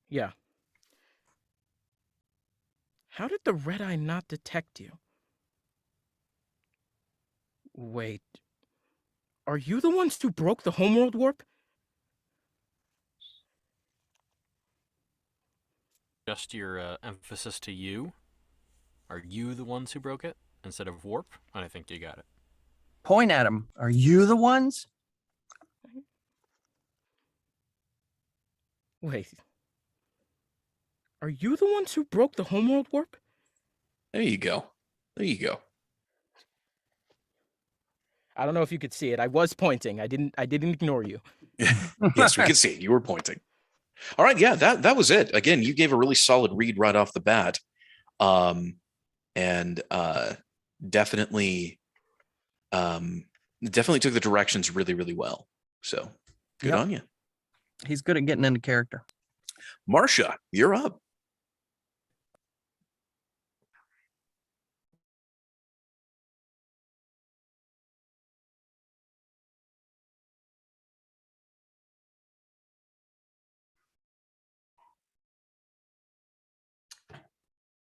Yeah. How did the Red Eye not detect you? Wait. Are you the ones who broke the homeworld warp? Just your emphasis to you. Are you the ones who broke it instead of warp? And I think you got it. Point at him. Are you the ones? Wait. Are you the ones who broke the homeworld warp? There you go. There you go. I don't know if you could see it. I was pointing. I didn't ignore you. Yes, we can see it. You were pointing. All right. Yeah, that was it. Again, you gave a really solid read right off the bat. And definitely took the directions really, really well. So good on you. He's good at getting into character. Marcia, you're up.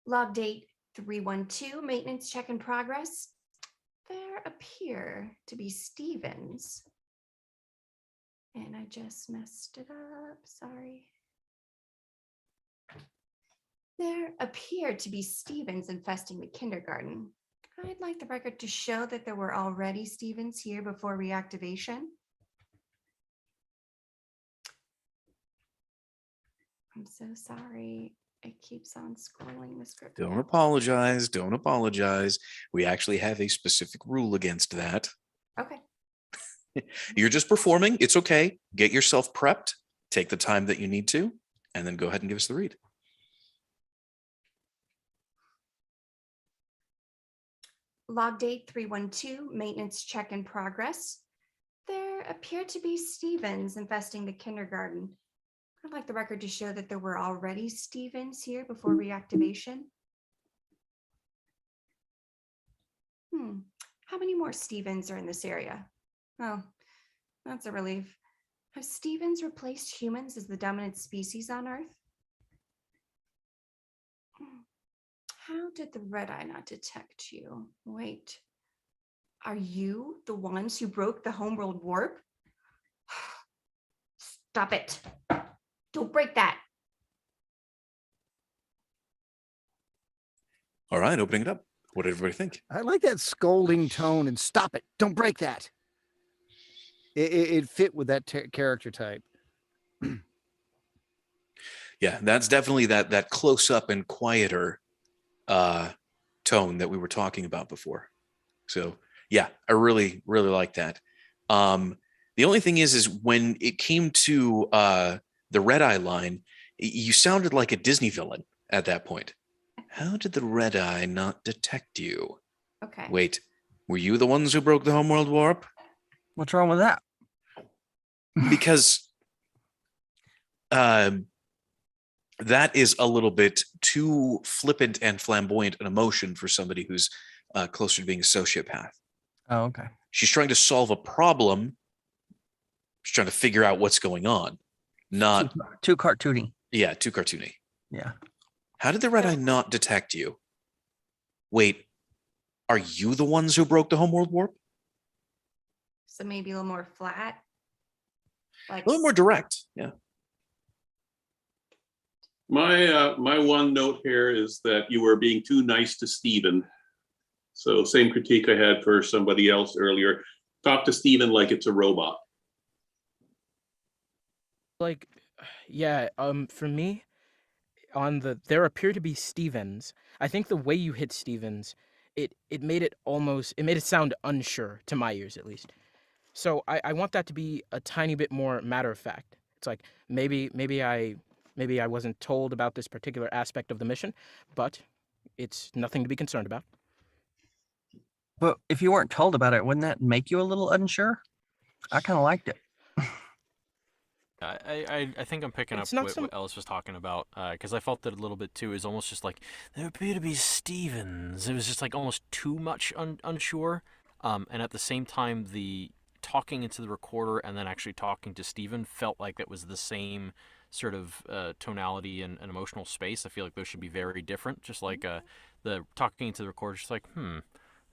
Log date 312, maintenance check in progress. There appear to be Stevens. And I just messed it up, sorry. There appear to be Stevens infesting the kindergarten. I'd like the record to show that there were already Stevens here before reactivation. I'm so sorry. It keeps on scrolling the script. Don't apologize. Don't apologize. We actually have a specific rule against that. Okay. You're just performing. It's okay. Get yourself prepped. Take the time that you need to, and then go ahead and give us the read. Log date 312, maintenance check in progress. There appear to be Stevens infesting the kindergarten. I'd like the record to show that there were already Stevens here before reactivation. How many more Stevens are in this area? Oh, that's a relief. Have Stevens replaced humans as the dominant species on Earth? How did the Red Eye not detect you? Wait, are you the ones who broke the homeworld warp? Stop it. Don't break that. All right, opening it up. What did everybody think? I like that scolding tone and stop it. Don't break that. It fit with that character type. Yeah, that's definitely that close up and quieter tone that we were talking about before. So yeah, I really like that. The only thing is when it came to the Red Eye line, you sounded like a Disney villain at that point. How did the Red Eye not detect you? Okay. Wait, were you the ones who broke the homeworld warp? What's wrong with that? Because that is a little bit too flippant and flamboyant an emotion for somebody who's closer to being a sociopath. Oh, okay. She's trying to solve a problem. She's trying to figure out what's going on. Not too cartoony. Yeah, too cartoony. Yeah. How did the Red Eye not detect you? Wait, are you the ones who broke the homeworld warp? So maybe a little more flat. Like A little more direct, yeah. My one note here is that you were being too nice to Stephen. So same critique I had for somebody else earlier. Talk to Stephen like it's a robot. Like, yeah, for me, there appear to be Stevens. I think the way you hit Stevens, it made it sound unsure to my ears at least. So I want that to be a tiny bit more matter of fact. It's like maybe I wasn't told about this particular aspect of the mission, but it's nothing to be concerned about. But if you weren't told about it, wouldn't that make you a little unsure? I kind of liked it. I think I'm picking up what Ellis was talking about, because I felt that a little bit too. Is almost just like there appear to be Stevens. It was just like almost too much unsure, and at the same time, the talking into the recorder and then actually talking to Steven felt like it was the same sort of tonality and emotional space. I feel like those should be very different. Just like the talking into the recorder, just like there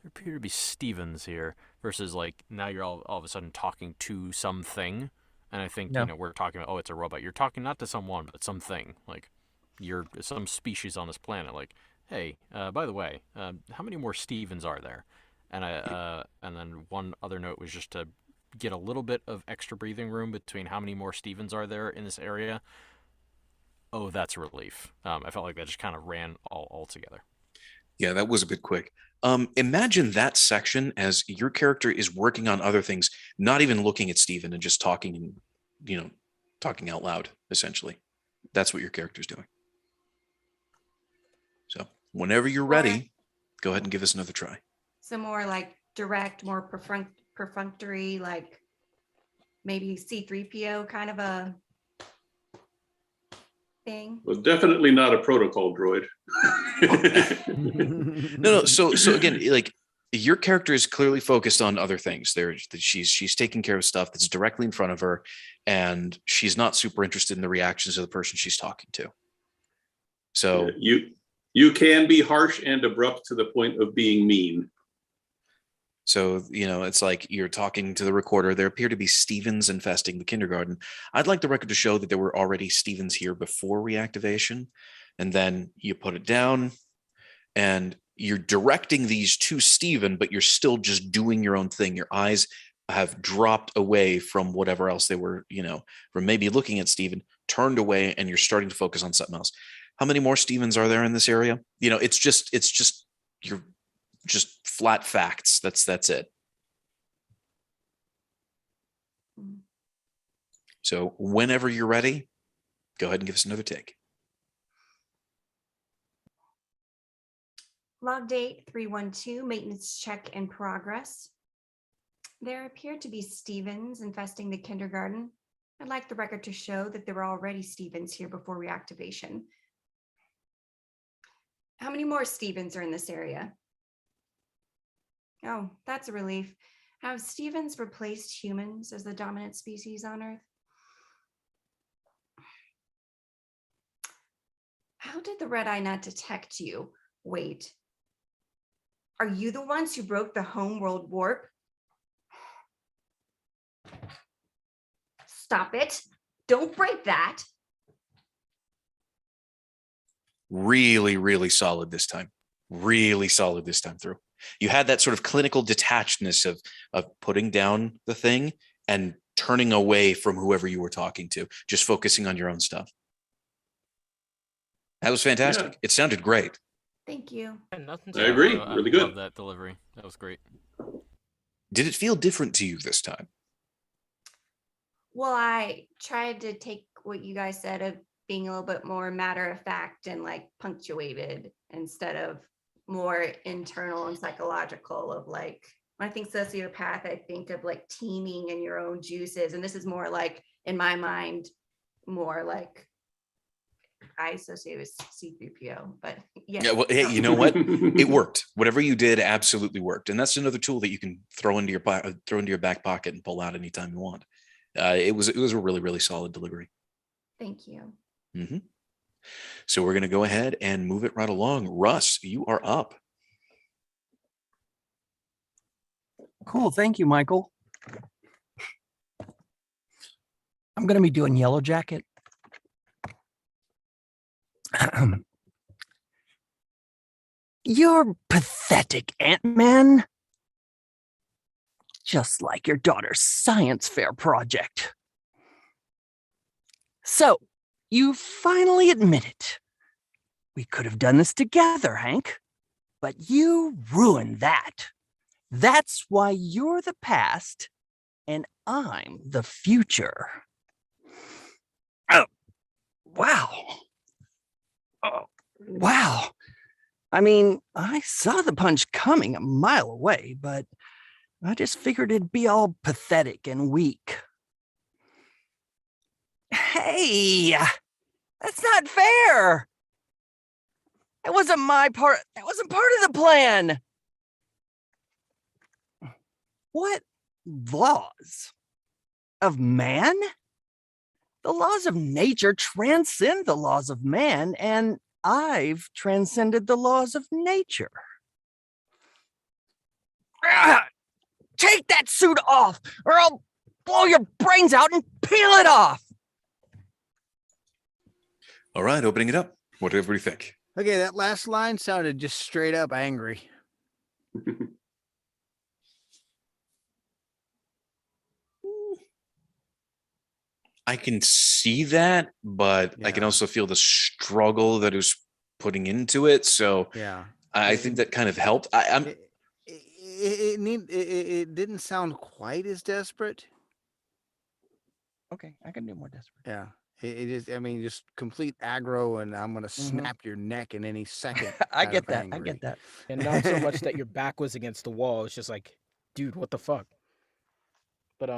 appear to be Stevens here, versus like now you're all of a sudden talking to something. And I think, you know, we're talking about, oh, it's a robot. You're talking not to someone, but something. Like, you're some species on this planet. Like, hey, by the way, how many more Stevens are there? And and then one other note was just to get a little bit of extra breathing room between how many more Stevens are there in this area. Oh, that's a relief. I felt like that just kind of ran all together. Yeah, that was a bit quick. Imagine that section as your character is working on other things, not even looking at Steven and just talking and, you know, talking out loud, essentially. That's what your character's doing. So whenever you're ready, go ahead and give us another try. some more like direct, more perfunctory, like maybe C-3PO kind of a thing. Well, definitely not a protocol droid. No. So again, like your character is clearly focused on other things. She's taking care of stuff that's directly in front of her, and she's not super interested in the reactions of the person she's talking to. So you can be harsh and abrupt to the point of being mean. So, you know, it's like you're talking to the recorder. There appear to be Stevens infesting the kindergarten. I'd like the record to show that there were already Stevens here before reactivation. And then you put it down and you're directing these to Steven, but you're still just doing your own thing. Your eyes have dropped away from whatever else they were, you know, from maybe looking at Steven, turned away, and you're starting to focus on something else. How many more Stevens are there in this area? You know, it's just you're just flat facts. That's it. So whenever you're ready, go ahead and give us another take. Log date 312, maintenance check in progress. There appear to be Stevens infesting the kindergarten. I'd like the record to show that there were already Stevens here before reactivation. How many more Stevens are in this area? Oh, that's a relief. Have Stevens replaced humans as the dominant species on Earth? How did the Red Eye not detect you? Wait. Are you the ones who broke the homeworld warp? Stop it. Don't break that. Really, really solid this time. Really solid this time through. You had that sort of clinical detachedness of putting down the thing and turning away from whoever you were talking to, just focusing on your own stuff. That was fantastic. It sounded great. Thank you. I agree. Really good. Love that delivery. That was great. Did it feel different to you this time? Well, I tried to take what you guys said of being a little bit more matter of fact and like punctuated instead of more internal and psychological of like, when I think sociopath, I think of like teeming in your own juices. And this is more like, in my mind, more like I associate with C3PO, but Yeah, well, hey, you know what? It worked. Whatever you did absolutely worked. And that's another tool that you can throw into your back pocket and pull out anytime you want. It was a really, really solid delivery. Thank you. Mm-hmm. So we're going to go ahead and move it right along. Russ, you are up. Cool. Thank you, Michael. I'm going to be doing Yellow Jacket. You're pathetic, Ant-Man. Just like your daughter's science fair project. So, you finally admit it. We could have done this together, Hank. But you ruined that. That's why you're the past and I'm the future. Oh, wow. Oh, wow. I mean, I saw the punch coming a mile away, but I just figured it'd be all pathetic and weak. Hey, that's not fair. That wasn't my part. That wasn't part of the plan. What laws? Of man? The laws of nature transcend the laws of man, and I've transcended the laws of nature. Take that suit off, or I'll blow your brains out and peel it off. All right, opening it up. What do everybody think? Okay, that last line sounded just straight up angry. I can see that, but I can also feel the struggle that it was putting into it. So yeah, I think that kind of helped. It didn't sound quite as desperate. Okay, I can do more desperate. Yeah. It is, I mean, just complete aggro, and I'm gonna snap your neck in any second. I get kind of that. I angry. get that. And not so much that your back was against the wall. It's just like, dude, what the fuck? But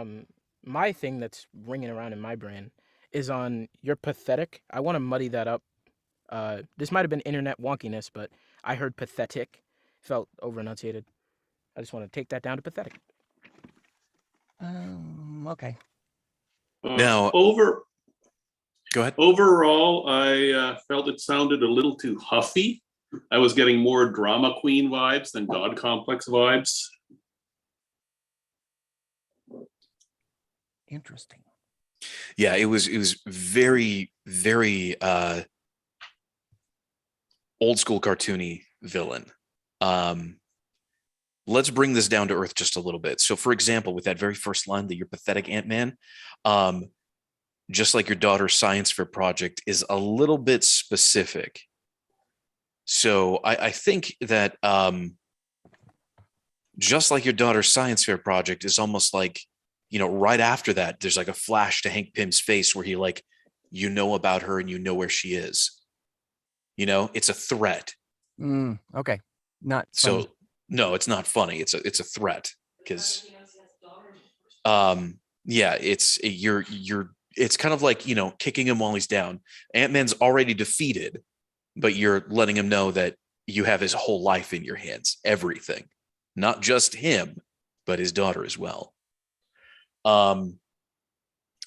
my thing that's ringing around in my brain is on you're pathetic. I want to muddy that up. This might have been internet wonkiness, but I heard pathetic. Felt over enunciated. I just want to take that down to pathetic. Okay. Now, go ahead. Overall, I felt it sounded a little too huffy. I was getting more drama queen vibes than God complex vibes. Interesting. Yeah, it was very, very old school cartoony villain. Let's bring this down to earth just a little bit. So, for example, with that very first line, that you're pathetic, Ant-Man, just like your daughter's science fair project, is a little bit specific. So I think that just like your daughter's science fair project is almost like, you know, right after that, there's like a flash to Hank Pym's face where he like, you know about her and you know where she is. You know, it's a threat. Okay. Not funny. So no, it's not funny. It's a threat because yeah, it's kind of like, you know, kicking him while he's down. Ant-Man's already defeated, but you're letting him know that you have his whole life in your hands, everything, not just him, but his daughter as well. On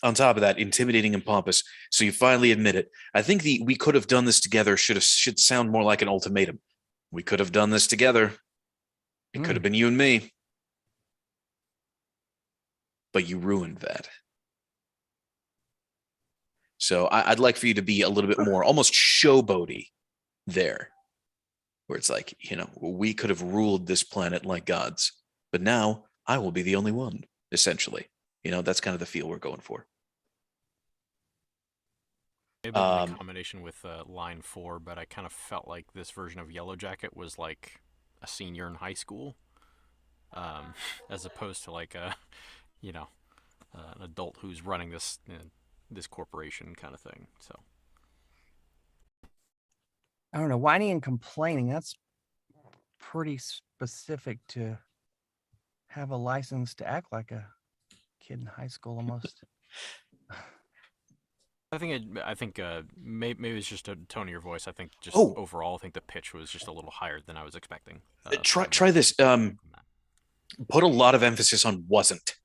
top of that, intimidating and pompous. So you finally admit it. I think the "we could have done this together" should sound more like an ultimatum. We could have done this together. It could have been you and me, but you ruined that. So I'd like for you to be a little bit more almost showboaty there, where it's like, we could have ruled this planet like gods, but now I will be the only one, essentially. That's kind of the feel we're going for. Maybe in combination with line 4, but I kind of felt like this version of Yellow Jacket was like a senior in high school, as opposed to like an adult who's running this this corporation kind of thing. So I don't know, whining and complaining, that's pretty specific to have a license to act like a kid in high school almost. I think maybe it's just a tone of your voice. I think just overall, I think the pitch was just a little higher than I was expecting. Try this. Put a lot of emphasis on wasn't.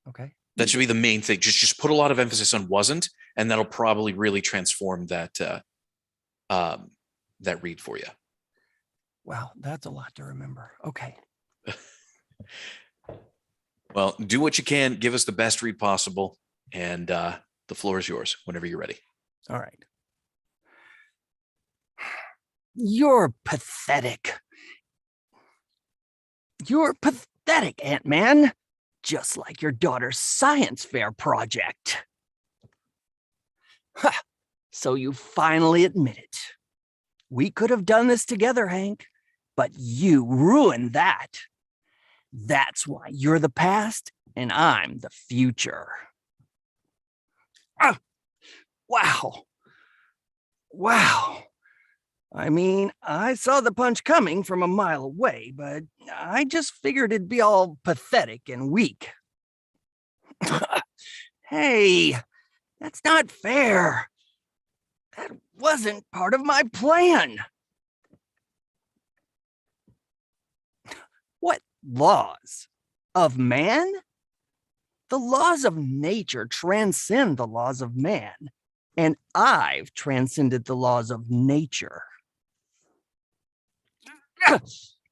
Okay. That should be the main thing. Just put a lot of emphasis on wasn't, and that'll probably really transform that read for you. Wow, that's a lot to remember. Okay. Well, do what you can. Give us the best read possible, and the floor is yours whenever you're ready. All right. You're pathetic. You're pathetic, Ant-Man. Just like your daughter's science fair project. Ha! So you finally admit it. We could have done this together, Hank, but you ruined that. That's why you're the past and I'm the future. Ah! Wow. Wow. I mean, I saw the punch coming from a mile away, but I just figured it'd be all pathetic and weak. Hey, that's not fair. That wasn't part of my plan. What laws? Of man? The laws of nature transcend the laws of man, and I've transcended the laws of nature.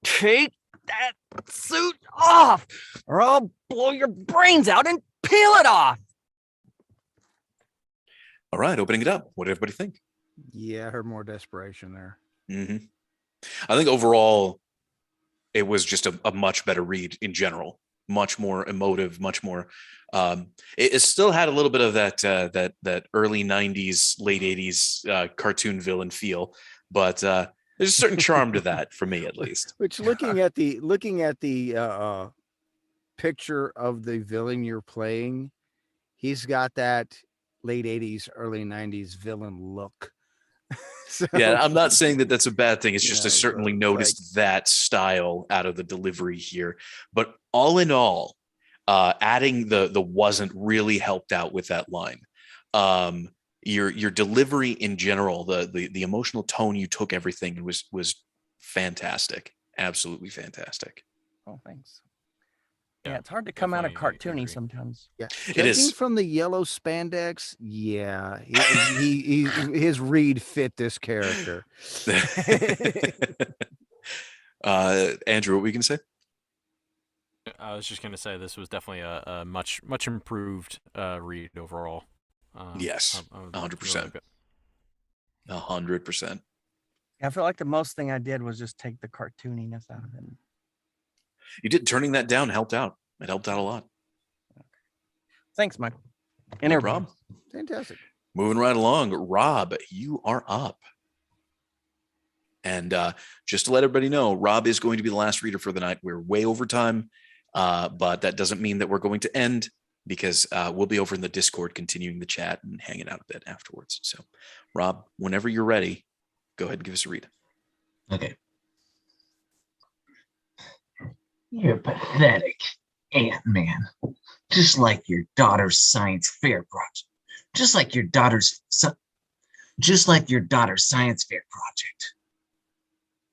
Take that suit off, or I'll blow your brains out and peel it off. All right, opening it up. What did everybody think? Yeah, I heard more desperation there. Mm-hmm. I think overall, it was just a much better read in general. Much more emotive, much more. It still had a little bit of that early '90s, late '80s cartoon villain feel, but there's a certain charm to that for me, at least. Which, looking at the picture of the villain you're playing, he's got that late '80s, early '90s villain look. So, yeah, I'm not saying that that's a bad thing. It's just I certainly noticed that style out of the delivery here. But all in all, adding the wasn't really helped out with that line. Your delivery in general, the emotional tone you took everything was fantastic. Absolutely fantastic. Oh, thanks. Yeah, it's hard to come out of cartoony sometimes. Yeah, it is. From the yellow spandex, yeah, he his read fit this character. Andrew, what were you gonna say? I was just gonna say this was definitely a much improved read overall. Yes, 100%. 100%. I feel like the most thing I did was just take the cartooniness out of it. You did. Turning that down helped out. It helped out a lot. Thanks, Mike. No problem. Fantastic. Moving right along, Rob, you are up. And just to let everybody know, Rob is going to be the last reader for the night. We're way over time, but that doesn't mean that we're going to end, because we'll be over in the Discord continuing the chat and hanging out a bit afterwards. So, Rob, whenever you're ready, go ahead and give us a read. Okay. You're pathetic, Ant-Man. Just like your daughter's science fair project. Just like your daughter's science fair project.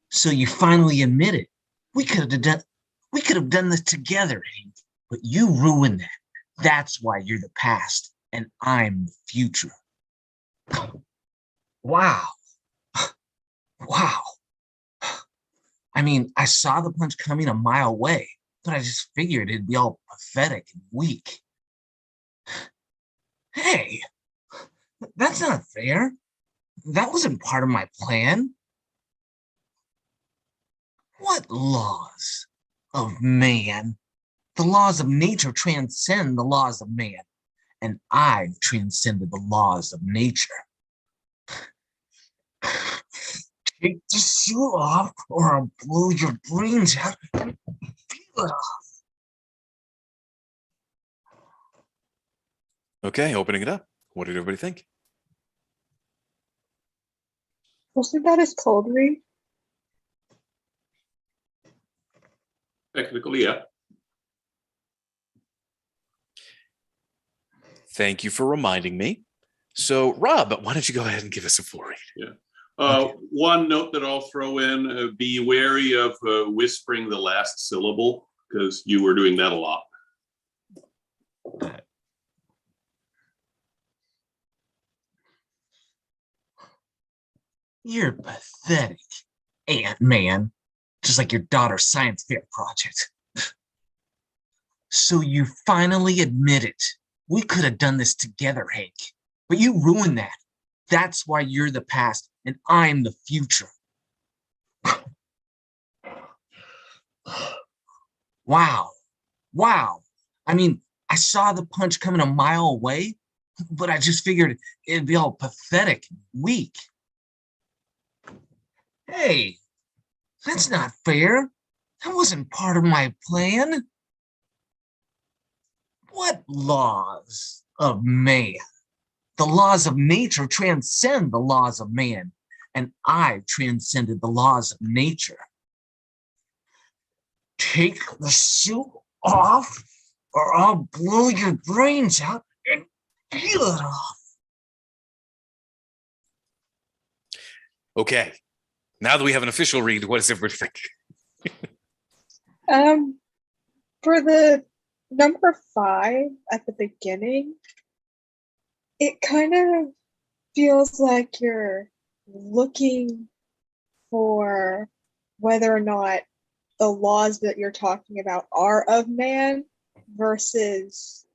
So you finally admit it. We could have done this together, Hank, but you ruined that. That's why you're the past and I'm the future. Wow. Wow. I mean, I saw the punch coming a mile away, but I just figured it'd be all pathetic and weak. Hey, that's not fair. That wasn't part of my plan. What laws of man? The laws of nature transcend the laws of man, and I've transcended the laws of nature. Take the shoe off, or I'll blow your brains out and peel it off. Okay, opening it up. What did everybody think? Wasn't that his cold read? Technically, yeah. Thank you for reminding me. So, Rob, why don't you go ahead and give us a full read? Yeah. One note that I'll throw in, be wary of whispering the last syllable, because you were doing that a lot. You're pathetic, Ant-Man. Just like your daughter's science fair project. So you finally admit it. We could have done this together, Hank. But you ruined that. That's why you're the past and I'm the future. Wow. Wow. I mean, I saw the punch coming a mile away, but I just figured it'd be all pathetic and weak. Hey, that's not fair. That wasn't part of my plan. What laws of man? The laws of nature transcend the laws of man, and I've transcended the laws of nature. Take the suit off, or I'll blow your brains out and peel it off. Okay. Now that we have an official read, what does everybody think? For the number 5 at the beginning, it kind of feels like you're looking for whether or not the laws that you're talking about are of man versus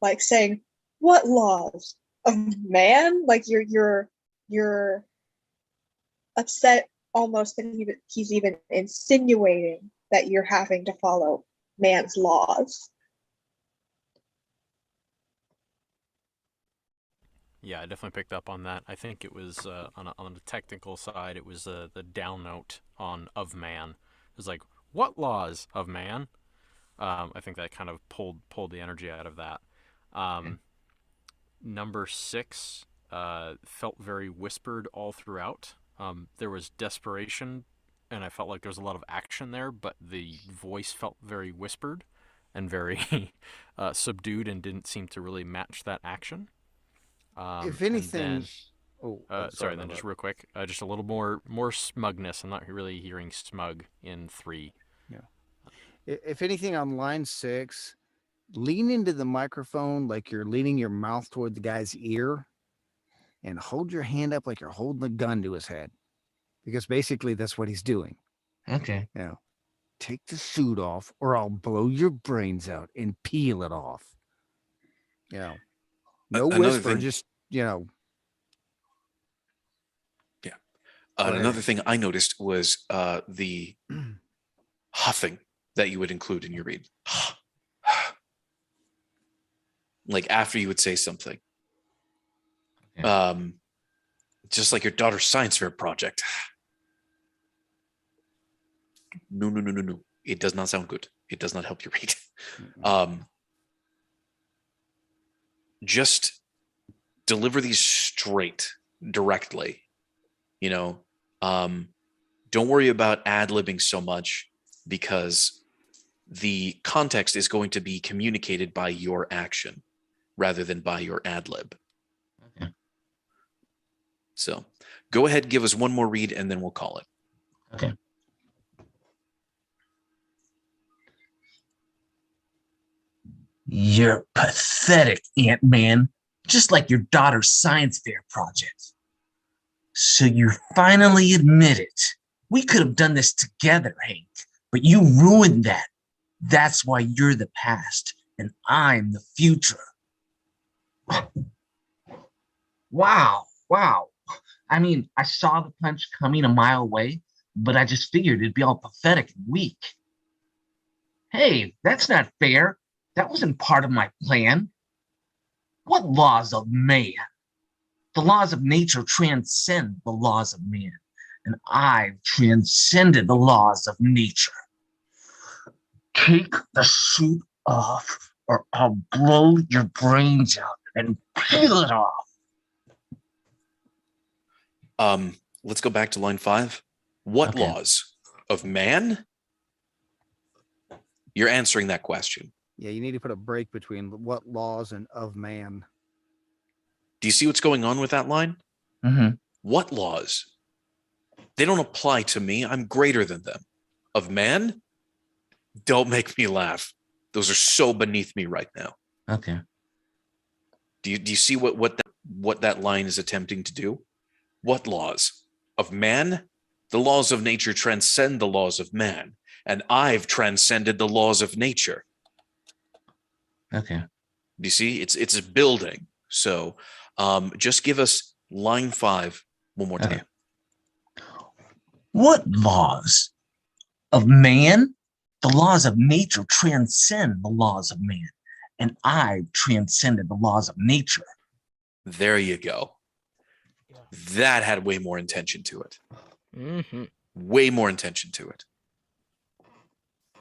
like saying, what laws of man? Like you're upset almost that he's even insinuating that you're having to follow man's laws. Yeah, I definitely picked up on that. I think it was on the technical side, it was the down note on of man. It was like, what laws of man? I think that kind of pulled the energy out of that. Number 6 felt very whispered all throughout. There was desperation, and I felt like there was a lot of action there, but the voice felt very whispered and very subdued and didn't seem to really match that action. If anything, sorry, then just real quick, just a little more smugness. I'm not really hearing smug in 3. Yeah. If anything, on line 6, lean into the microphone like you're leaning your mouth toward the guy's ear, and hold your hand up like you're holding a gun to his head, because basically that's what he's doing. Okay. You know, take the suit off, or I'll blow your brains out and peel it off. You know. No whisper, just, you know. Yeah. Another thing I noticed was the huffing that you would include in your read. Like after you would say something. Okay. Just like your daughter's science fair project. No. It does not sound good. It does not help you read. Just deliver these straight, directly. You know, don't worry about ad-libbing so much, because the context is going to be communicated by your action rather than by your ad-lib. Okay. So go ahead, give us one more read, and then we'll call it. Okay. You're pathetic, Ant-Man. Just like your daughter's science fair project. So you finally admit it. We could have done this together, Hank, but you ruined that. That's why you're the past and I'm the future. Wow. I mean, I saw the punch coming a mile away, but I just figured it'd be all pathetic and weak. Hey, that's not fair. That wasn't part of my plan. What laws of man? The laws of nature transcend the laws of man, and I've transcended the laws of nature. Take the suit off, or I'll blow your brains out and peel it off. Let's go back to line 5. What laws of man? You're answering that question. Yeah, you need to put a break between what laws and of man. Do you see what's going on with that line? Mm-hmm. What laws? They don't apply to me. I'm greater than them. Of man? Don't make me laugh. Those are so beneath me right now. Okay. Do you see what that line is attempting to do? What laws? Of man? The laws of nature transcend the laws of man, and I've transcended the laws of nature. Okay. Do you see? It's a building. So just give us line 5 one more time. What laws of man? The laws of nature transcend the laws of man, and I've transcended the laws of nature. There you go. That had way more intention to it. Mm-hmm. Way more intention to it.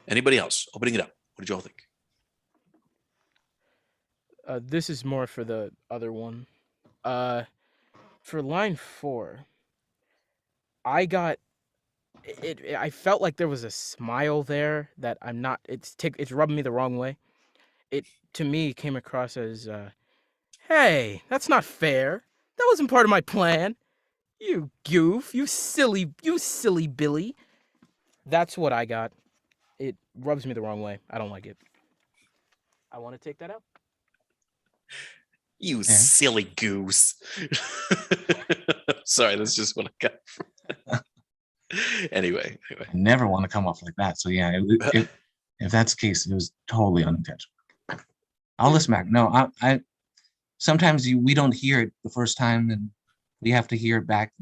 Anybody else? Opening it up. What did y'all think? This is more for the other one. For line 4, I got it. I felt like there was a smile there that I'm not. It's rubbing me the wrong way. It to me came across as, "Hey, that's not fair. That wasn't part of my plan. You goof. You silly Billy." That's what I got. It rubs me the wrong way. I don't like it. I want to take that out. You silly goose. Sorry, that's just what I got from Anyway. I never want to come off like that. So yeah, if that's the case, it was totally unintentional. I'll listen back. No, I sometimes we don't hear it the first time, and we have to hear it back.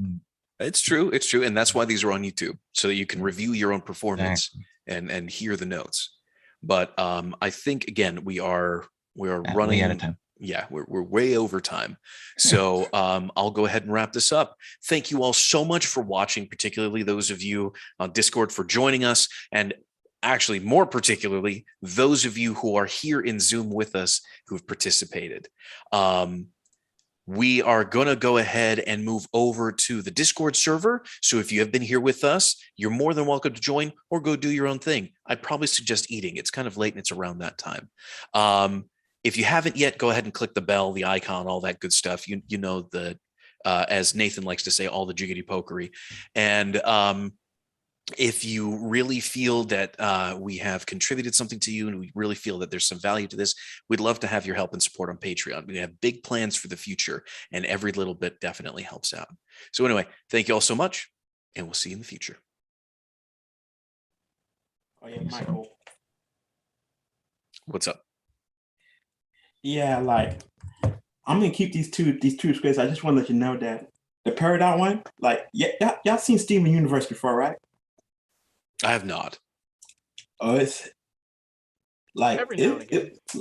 It's true, and that's why these are on YouTube, so that you can review your own performance and hear the notes. But I think again we are running way out of time. Yeah, we're way over time. So I'll go ahead and wrap this up. Thank you all so much for watching, particularly those of you on Discord for joining us, and actually more particularly those of you who are here in Zoom with us who have participated. We are going to go ahead and move over to the Discord server. So if you have been here with us, you're more than welcome to join or go do your own thing. I'd probably suggest eating. It's kind of late and it's around that time. If you haven't yet, go ahead and click the bell, the icon, all that good stuff. You know, the as Nathan likes to say, all the jiggity pokery. And if you really feel that we have contributed something to you and we really feel that there's some value to this, we'd love to have your help and support on Patreon. We have big plans for the future, and every little bit definitely helps out. So anyway, thank you all so much, and we'll see you in the future. Oh yeah, Michael. What's up? Yeah, like I'm gonna keep these two scripts. I just want to let you know that the Paradox one, like, yeah, y'all seen Steven Universe before, right? I have not. Oh, it's like Every now and again. it's